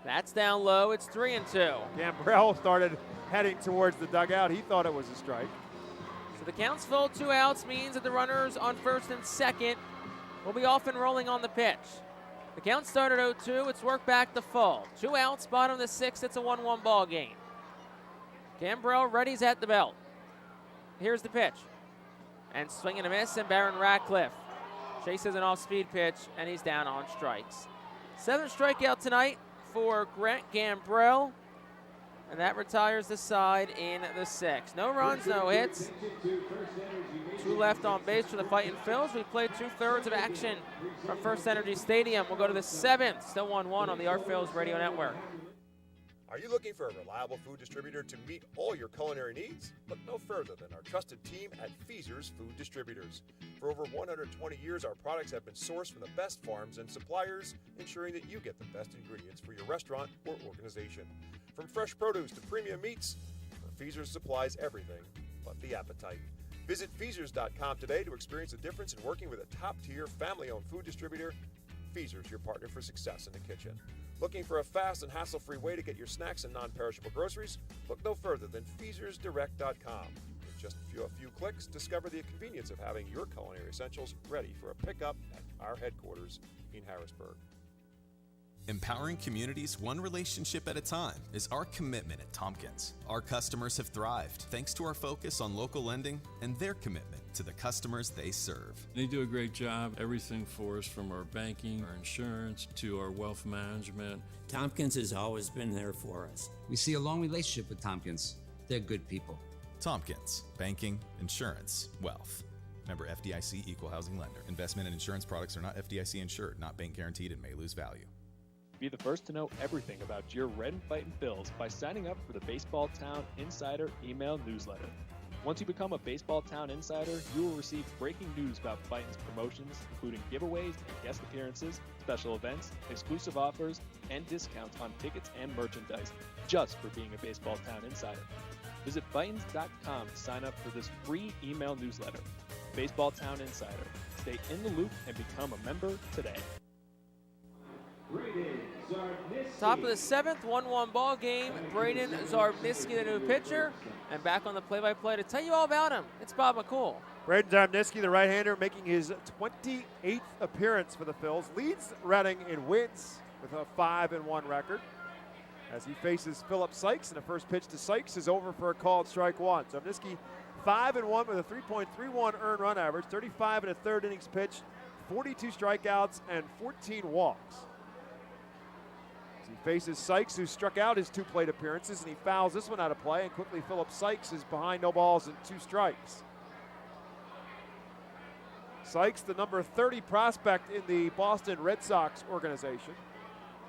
That's down low. It's 3-2. Gambrell started heading towards the dugout. He thought it was a strike. So the count's full. 2 outs means that the runners on first and second will be off and rolling on the pitch. The count started 0-2. It's worked back to full. 2 outs, bottom of the 6th. It's a 1-1 ball game. Gambrell readies at the belt. Here's the pitch. And swing and a miss, and Barron Ratcliffe chases an off-speed pitch, and he's down on strikes. 7th strikeout tonight for Grant Gambrell And that retires the side in the 6th. No runs, no hits. 2 left on base for the Fightin' Phils. We played 2/3 of action from FirstEnergy Stadium. We'll go to the 7th, still 1-1 on the Our Phils Radio Network. Are you looking for a reliable food distributor to meet all your culinary needs? Look no further than our trusted team at Feasers Food Distributors. For over 120 years, our products have been sourced from the best farms and suppliers, ensuring that you get the best ingredients for your restaurant or organization. From fresh produce to premium meats, Feasers supplies everything but the appetite. Visit Feasers.com today to experience the difference in working with a top-tier, family-owned food distributor. Feasers, your partner for success in the kitchen. Looking for a fast and hassle-free way to get your snacks and non-perishable groceries? Look no further than FeasersDirect.com. With just a few clicks, discover the convenience of having your culinary essentials ready for a pickup at our headquarters in Harrisburg. Empowering communities one relationship at a time is our commitment at Tompkins. Our customers have thrived thanks to our focus on local lending and their commitment to the customers they serve. They do a great job. Everything for us, from our banking, our insurance, to our wealth management. Tompkins has always been there for us. We see a long relationship with Tompkins. They're good people. Tompkins, banking, insurance, wealth. Member FDIC Equal Housing Lender. Investment and insurance products are not FDIC insured, not bank guaranteed, and may lose value. Be the first to know everything about your Red and Fightin' Phils by signing up for the Baseball Town Insider email newsletter. Once you become a Baseball Town Insider, you will receive breaking news about Fightin's promotions, including giveaways and guest appearances, special events, exclusive offers, and discounts on tickets and merchandise, just for being a Baseball Town Insider. Visit Fightins.com to sign up for this free email newsletter. Baseball Town Insider. Stay in the loop and become a member today. Top of the 7th, 1-1 ball game. Braden Zarbniski, the new pitcher. And back on the play-by-play to tell you all about him, it's Bob McCool. Braden Zarbniski, the right-hander, making his 28th appearance for the Phils. Leads Reading in wins with a 5-1 record. As he faces Philip Sykes, and the first pitch to Sykes is over for a called strike one. Zarbniski 5-1 with a 3.31 earned run average, 35 1/3 innings pitched, 42 strikeouts, and 14 walks. He faces Sykes, who struck out his 2 plate appearances, and he fouls this one out of play, and quickly Philip Sykes is behind no balls and 2 strikes. Sykes, the number 30 prospect in the Boston Red Sox organization.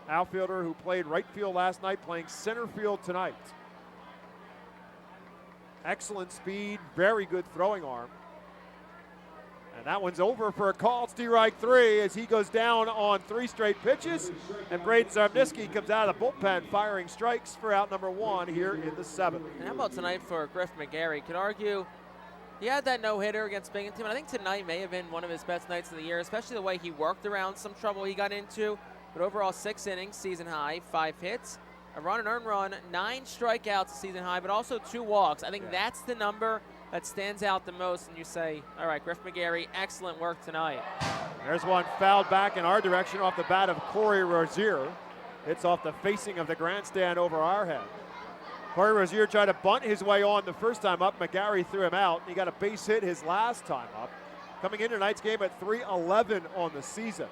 Outfielder who played right field last night, playing center field tonight. Excellent speed, very good throwing arm. And that one's over for a call. Strike 3 as he goes down on 3 straight pitches. And Braden Zarbniski comes out of the bullpen firing strikes for out number 1 here in the 7th. And how about tonight for Griff McGarry? Could argue he had that no-hitter against Binghamton. I think tonight may have been one of his best nights of the year, especially the way he worked around some trouble he got into. But overall, 6 innings, season high, 5 hits, a run and earned run, 9 strikeouts, season high, but also 2 walks. I think that's the number that stands out the most, and you say, all right, Griff McGarry, excellent work tonight. There's one fouled back in our direction off the bat of Corey Rozier. Hits off the facing of the grandstand over our head. Corey Rozier tried to bunt his way on the first time up. McGarry threw him out. He got a base hit his last time up. Coming into tonight's game at 3-11 on the season.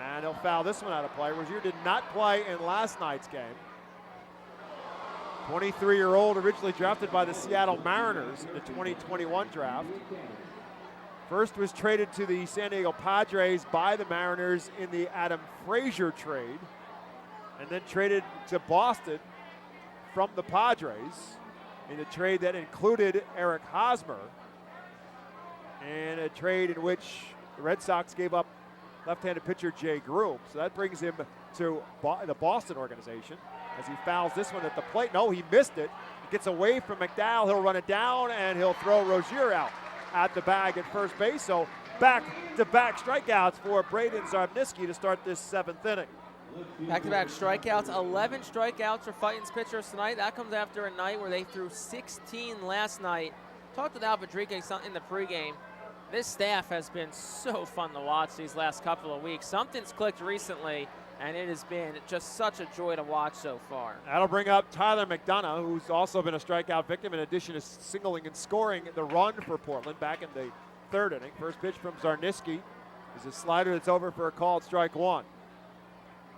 And he'll foul this one out of play. Rozier did not play in last night's game. 23-year-old, originally drafted by the Seattle Mariners in the 2021 draft. First was traded to the San Diego Padres by the Mariners in the Adam Frazier trade, and then traded to Boston from the Padres in a trade that included Eric Hosmer, and a trade in which the Red Sox gave up left-handed pitcher Jay Groom. So that brings him to the Boston organization as he fouls this one at the plate. No, he missed it. He gets away from McDowell. He'll run it down, and he'll throw Rozier out at the bag at first base. So back-to-back strikeouts for Braden Zarbniski to start this 7th inning. Back-to-back strikeouts, 11 strikeouts for Fightin's pitchers tonight. That comes after a night where they threw 16 last night. Talked with Al Padrique in the pregame. This staff has been so fun to watch these last couple of weeks. Something's clicked recently, and it has been just such a joy to watch so far. That'll bring up Tyler McDonough, who's also been a strikeout victim in addition to singling and scoring the run for Portland back in the 3rd inning. First pitch from Zarbniski is a slider that's over for a called strike 1.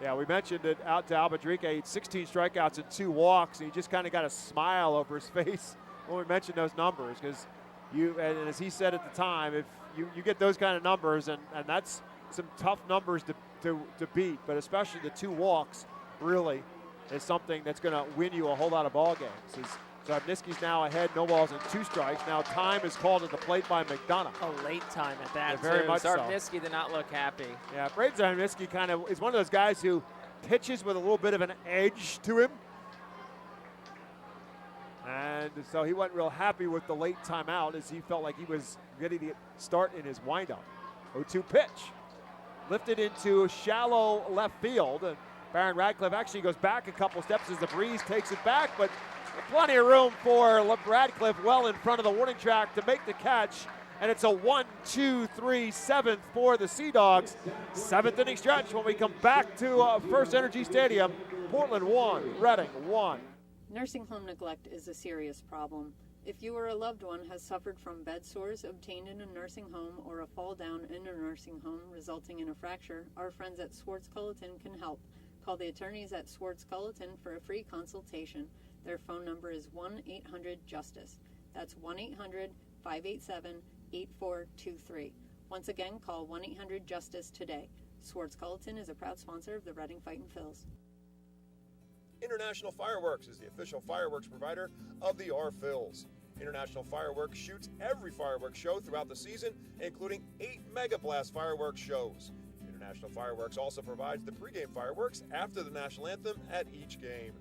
Yeah, we mentioned it out to Albadrique, 16 strikeouts and 2 walks, and he just kind of got a smile over his face when we mentioned those numbers, because and as he said at the time, if you get those kind of numbers, and that's some tough numbers to beat, but especially the 2 walks really is something that's going to win you a whole lot of ball games. Zarniski's now ahead, no balls and 2 strikes. Now time is called at the plate by McDonough. A late time at that, yeah, very too. much Zarniski did not look happy. Yeah, Brad Zarniski kind of is one of those guys who pitches with a little bit of an edge to him. And so he wasn't real happy with the late timeout, as he felt like he was ready to start in his windup. 0-2 pitch. Lifted into shallow left field. And Baron Radcliffe actually goes back a couple steps as the breeze takes it back, but plenty of room for Radcliffe well in front of the warning track to make the catch. And it's a 1-2-3 7th for the Sea Dogs. 7th inning stretch when we come back to FirstEnergy Stadium. Portland 1, Reading 1. Nursing home neglect is a serious problem. If you or a loved one has suffered from bed sores obtained in a nursing home or a fall down in a nursing home resulting in a fracture, our friends at Swartz Culleton can help. Call the attorneys at Swartz Culleton for a free consultation. Their phone number is 1-800-JUSTICE. That's 1-800-587-8423. Once again, call 1-800-JUSTICE today. Swartz Culleton is a proud sponsor of the Reading Fightin' Phils. International Fireworks is the official fireworks provider of the Phils. International Fireworks shoots every fireworks show throughout the season, including 8 Mega Blast fireworks shows. International Fireworks also provides the pregame fireworks after the national anthem at each game.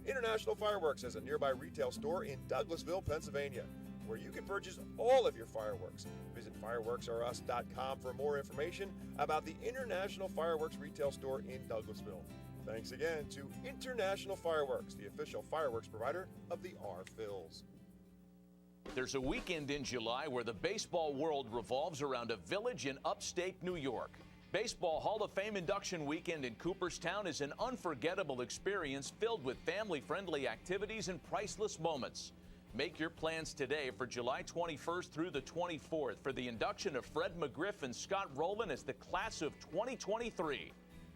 International Fireworks has a nearby retail store in Douglasville, Pennsylvania, where you can purchase all of your fireworks. Visit fireworksoreus.com for more information about the International Fireworks retail store in Douglasville. Thanks again to International Fireworks, the official fireworks provider of the Phils. There's a weekend in July where the baseball world revolves around a village in upstate New York. Baseball Hall of Fame induction weekend in Cooperstown is an unforgettable experience filled with family-friendly activities and priceless moments. Make your plans today for July 21st through the 24th for the induction of Fred McGriff and Scott Rowland as the class of 2023.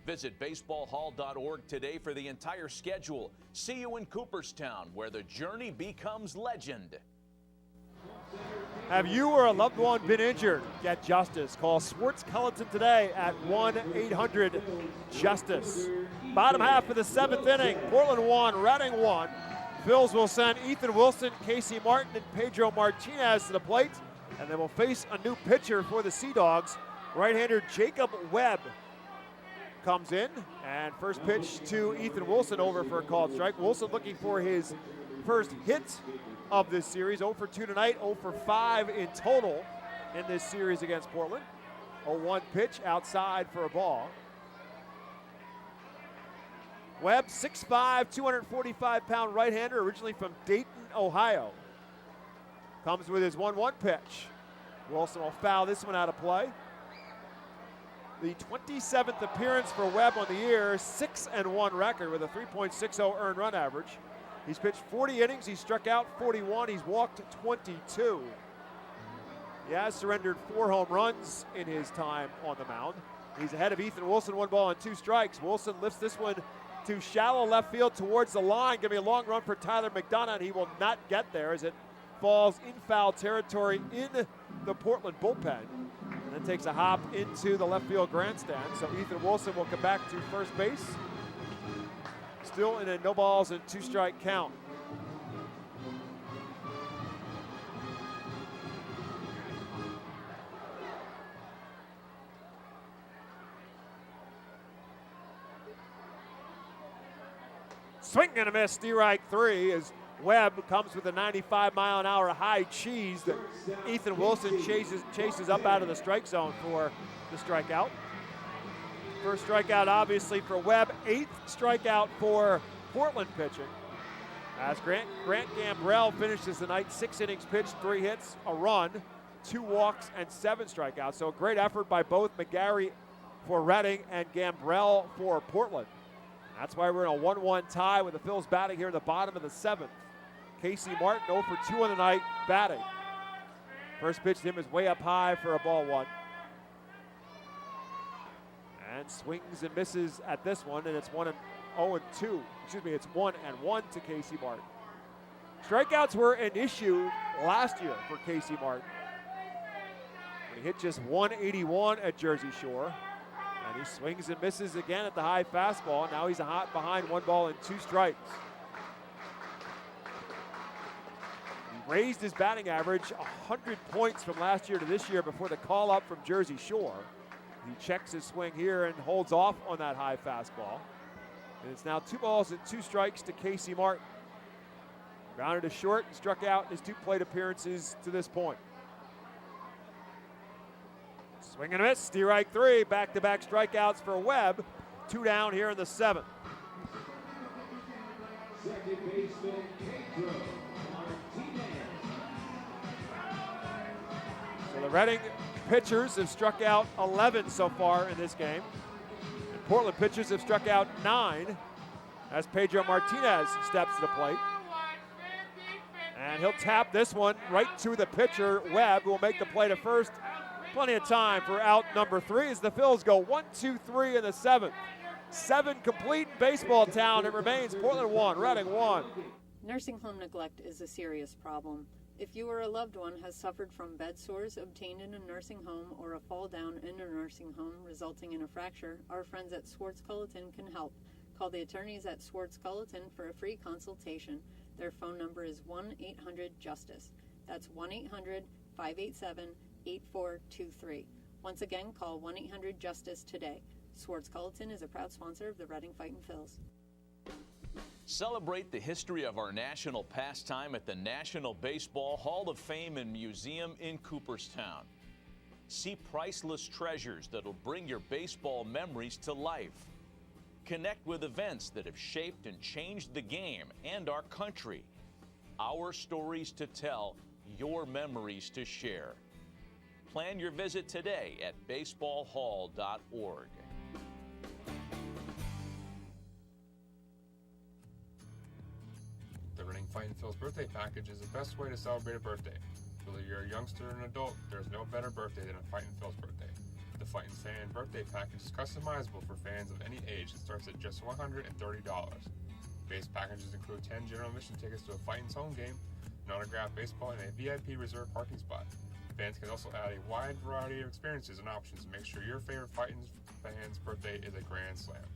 Visit baseballhall.org today for the entire schedule. See you in Cooperstown, where the journey becomes legend. Have you or a loved one been injured? Get justice. Call Swartz Culleton today at 1-800-JUSTICE. Bottom half of the 7th inning, Portland 1, Reading 1. Phils will send Ethan Wilson, Casey Martin, and Pedro Martinez to the plate, and they will face a new pitcher for the Sea Dogs. Right-hander Jacob Webb comes in, and first pitch to Ethan Wilson over for a called strike. Wilson looking for his first hit of this series. 0 for 2 tonight, 0 for 5 in total in this series against Portland. 0-1 pitch outside for a ball. Webb, 6'5", 245-pound right-hander, originally from Dayton, Ohio. Comes with his 1-1 pitch. Wilson will foul this one out of play. The 27th appearance for Webb on the year, 6-1 record with a 3.60 earned run average. He's pitched 40 innings, he's struck out 41, he's walked 22. He has surrendered 4 home runs in his time on the mound. He's ahead of Ethan Wilson, 1 ball and 2 strikes. Wilson lifts this one to shallow left field towards the line. Give me a long run for Tyler McDonough, and he will not get there as it falls in foul territory in the Portland bullpen. And then takes a hop into the left field grandstand. So Ethan Wilson will come back to first base. Still in a no balls and 2 strike count. Swing and a miss, strike 3 as Webb comes with a 95-mile-an-hour high cheese that Ethan Wilson chases up out of the strike zone for the strikeout. First strikeout, obviously, for Webb. 8th strikeout for Portland pitching. As Grant Gambrell finishes the night, 6 innings pitched, 3 hits, a run, 2 walks, and 7 strikeouts. So a great effort by both McGarry for Reading and Gambrell for Portland. That's why we're in a 1-1 tie with the Phils batting here in the bottom of the 7th. Casey Martin 0 for 2 on the night batting. First pitch to him is way up high for a ball 1. and swings and misses at this one, and it's 1-2. Excuse me, it's 1-1 to Casey Martin. Strikeouts were an issue last year for Casey Martin. He hit just 181 at Jersey Shore, and he swings and misses again at the high fastball. Now he's hot behind 1 ball and 2 strikes. He raised his batting average 100 points from last year to this year before the call up from Jersey Shore. He checks his swing here and holds off on that high fastball. And it's now 2 balls and 2 strikes to Casey Martin. Grounded to short and struck out in his 2 plate appearances to this point. Swing and a miss, strike 3, back-to-back strikeouts for Webb. 2 down here in the 7th. Second baseman, Pedro Martinez. So the Reading pitchers have struck out 11 so far in this game. And Portland pitchers have struck out 9 as Pedro Martinez steps to the plate. And he'll tap this one right to the pitcher, Webb, who will make the play to first. Plenty of time for out number 3 as the Phils go 1-2-3 in the 7th. 7 complete in baseball town. It remains Portland 1, Reading 1. Nursing home neglect is a serious problem. If you or a loved one has suffered from bed sores obtained in a nursing home or a fall down in a nursing home resulting in a fracture, our friends at Swartz Culleton can help. Call the attorneys at Swartz Culleton for a free consultation. Their phone number is 1-800-JUSTICE. That's 1-800-587-8423. Once again, call 1-800-JUSTICE today. Swartz Culleton is a proud sponsor of the Reading Fightin' Phils. Celebrate the history of our national pastime at the National Baseball Hall of Fame and Museum in Cooperstown. See priceless treasures that'll bring your baseball memories to life. Connect with events that have shaped and changed the game and our country. Our stories to tell, your memories to share. Plan your visit today at baseballhall.org. The Reading Fightin' Phil's birthday package is the best way to celebrate a birthday. Whether you're a youngster or an adult, there's no better birthday than a Fightin' Phil's birthday. The Fightin' Fan birthday package is customizable for fans of any age and starts at just $130. Base packages include 10 general admission tickets to a Fightin's home game, an autographed baseball, and a VIP reserved parking spot. Fans can also add a wide variety of experiences and options to make sure your favorite Fightin's fan's birthday is a grand slam.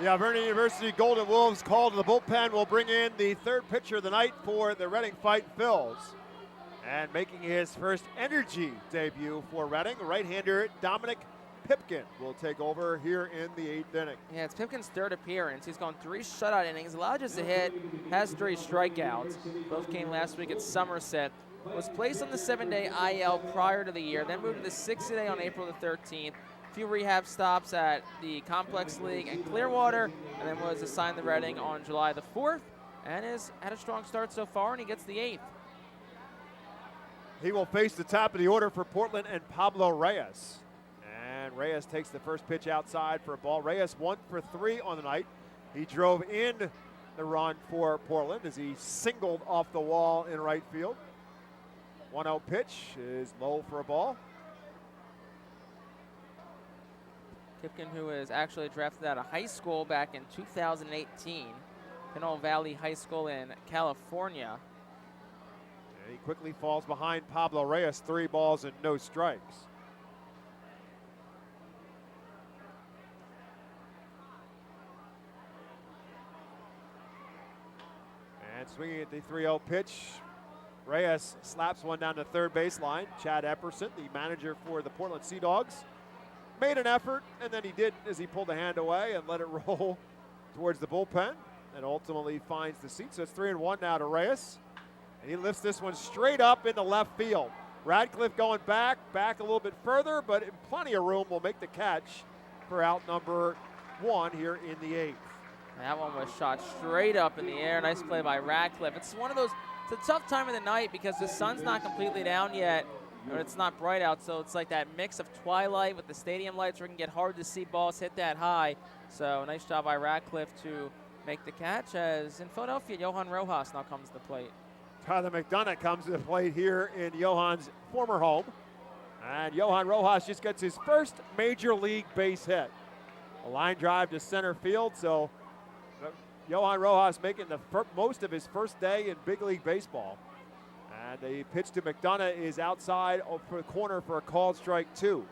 The Alvernia University Golden Wolves call to the bullpen will bring in the 3rd pitcher of the night for the Reading Fightin' Phils. And making his FirstEnergy debut for Reading, right-hander Dominic Pipkin will take over here in the 8th inning. Yeah, it's Pipkin's 3rd appearance. He's gone 3 shutout innings, allowed just a hit, has 3 strikeouts. Both came last week at Somerset. Was placed on the 7-day IL prior to the year, then moved to the 60-day on April the 13th. A few rehab stops at the Complex League and Clearwater, and then was assigned to Reading on July the 4th, and has had a strong start so far, and he gets the 8th. He will face the top of the order for Portland and Pablo Reyes. And Reyes takes the first pitch outside for a ball. Reyes 1 for 3 on the night. He drove in the run for Portland as he singled off the wall in right field. 1-0 pitch is low for a ball. Pipkin, who was actually drafted out of high school back in 2018, Pinole Valley High School in California. And he quickly falls behind Pablo Reyes, 3 balls and no strikes. And swinging at the 3-0 pitch, Reyes slaps one down the 3rd baseline. Chad Epperson, the manager for the Portland Sea Dogs, made an effort, and then he did as he pulled the hand away and let it roll towards the bullpen and ultimately finds the seat. So it's 3-1 now to Reyes. And he lifts this one straight up into left field. Radcliffe going back a little bit further, but in plenty of room will make the catch for out number 1 here in the 8th. That one was shot straight up in the air. Nice play by Radcliffe. It's one of those, it's a tough time of the night because the sun's not completely down yet, but it's not bright out, so it's like that mix of twilight with the stadium lights where it can get hard to see balls hit that high. So nice job by Radcliffe to make the catch, as in Philadelphia, Johan Rojas now comes to the plate. Tyler McDonough comes to the plate here in Johan's former home And Johan Rojas just gets his first major league base hit. A line drive to center field, so Johan Rojas making the most of his first day in big league baseball. And the pitch to McDonough is outside for the corner for a called strike 2.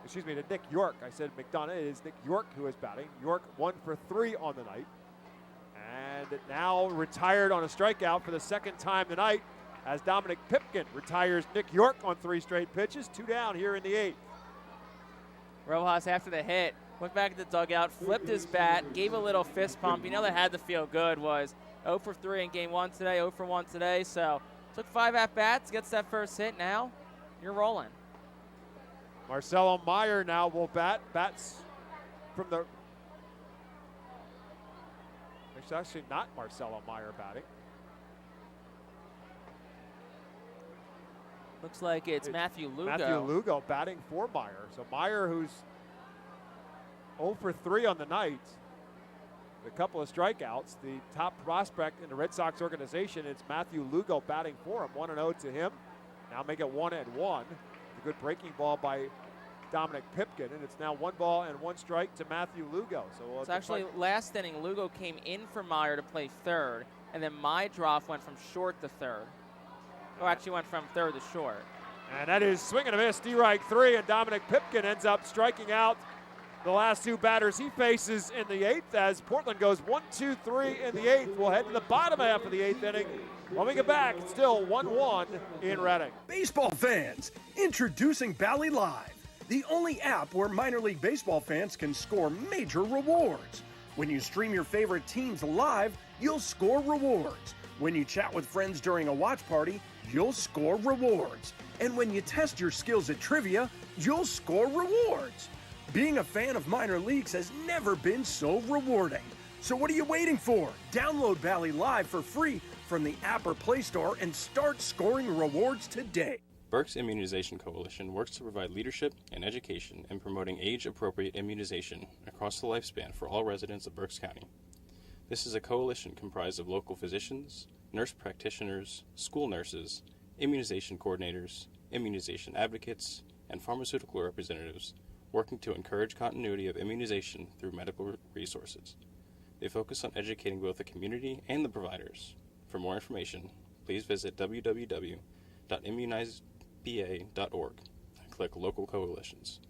Excuse me, to Nick York. I said McDonough. It is Nick York who is batting. York 1 for 3 on the night. And now retired on a strikeout for the second time tonight as Dominic Pipkin retires Nick York on 3 straight pitches. 2 down here in the 8th. Rojas, after the hit, went back to the dugout, flipped his bat, gave a little fist pump. You know that had to feel good. Was 0 for 3 in game 1 today, 0 for 1 today. So took 5 at-bats, gets that first hit. Now you're rolling. Marcelo Meyer now will bats from the. It's actually not Marcelo Meyer batting. Looks like it's Matthew Lugo. Matthew Lugo batting for Meyer. So Meyer, who's 0 for 3 on the night, a couple of strikeouts. The top prospect in the Red Sox organization, it's Matthew Lugo batting for him. 1-0 to him. Now make it 1-1. A good breaking ball by Dominic Pipkin, and it's now 1 ball and 1 strike to Matthew Lugo. So it's actually last inning, Lugo came in for Meyer to play third, and then Mydroff went from short to third. Or actually went from third to short. And that is swing and a miss, strike 3, and Dominic Pipkin ends up striking out the last 2 batters he faces in the 8th as Portland goes 1-2-3 in the 8th. We'll head to the bottom half of the 8th inning. When we get back, it's still 1-1 in Reading. Baseball fans, introducing Bally Live, the only app where minor league baseball fans can score major rewards. When you stream your favorite teams live, you'll score rewards. When you chat with friends during a watch party, you'll score rewards. And when you test your skills at trivia, you'll score rewards. Being a fan of minor leagues has never been so rewarding. So what are you waiting for? Download Bally Live for free from the app or Play Store and start scoring rewards today. Berks Immunization Coalition works to provide leadership and education in promoting age-appropriate immunization across the lifespan for all residents of Berks County. This is a coalition comprised of local physicians, nurse practitioners, school nurses, immunization coordinators, immunization advocates, and pharmaceutical representatives working to encourage continuity of immunization through medical resources. They focus on educating both the community and the providers. For more information, please visit www.immunizeba.org and click Local Coalitions.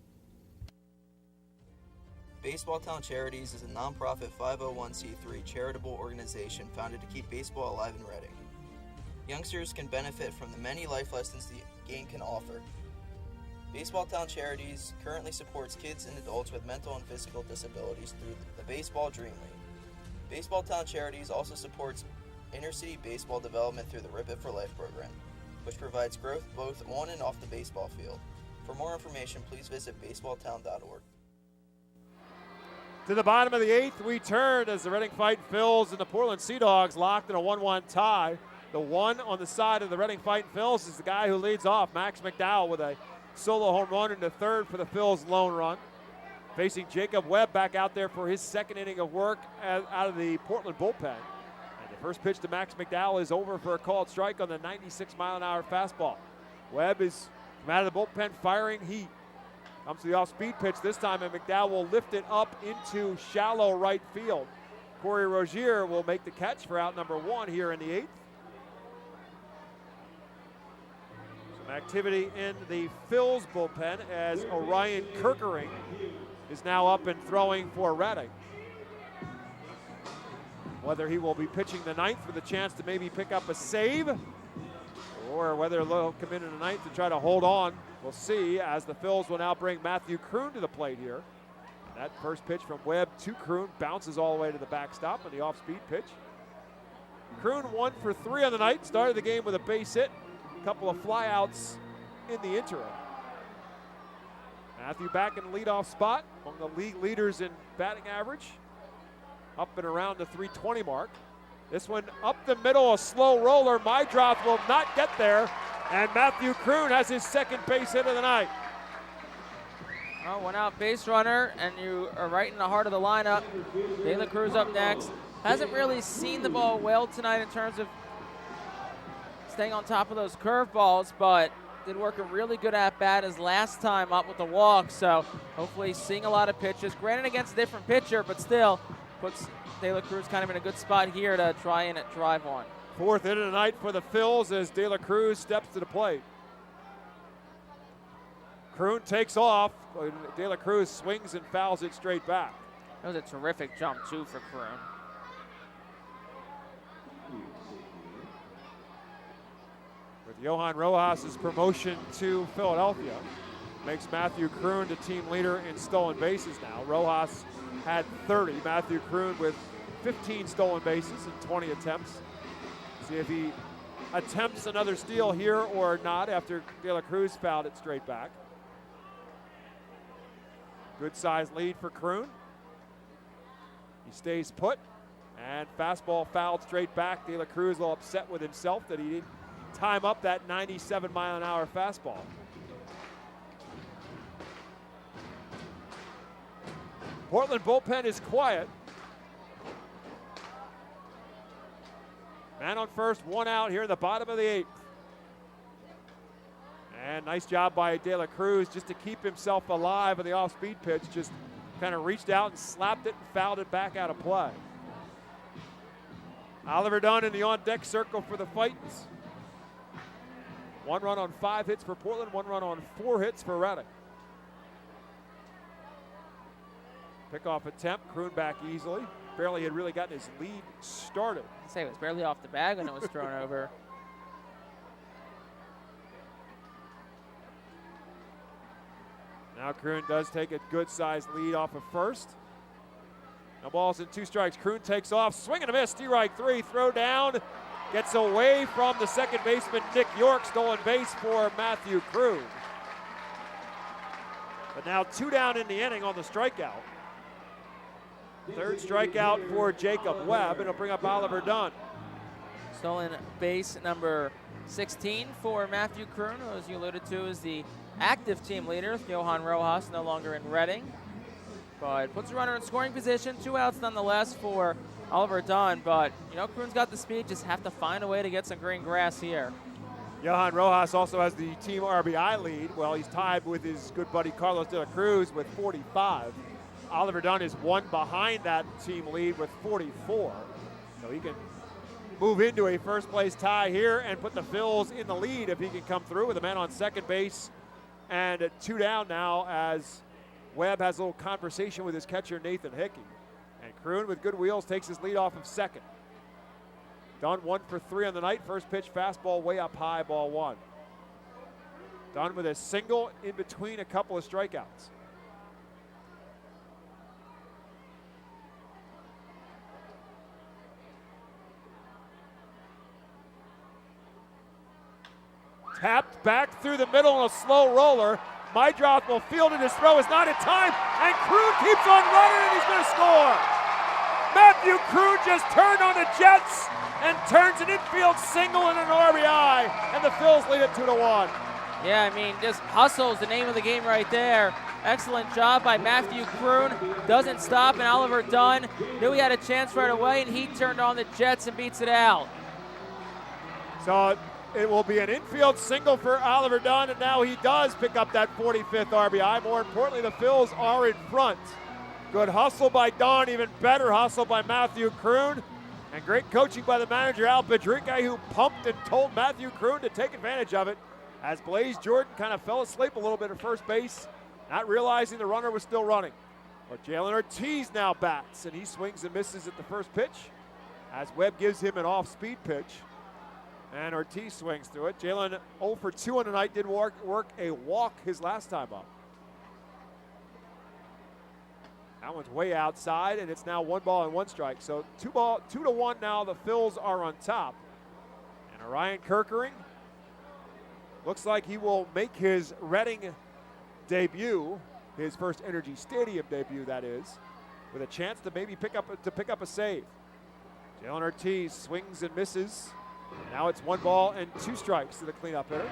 Baseball Town Charities is a nonprofit 501c3 charitable organization founded to keep baseball alive in Reading. Youngsters can benefit from the many life lessons the game can offer. Baseball Town Charities currently supports kids and adults with mental and physical disabilities through the Baseball Dream League. Baseball Town Charities also supports inner-city baseball development through the Rip It for Life program, which provides growth both on and off the baseball field. For more information, please visit baseballtown.org. To the bottom of the 8th, we turn as the Reading Fightin' Phils and the Portland Sea Dogs locked in a 1-1 tie. The one on the side of the Reading Fightin' Phils is the guy who leads off, Max McDowell, with a solo home run into third for the Phils' lone run. Facing Jacob Webb back out there for his second inning of work out of the Portland bullpen. And the first pitch to Max McDowell is over for a called strike on the 96-mile-an-hour fastball. Webb is come out of the bullpen firing heat. Comes to the off-speed pitch this time, and McDowell will lift it up into shallow right field. Corey Rozier will make the catch for out number 1 here in the 8th. Some activity in the Phils bullpen as Orion Kirkering is now up and throwing for Reading. Whether he will be pitching the 9th with a chance to maybe pick up a save, or whether they'll come in the 9th to try to hold on, we'll see, as the Phils will now bring Matthew Kroon to the plate here. And that first pitch from Webb to Kroon bounces all the way to the backstop on the off-speed pitch. Kroon 1 for 3 on the night, started the game with a base hit, a couple of flyouts in the interim. Matthew back in the leadoff spot, among the league leaders in batting average, up and around the 320 mark. This one up the middle, a slow roller. Mydroff will not get there, and Matthew Kroon has his second base hit of the night. Oh, one out base runner, and you are right in the heart of the lineup. De La Cruz up next. Hasn't really seen the ball well tonight in terms of staying on top of those curveballs, but did work a really good at-bat his last time up with the walk, so hopefully seeing a lot of pitches. Granted against a different pitcher, but still puts De La Cruz kind of in a good spot here to try and drive one. 4th inning tonight for the Phils as De La Cruz steps to the plate. Kroon takes off. De La Cruz swings and fouls it straight back. That was a terrific jump, too, for Kroon. With Johan Rojas' promotion to Philadelphia, makes Matthew Kroon the team leader in stolen bases now. Rojas had 30. Matthew Kroon with 15 stolen bases in 20 attempts. See if he attempts another steal here or not after De La Cruz fouled it straight back. Good size lead for Kroon. He stays put, and fastball fouled straight back. De La Cruz a little upset with himself that he didn't time up that 97-mile-an-hour fastball. Portland bullpen is quiet. Man on first, 1 out here in the bottom of the 8th. And nice job by De La Cruz just to keep himself alive on the off-speed pitch. Just kind of reached out and slapped it and fouled it back out of play. Oliver Dunn in the on-deck circle for the Fightins. 1 run on 5 hits for Portland, 1 run on 4 hits for Reading. Pickoff attempt, Kroon back easily. Barely had really gotten his lead started. I'd say it was barely off the bag when it was thrown over. Now Kroon does take a good-sized lead off of first. No balls and 2 strikes. Kroon takes off, swing and a miss, strike 3, throw down. Gets away from the second baseman, Nick York, stolen base for Matthew Kroon. But now 2 down in the inning on the strikeout. 3rd strikeout for Jacob Webb, and it'll bring up Oliver Dunn. Stolen base number 16 for Matthew Kroon, who, as you alluded to, is the active team leader. Johan Rojas no longer in Reading, but puts a runner in scoring position. 2 outs nonetheless for Oliver Dunn, but you know, Kroon's got the speed, just have to find a way to get some green grass here. Johan Rojas also has the team RBI lead. Well, he's tied with his good buddy Carlos De La Cruz with 45. Oliver Dunn is 1 behind that team lead with 44. So he can move into a first place tie here and put the Phils in the lead if he can come through with a man on second base and 2 down now as Webb has a little conversation with his catcher Nathan Hickey. And Kroon with good wheels takes his lead off of second. Dunn 1 for 3 on the night. First pitch fastball way up high, ball 1. Dunn with a single in between a couple of strikeouts. Tapped back through the middle on a slow roller. Mydroth will field it. His throw is not in time, and Kroon keeps on running, and he's going to score. Matthew Kroon just turned on the Jets and turns an infield single and an RBI, and the Phils lead it 2-1. Yeah, I mean, just hustle is the name of the game right there. Excellent job by Matthew Kroon. Doesn't stop, and Oliver Dunn knew he had a chance right away, and he turned on the Jets and beats it out. So it will be an infield single for Oliver Dunn, and now he does pick up that 45th RBI. More importantly, the Phils are in front. Good hustle by Dunn, even better hustle by Matthew Kroon, and great coaching by the manager, Al Pedrique, who pumped and told Matthew Kroon to take advantage of it as Blaze Jordan kind of fell asleep a little bit at first base, not realizing the runner was still running. But Jalen Ortiz now bats, and he swings and misses at the first pitch as Webb gives him an off-speed pitch. And Ortiz swings through it. Jalen 0 for 2 on the night, did work a walk his last time up. That one's way outside, and it's now 1 ball and 1 strike. So 2-1 now, the Phils are on top. And Orion Kirkering looks like he will make his Reading debut, his FirstEnergy Stadium debut, that is, with a chance to maybe pick up a save. Jalen Ortiz swings and misses. Now it's 1 ball and 2 strikes to the cleanup hitter.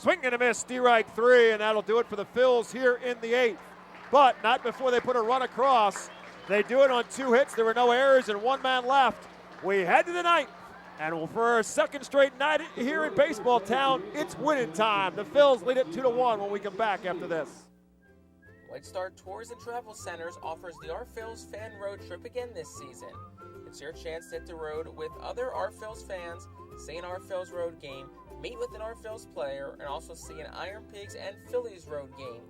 Swing and a miss, strike 3, and that'll do it for the Phils here in the 8th. But not before they put a run across. They do it on 2 hits. There were no errors and 1 man left. We head to the 9th. And for our second straight night here in Baseball Town, it's winning time. The Phils lead it 2-1 when we come back after this. White Star Tours and Travel Centers offers the Our Phils fan road trip again this season. It's your chance to hit the road with other Our Phils fans, see an Our Phils road game, meet with an Our Phils player, and also see an Iron Pigs and Phillies road game.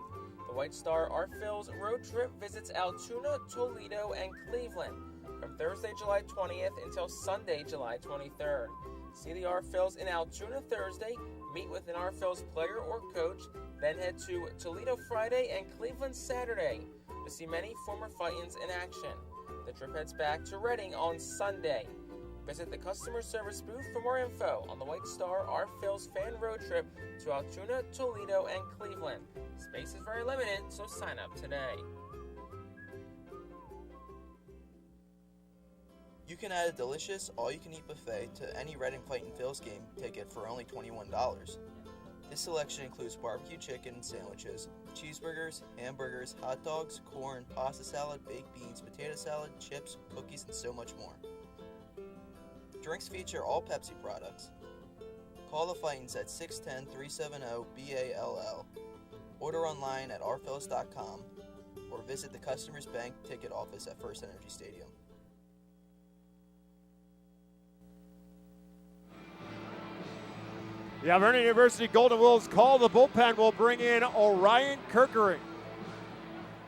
The White Star Our Phils road trip visits Altoona, Toledo, and Cleveland from Thursday, July 20th until Sunday, July 23rd. See the Our Phils in Altoona Thursday, meet with an Our Phils player or coach, then head to Toledo Friday and Cleveland Saturday to see many former Fightins in action. The trip heads back to Reading on Sunday. Visit the customer service booth for more info on the White Star Our Phils fan road trip to Altoona, Toledo, and Cleveland. Space is very limited, so sign up today. You can add a delicious all-you-can-eat buffet to any Reading Fightin' Phils game ticket for only $21. This selection includes barbecue chicken sandwiches, cheeseburgers, hamburgers, hot dogs, corn, pasta salad, baked beans, potato salad, chips, cookies, and so much more. Drinks feature all Pepsi products. Call the Fightins at 610-370-BALL. Order online at ourphils.com or visit the Customers Bank ticket office at FirstEnergy Stadium. The Alberta University Golden Wolves call the bullpen will bring in Orion Kirkering.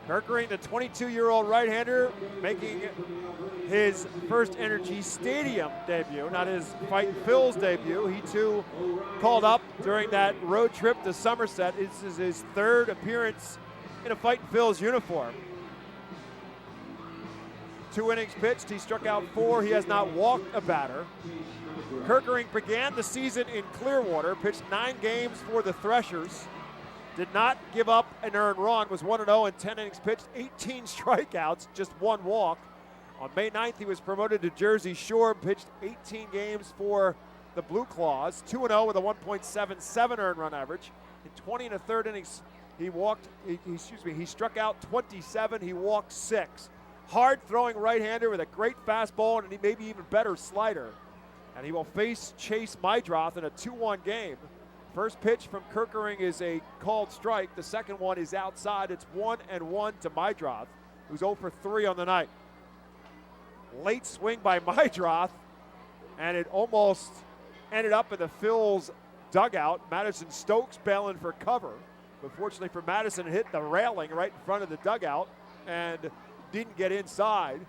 Kirkering, the 22-year-old right-hander, making his FirstEnergy Stadium debut, not his Fightin' Phils debut. He too called up during that road trip to Somerset. This is his 3rd appearance in a Fightin' Phils uniform. 2 innings pitched, he struck out 4. He has not walked a batter. Kirkering began the season in Clearwater, pitched 9 games for the Threshers, did not give up an earned run, was 1-0 in 10 innings pitched, 18 strikeouts, just 1 walk. On May 9th, he was promoted to Jersey Shore, pitched 18 games for the Blue Claws, 2-0 with a 1.77 earned run average. In 20 1/3 innings, he struck out 27, he walked 6. Hard-throwing right-hander with a great fastball and maybe even better slider. And he will face Chase Mydroth in a 2-1 game. First pitch from Kirkering is a called strike. The second one is outside. It's 1-1 to Mydroth, who's 0 for 3 on the night. Late swing by Mydroth, and it almost ended up in the Phils dugout. Madison Stokes bailing for cover. But fortunately for Madison, it hit the railing right in front of the dugout and didn't get inside,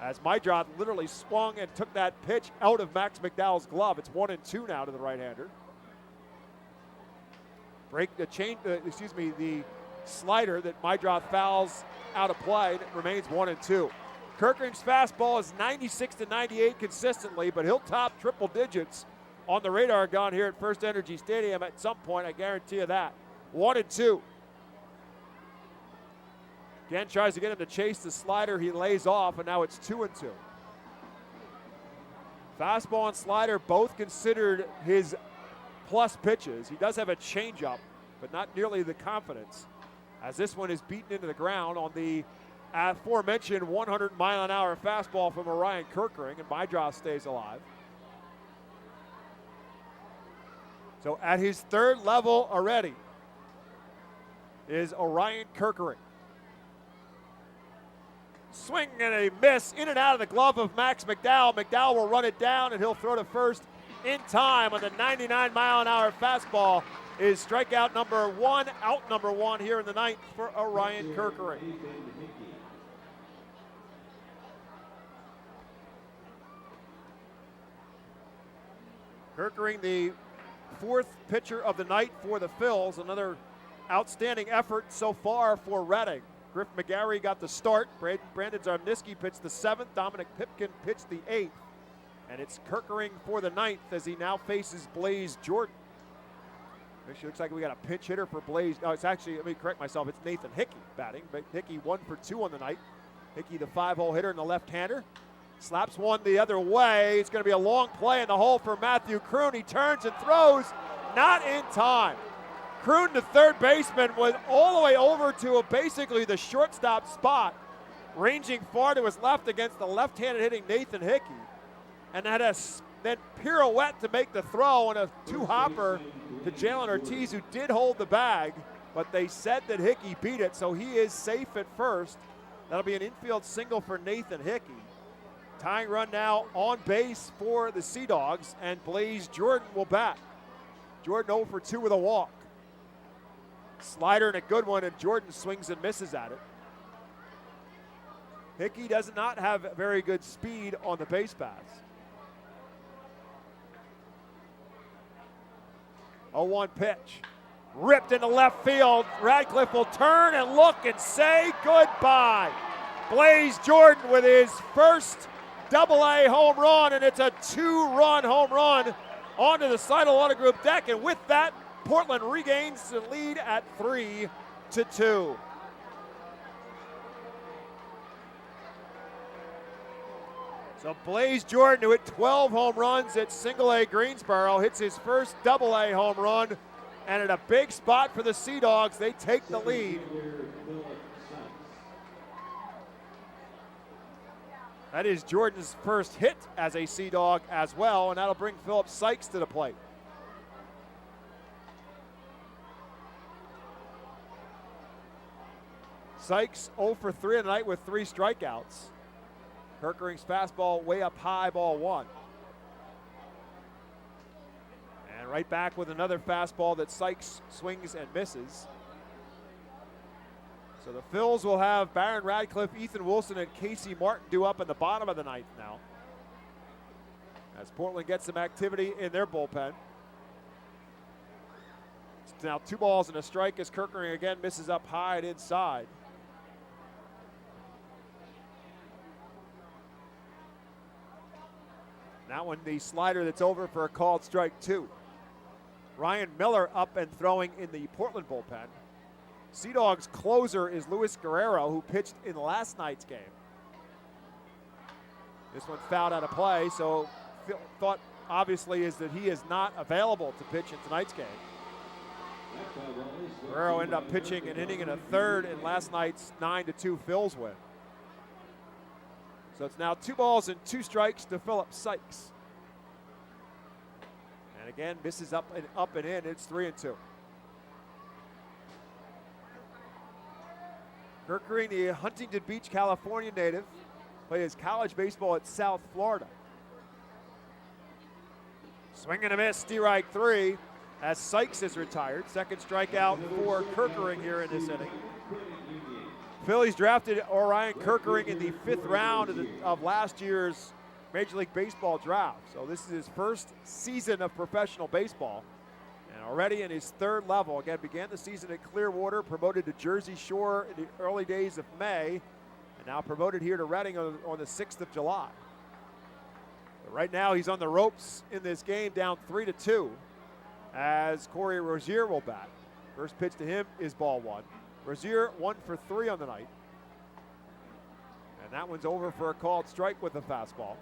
as Mydroth literally swung and took that pitch out of Max McDowell's glove. It's 1-2 now to the right-hander. The slider that Mydroth fouls out of play, and it remains 1-2. Kirkering's fastball is 96 to 98 consistently, but he'll top triple digits on the radar gun here at FirstEnergy Stadium at some point, I guarantee you that. 1-2. Again, tries to get him to chase the slider. He lays off, and now it's 2-2. Fastball and slider both considered his plus pitches. He does have a changeup, but not nearly the confidence, as this one is beaten into the ground on the aforementioned 100-mile-an-hour fastball from Orion Kirkering, and Mydroth stays alive. So at his 3rd level already is Orion Kirkering. Swing and a miss, in and out of the glove of Max McDowell. McDowell will run it down, and he'll throw to first in time on the 99-mile-an-hour fastball. Is strikeout number 1, out number 1 here in the 9th for Orion Kirkering. Kirkering, the 4th pitcher of the night for the Phils. Another outstanding effort so far for Reading. Griff McGarry got the start. Brandon Zarniski pitched the 7th. Dominic Pipkin pitched the 8th. And it's Kirkering for the 9th as he now faces Blaze Jordan. Actually looks like we got a pinch hitter for Blaze. Oh, it's actually, let me correct myself, it's Nathan Hickey batting. But Hickey 1 for 2 on the night. Hickey, the 5-hole hitter and the left-hander. Slaps one the other way. It's going to be a long play in the hole for Matthew Kroon. He turns and throws, not in time. Croon, the third baseman, was all the way over to basically the shortstop spot, ranging far to his left against the left-handed hitting Nathan Hickey, and had a then pirouette to make the throw and a two-hopper to Jalen Ortiz, who did hold the bag, but they said that Hickey beat it, so he is safe at first. That'll be an infield single for Nathan Hickey. Tying run now on base for the Sea Dogs, and Blaze Jordan will bat. Jordan 0 for 2 with a walk. Slider and a good one, and Jordan swings and misses at it. Hickey does not have very good speed on the base paths. 0-1 pitch. Ripped into left field. Radcliffe will turn and look and say goodbye. Blaze Jordan with his first Double-A home run, and it's a 2-run home run onto the Seidel Auto Group deck, and with that, Portland regains the lead at 3-2. So Blaze Jordan, who hit 12 home runs at Single-A Greensboro, hits his first Double-A home run, and at a big spot for the Sea Dogs, they take the lead. That is Jordan's first hit as a Sea Dog as well, and that'll bring Philip Sykes to the plate. Sykes 0 for 3 tonight with 3 strikeouts. Kirkering's fastball way up high, ball 1. And right back with another fastball that Sykes swings and misses. So the Phils will have Barron Radcliffe, Ethan Wilson, and Casey Martin due up in the bottom of the ninth now, as Portland gets some activity in their bullpen. It's now 2 balls and a strike as Kirkering again misses up high and inside. That one, the slider that's over for a called strike 2. Ryan Miller up and throwing in the Portland bullpen. Sea Dogs closer is Luis Guerrero, who pitched in last night's game. This one fouled out of play, so thought obviously is that he is not available to pitch in tonight's game. Guerrero ended up pitching an inning and a third in last night's 9-2 Phils win. So it's now 2 balls and 2 strikes to Philip Sykes. And again, misses up and in. It's 3-2. Kirkering, the Huntington Beach, California native, played his college baseball at South Florida. Swing and a miss, strike 3, as Sykes is retired. Second strikeout for Kirkering here in this inning. Phillies drafted Orion Kirkering in the 5th round of last year's Major League Baseball draft. So this is his first season of professional baseball. And already in his 3rd level, again, began the season at Clearwater, promoted to Jersey Shore in the early days of May, and now promoted here to Reading on the 6th of July. But right now he's on the ropes in this game, down 3-2, as Corey Rozier will bat. First pitch to him is ball 1. Rozier 1 for 3 on the night. And that one's over for a called strike with a fastball.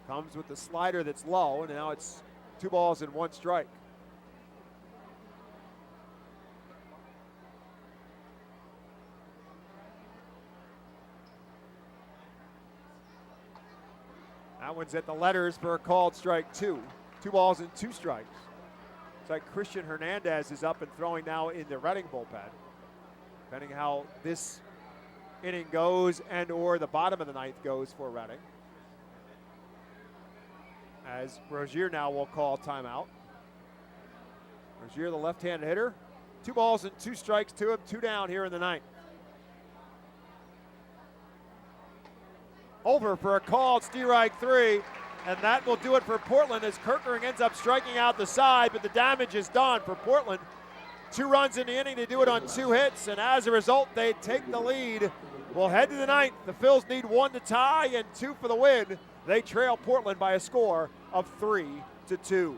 Comes with the slider that's low, and now it's 2 balls and 1 strike. That one's at the letters for a called strike 2. 2 balls and 2 strikes. It's like Christian Hernandez is up and throwing now in the Reading bullpen. Depending how this inning goes and or the bottom of the ninth goes for Reading. As Rozier now will call timeout. Rozier, the left-handed hitter. 2 balls and 2 strikes to him, 2 down here in the ninth. Over for a called strike 3, and that will do it for Portland as Kirkering ends up striking out the side, but the damage is done for Portland. 2 runs in the inning, they do it on 2 hits, and as a result, they take the lead. We'll head to the ninth. The Phils need 1 to tie and 2 for the win. They trail Portland by a score of 3-2.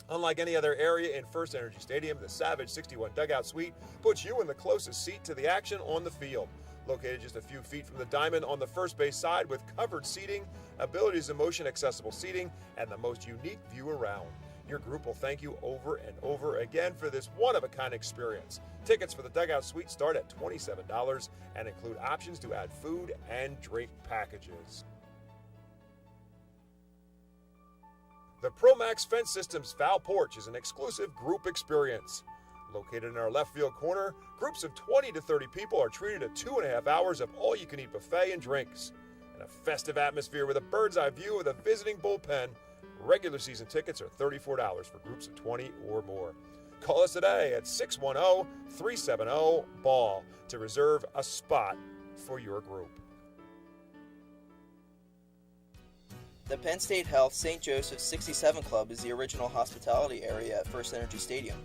Unlike any other area in FirstEnergy Stadium, the Savage 61 Dugout Suite puts you in the closest seat to the action on the field. Located just a few feet from the diamond on the first base side with covered seating, abilities of motion accessible seating, and the most unique view around. Your group will thank you over and over again for this one-of-a-kind experience. Tickets for the Dugout Suite start at $27 and include options to add food and drink packages. The ProMax Fence Systems Foul Porch is an exclusive group experience. Located in our left field corner, groups of 20 to 30 people are treated to 2.5 hours of all-you-can-eat buffet and drinks. In a festive atmosphere with a bird's-eye view of the visiting bullpen, regular season tickets are $34 for groups of 20 or more. Call us today at 610-370-BALL to reserve a spot for your group. The Penn State Health St. Joseph's 67 Club is the original hospitality area at FirstEnergy Stadium.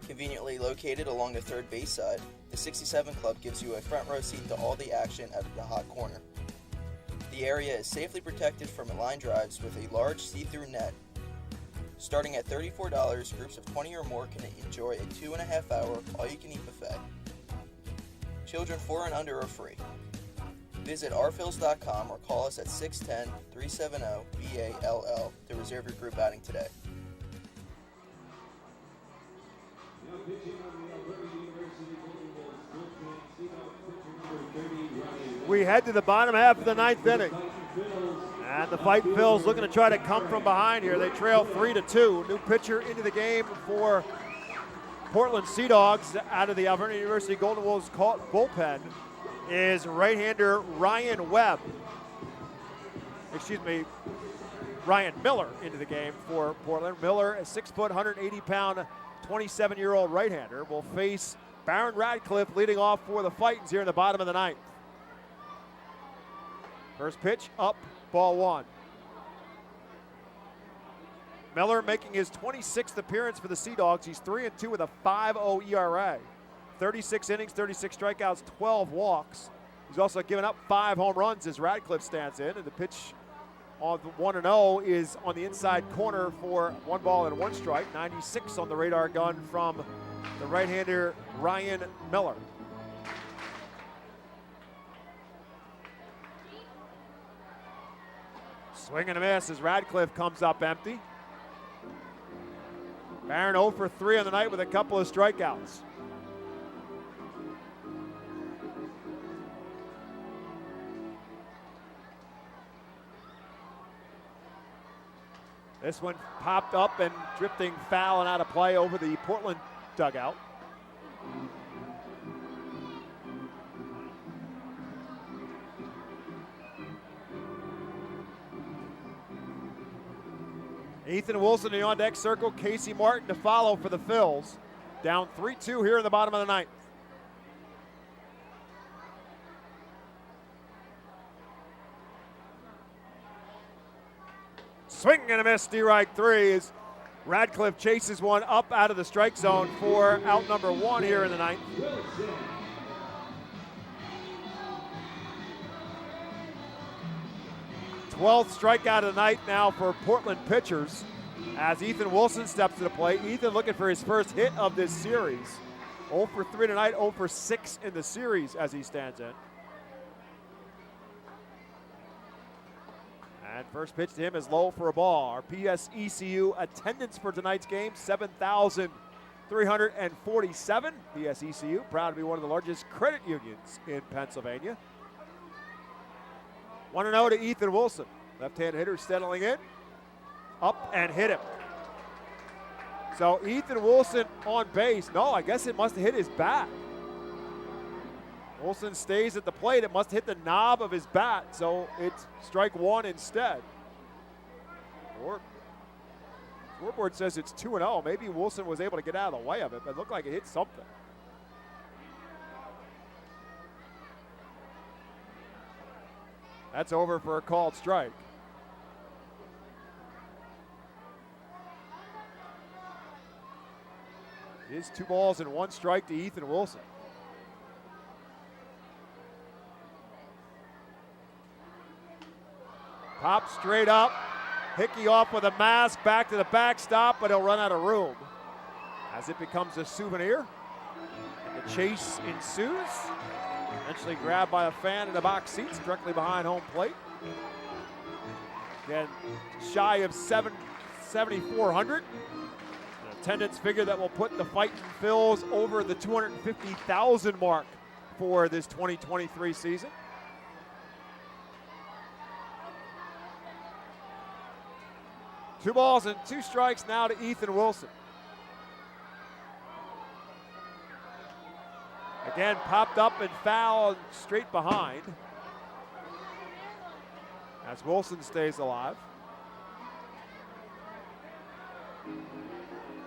Conveniently located along the third base side, the 67 Club gives you a front row seat to all the action at the hot corner. The area is safely protected from line drives with a large see-through net. Starting at $34, groups of 20 or more can enjoy a 2.5-hour all-you-can-eat buffet. Children 4 and under are free. Visit rphils.com or call us at 610-370-BALL to reserve your group outing today. We head to the bottom half of the ninth inning. And the Fightin Phils looking to try to come from behind here. They trail 3-2. New pitcher into the game for Portland Sea Dogs out of the Alvernia University Golden Wolves bullpen is right-hander Ryan Miller into the game for Portland. Miller, a 6-foot, 180-pound, 27-year-old right-hander, will face Baron Radcliffe leading off for the Fightins here in the bottom of the ninth. First pitch up, ball one. Miller making his 26th appearance for the Sea Dogs. He's 3-2 with a 5.0 ERA. 36 innings, 36 strikeouts, 12 walks. He's also given up 5 home runs as Radcliffe stands in, and the pitch on the 1-0 is on the inside corner for 1 ball and 1 strike. 96 on the radar gun from the right-hander Ryan Miller. Swing and a miss as Radcliffe comes up empty. Barron 0 for 3 on the night with a couple of strikeouts. This one popped up and drifting foul and out of play over the Portland dugout. Ethan Wilson in the on-deck circle. Casey Martin to follow for the Phils. Down 3-2 here in the bottom of the ninth. Swing and a miss, strike 3 as Radcliffe chases one up out of the strike zone for out number 1 here in the ninth. Twelfth strikeout of the night now for Portland pitchers as Ethan Wilson steps to the plate. Ethan looking for his first hit of this series. 0 for 3 tonight, 0 for 6 in the series as he stands in. And first pitch to him is low for a ball. Our PSECU attendance for tonight's game, 7,347. PSECU, proud to be one of the largest credit unions in Pennsylvania. 1-0 to Ethan Wilson. Left-hand hitter settling in. Up and hit him. So Ethan Wilson on base. No, I guess it must have hit his bat. Wilson stays at the plate. It must hit the knob of his bat, so it's strike 1 instead. Scoreboard says it's 2-0. Maybe Wilson was able to get out of the way of it, but it looked like it hit something. That's over for a called strike. It is 2 balls and 1 strike to Ethan Wilson. Pop straight up, Hickey off with a mask, back to the backstop, but he'll run out of room as it becomes a souvenir. And the chase ensues. Eventually grabbed by a fan in the box seats directly behind home plate. Again, shy of 7,400. An attendance figure that will put the Fightin Phils over the 250,000 mark for this 2023 season. Two balls and two strikes now to Ethan Wilson. Again, popped up and fouled straight behind as Wilson stays alive.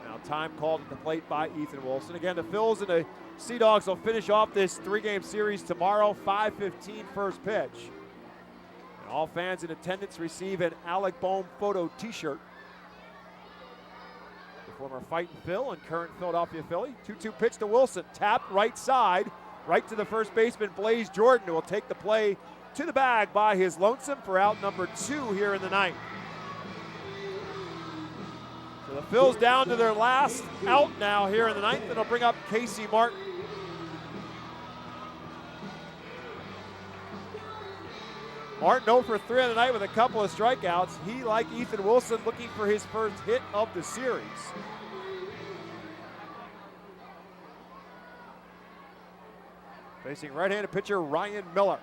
Now time called at the plate by Ethan Wilson. Again, the Phils and the Sea Dogs will finish off this three-game series tomorrow, 5:15 first pitch. And all fans in attendance receive an Alec Bohm photo t-shirt. Former Fightin Phil and current Philadelphia Philly. 2-2 pitch to Wilson. Tapped right side, right to the first baseman, Blaze Jordan, who will take the play to the bag by his lonesome for out number 2 here in the ninth. So the Phils down to their last out now here in the ninth, and they'll bring up Casey Martin. Martin 0 for 3 on the night with a couple of strikeouts. He, like Ethan Wilson, looking for his first hit of the series. Facing right-handed pitcher Ryan Miller.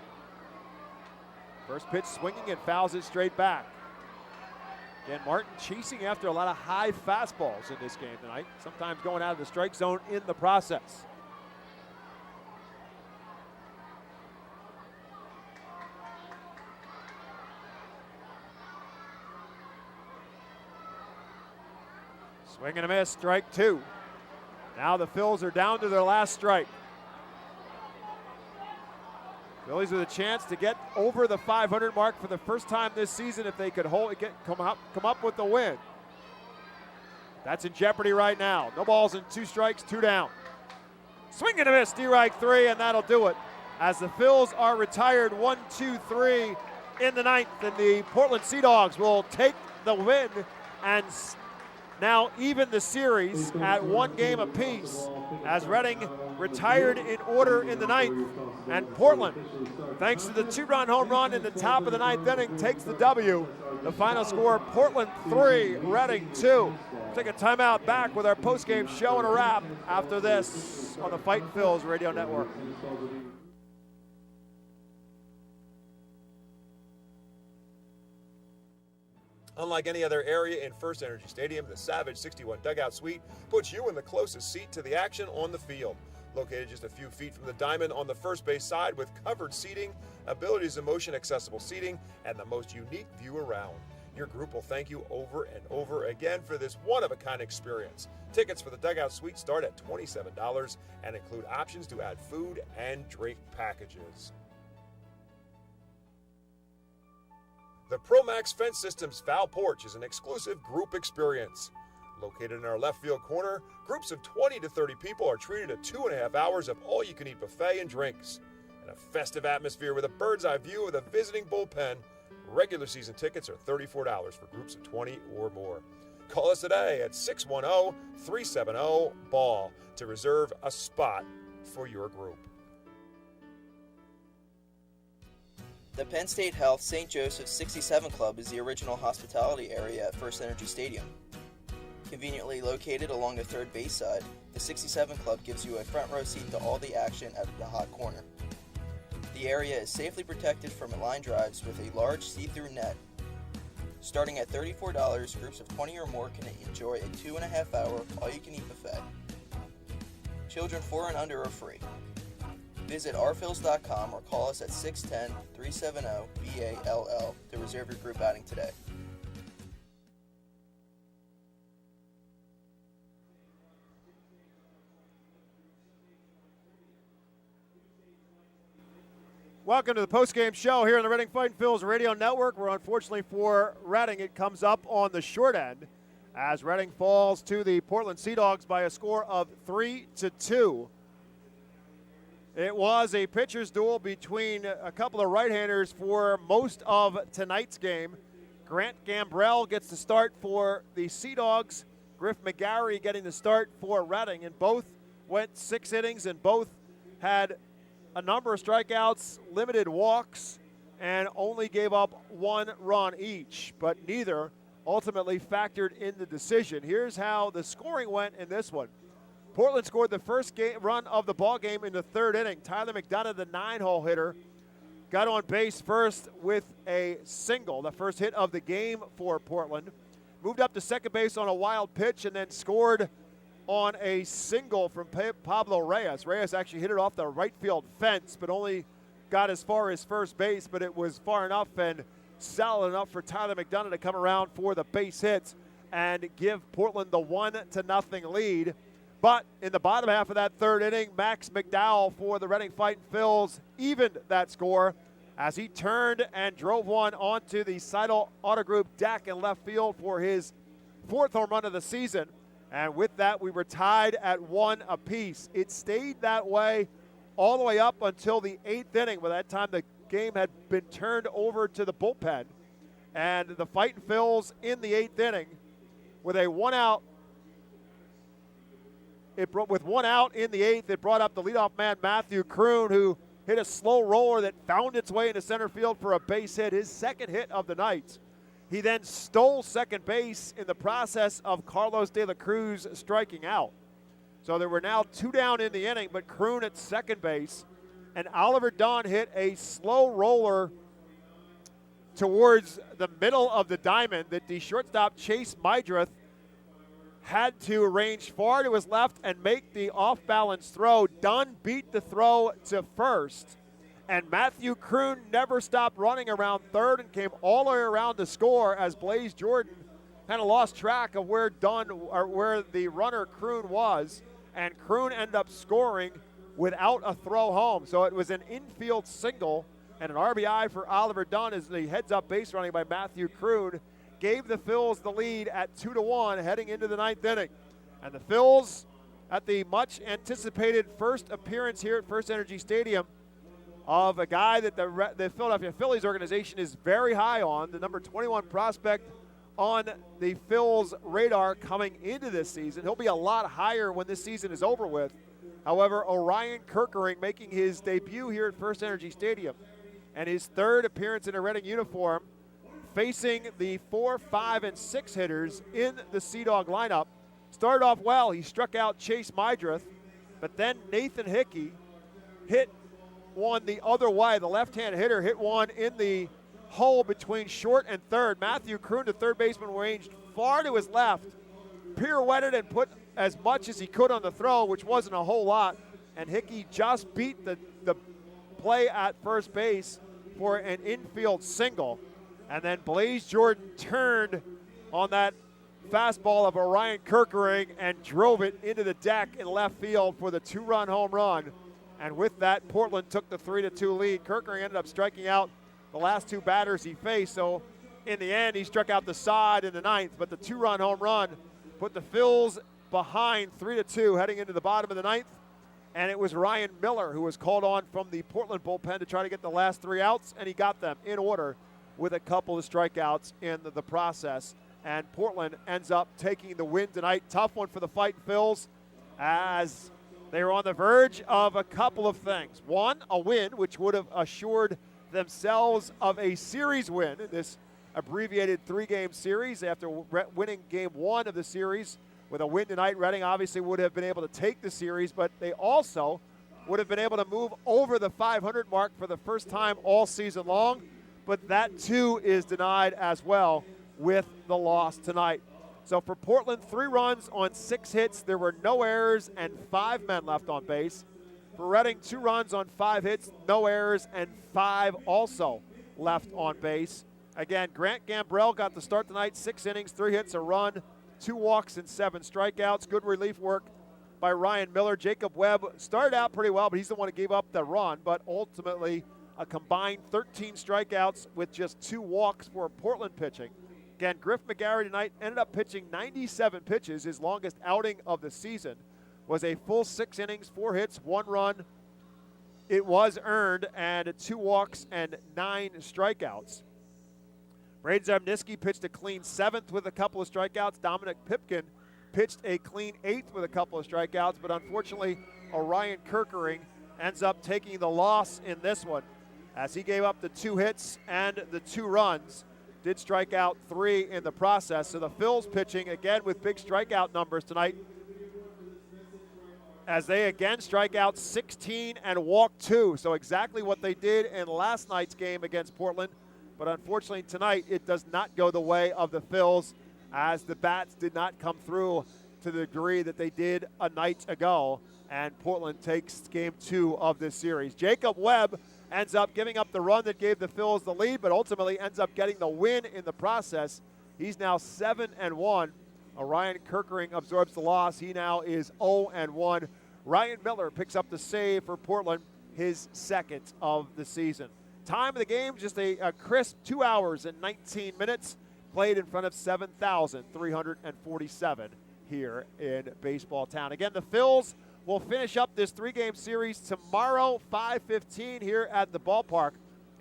First pitch swinging and fouls it straight back. Again, Martin chasing after a lot of high fastballs in this game tonight, sometimes going out of the strike zone in the process. Swing and a miss, strike 2. Now the Phils are down to their last strike. Phillies with a chance to get over the 500 mark for the first time this season if they could come up with the win. That's in jeopardy right now. No balls and 2 strikes, 2 down. Swing and a miss, strike 3, and that'll do it. As the Phils are retired 1-2-3 in the ninth, and the Portland Sea Dogs will take the win and now even the series at 1 game apiece as Reading retired in order in the ninth. And Portland, thanks to the 2-run home run in the top of the ninth inning, takes the W. The final score, Portland 3, Reading 2. Take a timeout, back with our postgame show and a wrap after this on the Fightin Phils Radio Network. Unlike any other area in FirstEnergy Stadium, the Savage 61 Dugout Suite puts you in the closest seat to the action on the field. Located just a few feet from the diamond on the first base side with covered seating, abilities of motion accessible seating, and the most unique view around. Your group will thank you over and over again for this one-of-a-kind experience. Tickets for the Dugout Suite start at $27 and include options to add food and drink packages. The ProMax Fence Systems Foul Porch is an exclusive group experience. Located in our left field corner, groups of 20 to 30 people are treated to 2.5 hours of all-you-can-eat buffet and drinks. In a festive atmosphere with a bird's-eye view of the visiting bullpen, regular season tickets are $34 for groups of 20 or more. Call us today at 610-370-BALL to reserve a spot for your group. The Penn State Health St. Joseph's 67 Club is the original hospitality area at FirstEnergy Stadium. Conveniently located along the third base side, the 67 Club gives you a front row seat to all the action at the hot corner. The area is safely protected from line drives with a large see-through net. Starting at $34, groups of 20 or more can enjoy a 2.5-hour all-you-can-eat buffet. Children 4 and under are free. Visit rphils.com or call us at 610-370-BALL to reserve your group outing today. Welcome to the postgame show here on the Reading Fightin Phils Radio Network, where unfortunately for Reading it comes up on the short end as Reading falls to the Portland Sea Dogs by a score of 3-2. It was a pitcher's duel between a couple of right-handers for most of tonight's game. Grant Gambrell gets the start for the Sea Dogs. Griff McGarry getting the start for Reading, and both went 6 innings and both had a number of strikeouts, limited walks, and only gave up 1 run each, but neither ultimately factored in the decision. Here's how the scoring went in this one. Portland scored the first run of the ball game in the 3rd inning. Tyler McDonough, the 9-hole hitter, got on base first with a single, the first hit of the game for Portland. Moved up to second base on a wild pitch and then scored on a single from Pablo Reyes. Reyes actually hit it off the right field fence, but only got as far as first base, but it was far enough and solid enough for Tyler McDonough to come around for the base hits and give Portland the 1-0 lead. But in the bottom half of that 3rd inning, Max McDowell for the Reading Fightin' Phils evened that score as he turned and drove one onto the Seidel Auto Group deck in left field for his 4th home run of the season. And with that, we were tied at 1 apiece. It stayed that way all the way up until the 8th inning. By that time, the game had been turned over to the bullpen. And the Fightin' Phils in the 8th inning with a 1-out. With 1 out in the 8th, it brought up the leadoff man, Matthew Kroon, who hit a slow roller that found its way into center field for a base hit, his 2nd hit of the night. He then stole second base in the process of Carlos De La Cruz striking out. So there were now 2 down in the inning, but Kroon at second base, and Oliver Dunn hit a slow roller towards the middle of the diamond that the shortstop Chase Mydreth had to arrange far to his left and make the off-balance throw. Dunn beat the throw to first, and Matthew Kroon never stopped running around third and came all the way around to score as Blaze Jordan kind of lost track of where the runner Kroon was, and Kroon ended up scoring without a throw home. So it was an infield single and an RBI for Oliver Dunn as the heads-up base running by Matthew Kroon gave the Phils the lead at 2-1 heading into the 9th inning. And the Phils, at the much-anticipated first appearance here at FirstEnergy Stadium of a guy that the Philadelphia Phillies organization is very high on, the number 21 prospect on the Phils' radar coming into this season. He'll be a lot higher when this season is over with. However, Orion Kirkering making his debut here at FirstEnergy Stadium and his 3rd appearance in a Reading uniform, facing the 4, 5, and 6 hitters in the Sea Dog lineup. Started off well. He struck out Chase Mydreth, but then Nathan Hickey hit one the other way. The left-hand hitter hit one in the hole between short and third. Matthew Kroon, the third baseman, ranged far to his left, pirouetted and put as much as he could on the throw, which wasn't a whole lot, and Hickey just beat the play at first base for an infield single. And then Blaze Jordan turned on that fastball of Orion Kirkering and drove it into the deck in left field for the 2-run home run. And with that, Portland took the 3-2 lead. Kirkering ended up striking out the last 2 batters he faced. So in the end, he struck out the side in the 9th. But the 2-run home run put the Phils behind 3-2 heading into the bottom of the 9th. And it was Ryan Miller who was called on from the Portland bullpen to try to get the last 3 outs, and he got them in order with a couple of strikeouts in the process. And Portland ends up taking the win tonight. Tough one for the Fightin' Phils as they were on the verge of a couple of things. One, a win, which would have assured themselves of a series win in this abbreviated 3-game series. After winning game 1 of the series with a win tonight, Reading obviously would have been able to take the series, but they also would have been able to move over the 500 mark for the first time all season long. But that, too, is denied as well with the loss tonight. So for Portland, 3 runs on 6 hits. There were no errors and 5 men left on base. For Reading, 2 runs on 5 hits, no errors, and 5 also left on base. Again, Grant Gambrell got the start tonight, 6 innings, 3 hits, a run, 2 walks, and 7 strikeouts. Good relief work by Ryan Miller. Jacob Webb started out pretty well, but he's the one who gave up the run, but ultimately a combined 13 strikeouts with just 2 walks for Portland pitching. Again, Griff McGarry tonight ended up pitching 97 pitches. His longest outing of the season was a full 6 innings, 4 hits, 1 run. It was earned, and 2 walks and 9 strikeouts. Braden Zarniski pitched a clean 7th with a couple of strikeouts. Dominic Pipkin pitched a clean 8th with a couple of strikeouts, but unfortunately, Orion Kirkering ends up taking the loss in this one as he gave up the 2 hits and the 2 runs. Did strike out 3 in the process. So the Phils pitching again with big strikeout numbers tonight as they again strike out 16 and walk 2. So exactly what they did in last night's game against Portland. But unfortunately tonight it does not go the way of the Phils as the bats did not come through to the degree that they did a night ago. And Portland takes game 2 of this series. Jacob Webb ends up giving up the run that gave the Phils the lead, but ultimately ends up getting the win in the process. He's now 7-1. Orion Kirkering absorbs the loss. He now is 0-1. Ryan Miller picks up the save for Portland, his 2nd of the season. Time of the game, just a crisp 2 hours and 19 minutes, played in front of 7,347 here in Baseball Town. Again, the Phils will finish up this 3-game series tomorrow, 5:15 here at the ballpark.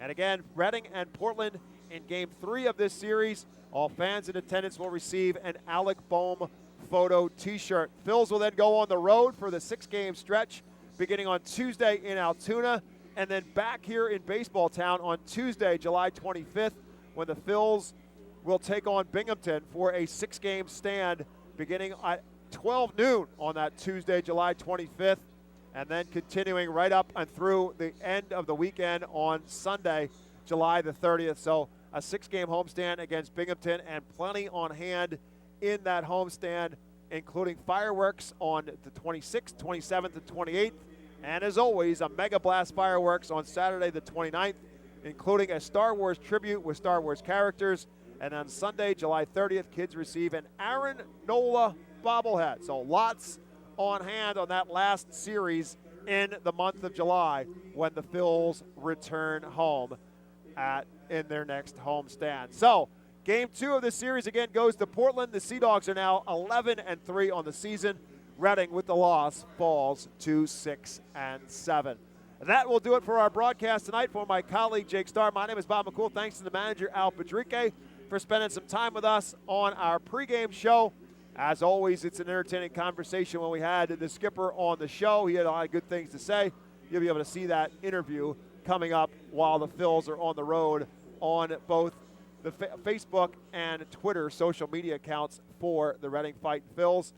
And again, Reading and Portland in Game 3 of this series. All fans in attendance will receive an Alec Bohm photo T-shirt. Phils will then go on the road for the 6-game stretch, beginning on Tuesday in Altoona, and then back here in Baseball Town on Tuesday, July 25th, when the Phils will take on Binghamton for a 6-game stand beginning at 12 noon on that Tuesday, July 25th, and then continuing right up and through the end of the weekend on Sunday, July the 30th. So a 6-game homestand against Binghamton and plenty on hand in that homestand, including fireworks on the 26th, 27th, and 28th. And as always, a Mega Blast fireworks on Saturday the 29th, including a Star Wars tribute with Star Wars characters. And on Sunday, July 30th, kids receive an Aaron Nola bobblehead. So lots on hand on that last series in the month of July when the Phils return home in their next homestand. So Game 2 of this series again goes to Portland. The Sea Dogs are now 11-3 on the season. Reading with the loss falls to 6-7. That will do it for our broadcast tonight. For my colleague Jake Starr, my name is Bob McCool. Thanks to the manager Al Padrique for spending some time with us on our pregame show. As always, it's an entertaining conversation when we had the skipper on the show. He had a lot of good things to say. You'll be able to see that interview coming up while the Phils are on the road on both the Facebook and Twitter social media accounts for the Reading Fightin' Phils.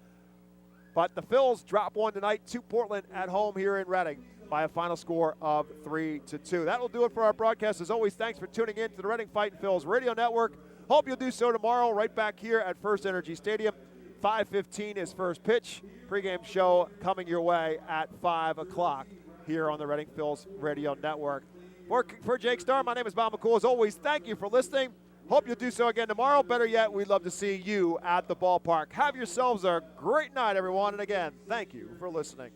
But the Phils drop one tonight to Portland at home here in Reading by a final score of 3-2. That will do it for our broadcast. As always, thanks for tuning in to the Reading Fightin' Phils radio network. Hope you'll do so tomorrow right back here at FirstEnergy Stadium. 5:15 is first pitch. Pre-game show coming your way at 5 o'clock here on the Reading Phils radio network. For Jake Starr, my name is Bob McCool. As always, thank you for listening. Hope you'll do so again tomorrow. Better yet, we'd love to see you at the ballpark. Have yourselves a great night, everyone. And again, thank you for listening.